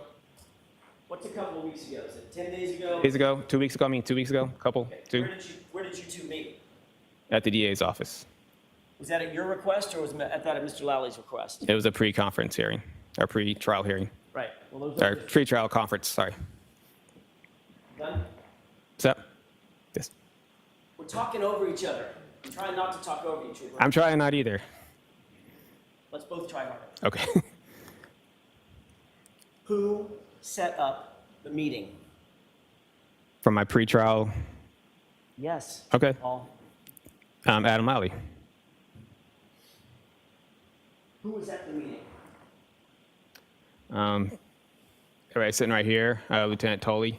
What's a couple of weeks ago? Is it 10 days ago? Days ago? 2 weeks ago? 2 weeks ago? Couple? Okay. Two? Where did you two meet? At the DA's office. Was that at your request or was that at Mr. Lally's request? It was a pre-conference hearing, or pre-trial hearing, Right. Well, those or are pre-trial conference. Sorry. done. So, yes. We're talking over each other. I'm trying not to talk over you, Trooper. I'm trying not either. Let's both try harder. Okay. Who set up the meeting? From my pre-trial. Yes. Okay. Paul. Adam Lally. Who was at the meeting? Everybody sitting right here. Lieutenant Tolley.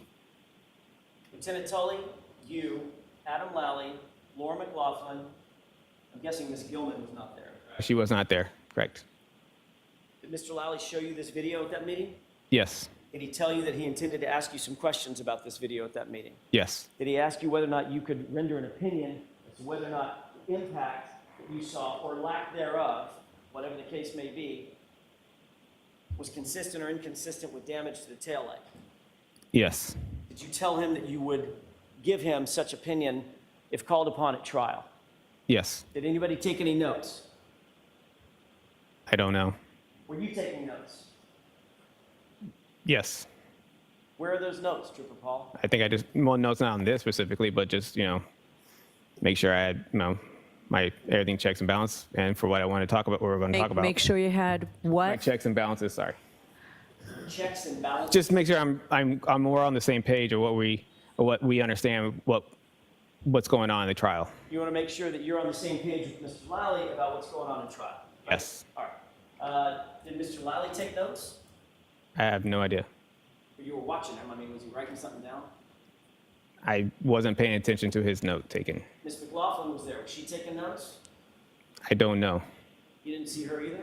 Lieutenant Tully, you, Adam Lally, Laura McLaughlin. I'm guessing Miss Gilman was not there. She was not there. Correct. Did Mr. Lally show you this video at that meeting? Yes. Did he tell you that he intended to ask you some questions about this video at that meeting? Yes. Did he ask you whether or not you could render an opinion as to whether or not the impact that you saw, or lack thereof, whatever the case may be, was consistent or inconsistent with damage to the taillight? Yes. Did you tell him that you would give him such opinion if called upon at trial? Yes. Did anybody take any notes? I don't know. Were you taking notes? Yes. Where are those notes, Trooper Paul? I think I just, well, no, it's not on this specifically, but just, make sure I had, my everything checks and balance, and for what I want to talk about, what we're going to talk about. Make sure you had My what? checks and balances, sorry. Checks and balances? Just make sure I'm more on the same page of what we understand what's going on in the trial. You want to make sure that you're on the same page with Mr. Lally about what's going on in trial? Right? Yes. All right. Did Mr. Lally take notes? I have no idea. You were watching him. I mean, was he writing something down? I wasn't paying attention to his note taking. Miss McLaughlin was there. Was she taking notes? I don't know. You didn't see her either?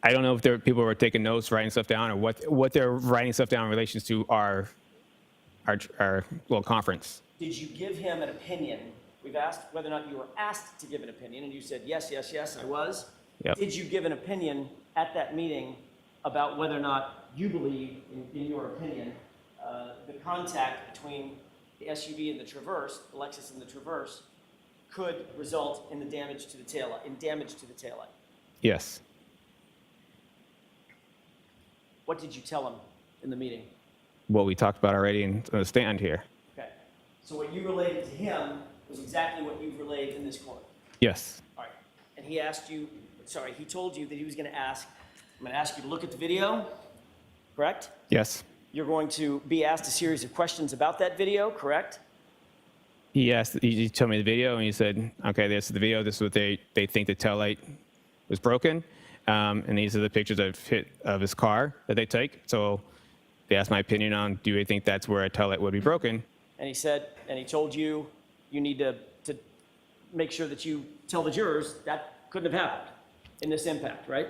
I don't know if people were taking notes, writing stuff down, or what they're writing stuff down in relation to our little conference. Did you give him an opinion? We've asked whether or not you were asked to give an opinion, and you said, yes, yes, yes, I was. Yep. Did you give an opinion at that meeting about whether or not you believe, in your opinion, the contact between the SUV and the Traverse, the Lexus and the Traverse, could result in the damage to the taillight? Yes. What did you tell him in the meeting? What we talked about already on the stand here. Okay. So what you related to him was exactly what you've relayed in this court. Yes. All right. And he told you that he was going to ask, I'm going to ask you to look at the video, correct? Yes. You're going to be asked a series of questions about that video, correct? He told me the video, and he said, okay, this is the video. This is what they think the taillight was broken. And these are the pictures of his car that they take. So they asked my opinion on, do you think that's where a taillight would be broken? And he told you, you need to make sure that you tell the jurors that couldn't have happened in this impact, right?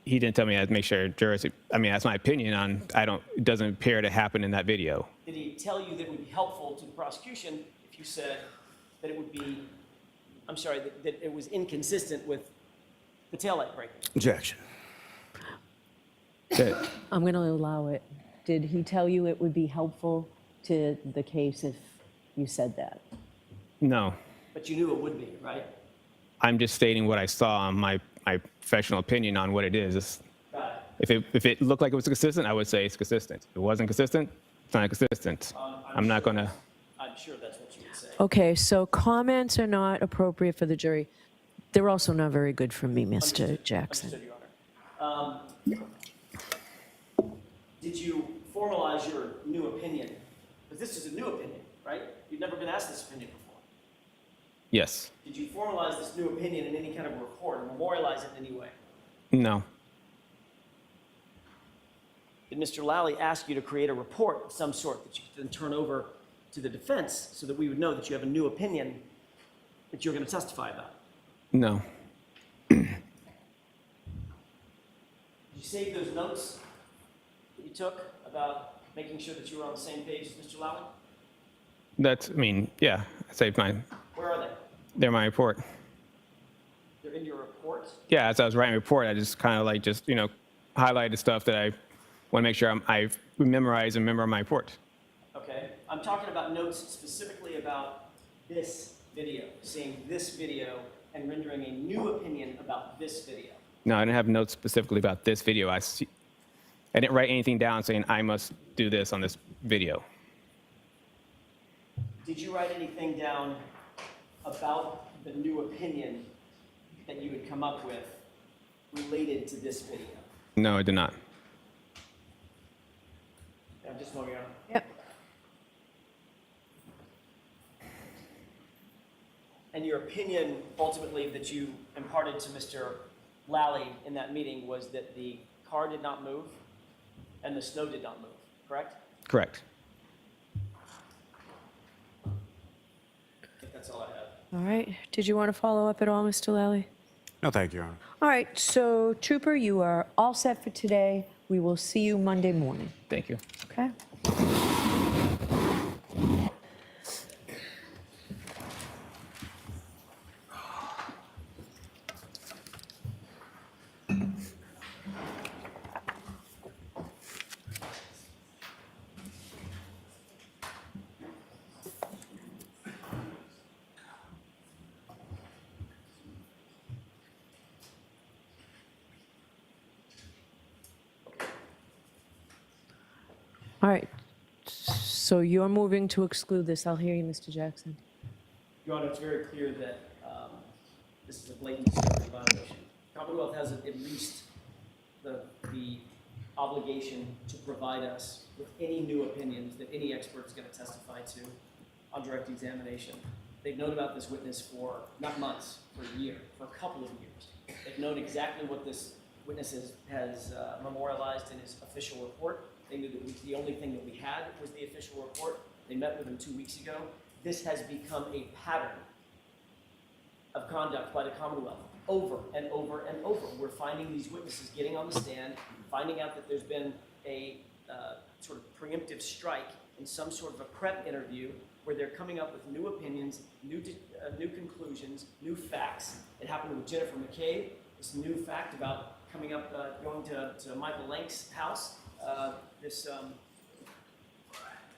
He didn't tell me I'd make sure jurors, that's my opinion on, it doesn't appear to happen in that video. Did he tell you that it would be helpful to the prosecution if you said that it would be, that it was inconsistent with the taillight breaking? Objection. I'm going to allow it. Did he tell you it would be helpful to the case if you said that? No, But you knew it would be, right? I'm just stating what I saw, my professional opinion on what it is. Got it. If it looked like it was consistent, I would say it's consistent. If it wasn't consistent, it's not consistent. I'm not going to. I'm sure that's what you would say. Okay, so comments are not appropriate for the jury. They're also not very good for me, Mr. Jackson. Understood, Your Honor. Did you formalize your new opinion? Because this is a new opinion, right? You've never been asked this opinion before. Yes. Did you formalize this new opinion in any kind of report or memorialize it in any way? No. Did Mr. Lally ask you to create a report of some sort that you could then turn over to the defense so that we would know that you have a new opinion that you're going to testify about? No. Did you save those notes that you took about making sure that you were on the same page as Mr. Lally? Yeah, I saved mine. Where are they? They're my report. They're in your report? Yeah, as I was writing a report, I just kind of highlighted stuff that I want to make sure I memorize and remember my report. Okay. I'm talking about notes specifically about this video, seeing this video and rendering a new opinion about this video. No, I didn't have notes specifically about this video. I didn't write anything down saying I must do this on this video. Did you write anything down about the new opinion that you had come up with related to this video? No, I did not. I'm just moving on. Yep. And your opinion, ultimately, that you imparted to Mr. Lally in that meeting was that the car did not move and the snow did not move, correct? Correct. I think that's all I have. All right. Did you want to follow up at all, Mr. Lally? No, thank you, Your Honor. All right. So, Trooper, you are all set for today. We will see you Monday morning. Thank you. Okay? All right. So you're moving to exclude this. I'll hear you, Mr. Jackson. Your Honor, it's very clear that this is a blatant discovery violation. Commonwealth has at least the obligation to provide us with any new opinions that any expert is going to testify to on direct examination. They've known about this witness for not months, for a year, for a couple of years. They've known exactly what this witness has memorialized in his official report. They knew that the only thing that we had was the official report. They met with him 2 weeks ago. This has become a pattern of conduct by the Commonwealth. over and over and over. We're finding these witnesses getting on the stand, finding out that there's been a sort of preemptive strike in some sort of a prep interview where they're coming up with new opinions, new conclusions, new facts. It happened with Jennifer McCabe, this new fact about coming up, going to Michael Lank's house.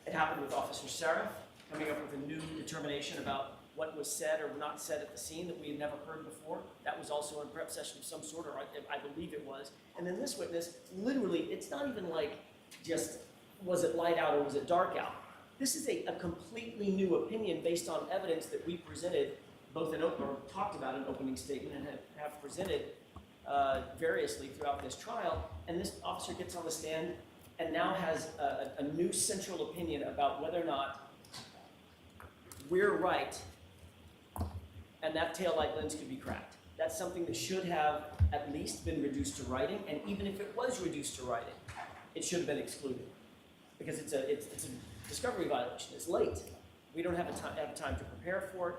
It happened with Officer Sarah, coming up with a new determination about what was said or not said at the scene that we had never heard before. That was also in prep session of some sort, or I believe it was. And then this witness, literally, it's not even like just, was it light out or was it dark out? This is a completely new opinion based on evidence that we presented, both in open, or talked about in opening statement and have presented variously throughout this trial. And this officer gets on the stand and now has a new central opinion about whether or not we're right and that taillight lens could be cracked. That's something that should have at least been reduced to writing, and even if it was reduced to writing, it should have been excluded. Because it's a discovery violation, it's late. We don't have time to prepare for it,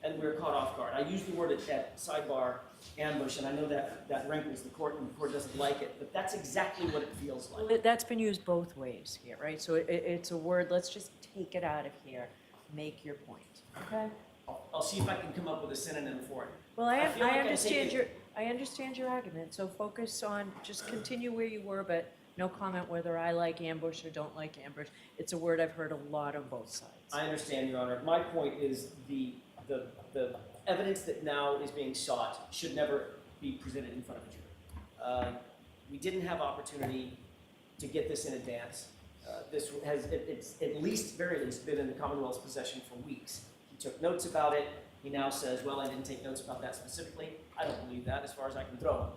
and we're caught off guard. I use the word at sidebar ambush, and I know that rankles the court, and the court doesn't like it, but that's exactly what it feels like. Well, that's been used both ways here, right? So it's a word, let's just take it out of here, make your point, okay? I'll see if I can come up with a synonym for it. Well, I feel like I'm I understand your argument, so focus on, just continue where you were, but no comment whether I like ambush or don't like ambush. It's a word I've heard a lot on both sides. I understand, Your Honor. My point is the evidence that now is being sought should never be presented in front of a jury. We didn't have opportunity to get this in advance. This has, it's at least, very least, been in the Commonwealth's possession for weeks. He took notes about it. He now says, well, I didn't take notes about that specifically. I don't believe that as far as I can throw him.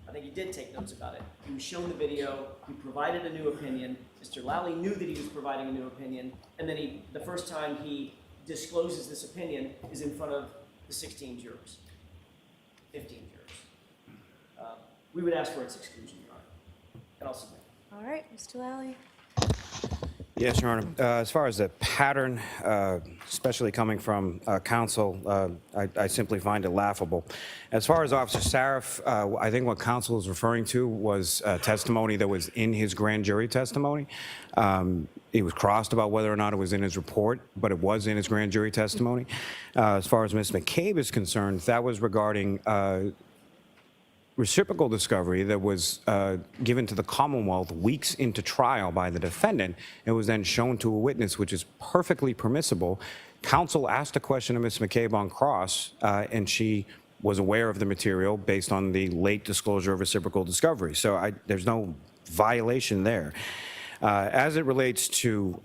I think he did take notes about it. He was shown the video. He provided a new opinion. Mr. Lally knew that he was providing a new opinion. And then the first time he discloses this opinion is in front of the 16 jurors, 15 jurors. We would ask for its exclusion, Your Honor. And I'll submit. All right, Mr. Lally. Yes, Your Honor. As far as the pattern, especially coming from counsel, I simply find it laughable. As far as Officer Sarif, I think what counsel is referring to was testimony that was in his grand jury testimony. He was crossed about whether or not it was in his report, but it was in his grand jury testimony. As far as Ms. McCabe is concerned, that was regarding reciprocal discovery that was given to the Commonwealth weeks into trial by the defendant. It was then shown to a witness, which is perfectly permissible. Counsel asked a question of Ms. McCabe on cross, and she was aware of the material based on the late disclosure of reciprocal discovery. So there's no violation there. As it relates to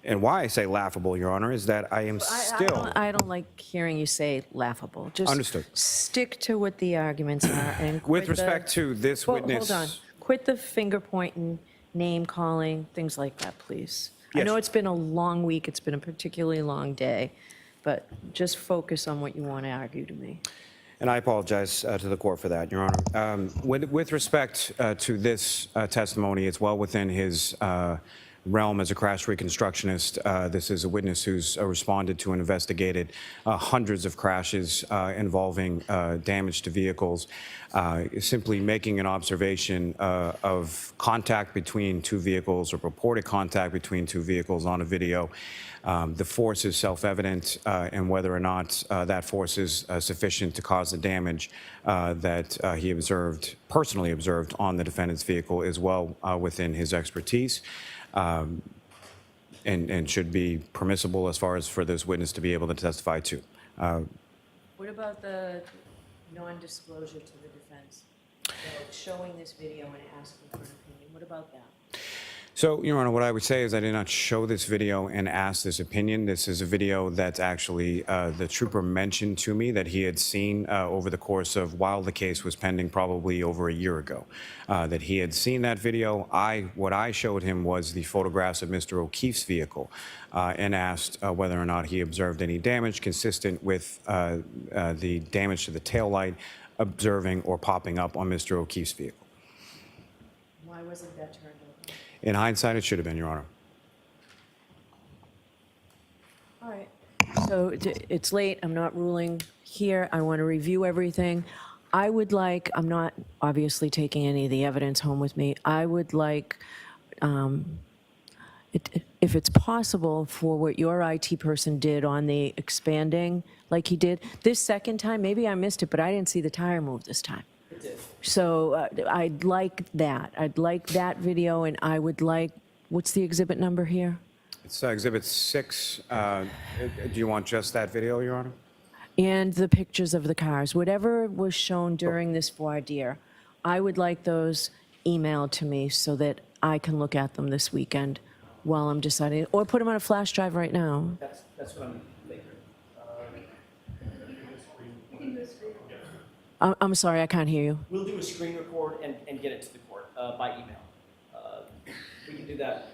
and why I say laughable, Your Honor, is that I am still... I don't like hearing you say laughable. Just Understood. Stick to what the arguments are. And With respect to this witness... Hold on. Quit the finger pointing, name calling, things like that, please. I Yes. know it's been a long week. It's been a particularly long day. But just focus on what you want to argue to me. And I apologize to the court for that, Your Honor. With respect to this testimony, it's well within his realm as a crash reconstructionist. This is a witness who's responded to and investigated hundreds of crashes involving damage to vehicles. Simply making an observation of contact between two vehicles or purported contact between two vehicles on a video. The force is self-evident, and whether or not that force is sufficient to cause the damage that he personally observed on the defendant's vehicle is well within his expertise. And should be permissible as far as for this witness to be able to testify to. What about the non-disclosure to the defense? So showing this video and asking for an opinion, what about that? So, Your Honor, what I would say is I did not show this video and ask this opinion. This is a video that actually the trooper mentioned to me that he had seen over the course of while the case was pending, probably over a year ago, that he had seen that video. What I showed him was the photographs of Mr. O'Keefe's vehicle and asked whether or not he observed any damage consistent with the damage to the taillight observing or popping up on Mr. O'Keefe's vehicle. Why wasn't that turned over? In hindsight, it should have been, Your Honor. All right, so it's late, I'm not ruling here, I want to review everything. I would like, I'm not obviously taking any of the evidence home with me. I would like, if it's possible, for what your IT person did on the expanding, like he did, this second time, maybe I missed it, but I didn't see the tire move this time. It did. So I'd like that. I'd like that video, and I would like, what's the exhibit number here? It's Exhibit 6. Do you want just that video, Your Honor? And the pictures of the cars, whatever was shown during this voir dire, I would like those emailed to me so that I can look at them this weekend while I'm deciding, or put them on a flash drive right now. That's what I'm thinking. I'm sorry, I can't hear you. We'll do a screen record and get it to the court by email. We can do that.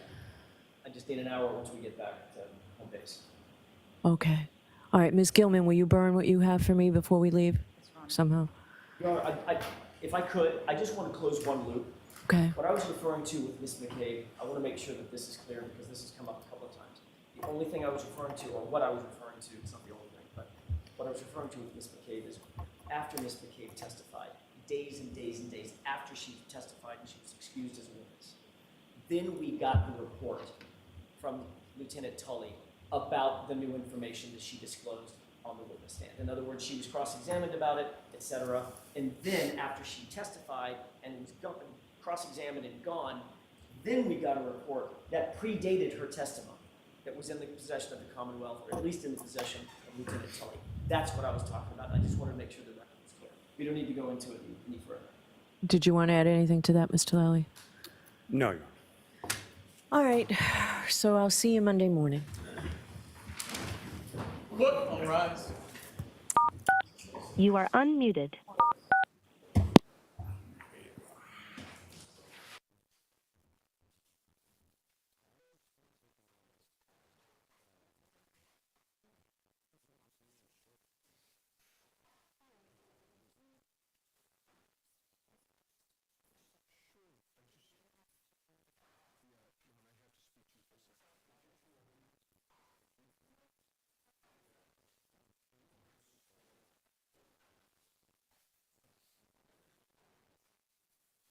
I just need an hour once we get back to home base. Okay. All right, Ms. Gilman, will you burn what you have for me before we leave? Somehow? Your Honor, if I could, I just want to close one loop. Okay. What I was referring to with Ms. McCabe, I want to make sure that this is clear because this has come up a couple of times. The only thing I was referring to, or what I was referring to, it's not the only thing, but what I was referring to with Ms. McCabe is after Ms. McCabe testified, days and days and days after she testified and she was excused as a witness, then we got the report from Lieutenant Tully about the new information that she disclosed on the witness stand. In other words, she was cross-examined about it, etc. And then after she testified and was cross-examined and gone, then we got a report that predated her testimony, that was in the possession of the Commonwealth, or at least in the possession of Lieutenant Tully. That's what I was talking about. I just wanted to make sure the record was clear. We don't need to go into it any further. Did you want to add anything to that, Mr. Lally? No, Your Honor. All right, so I'll see you Monday morning. All rise. You are unmuted.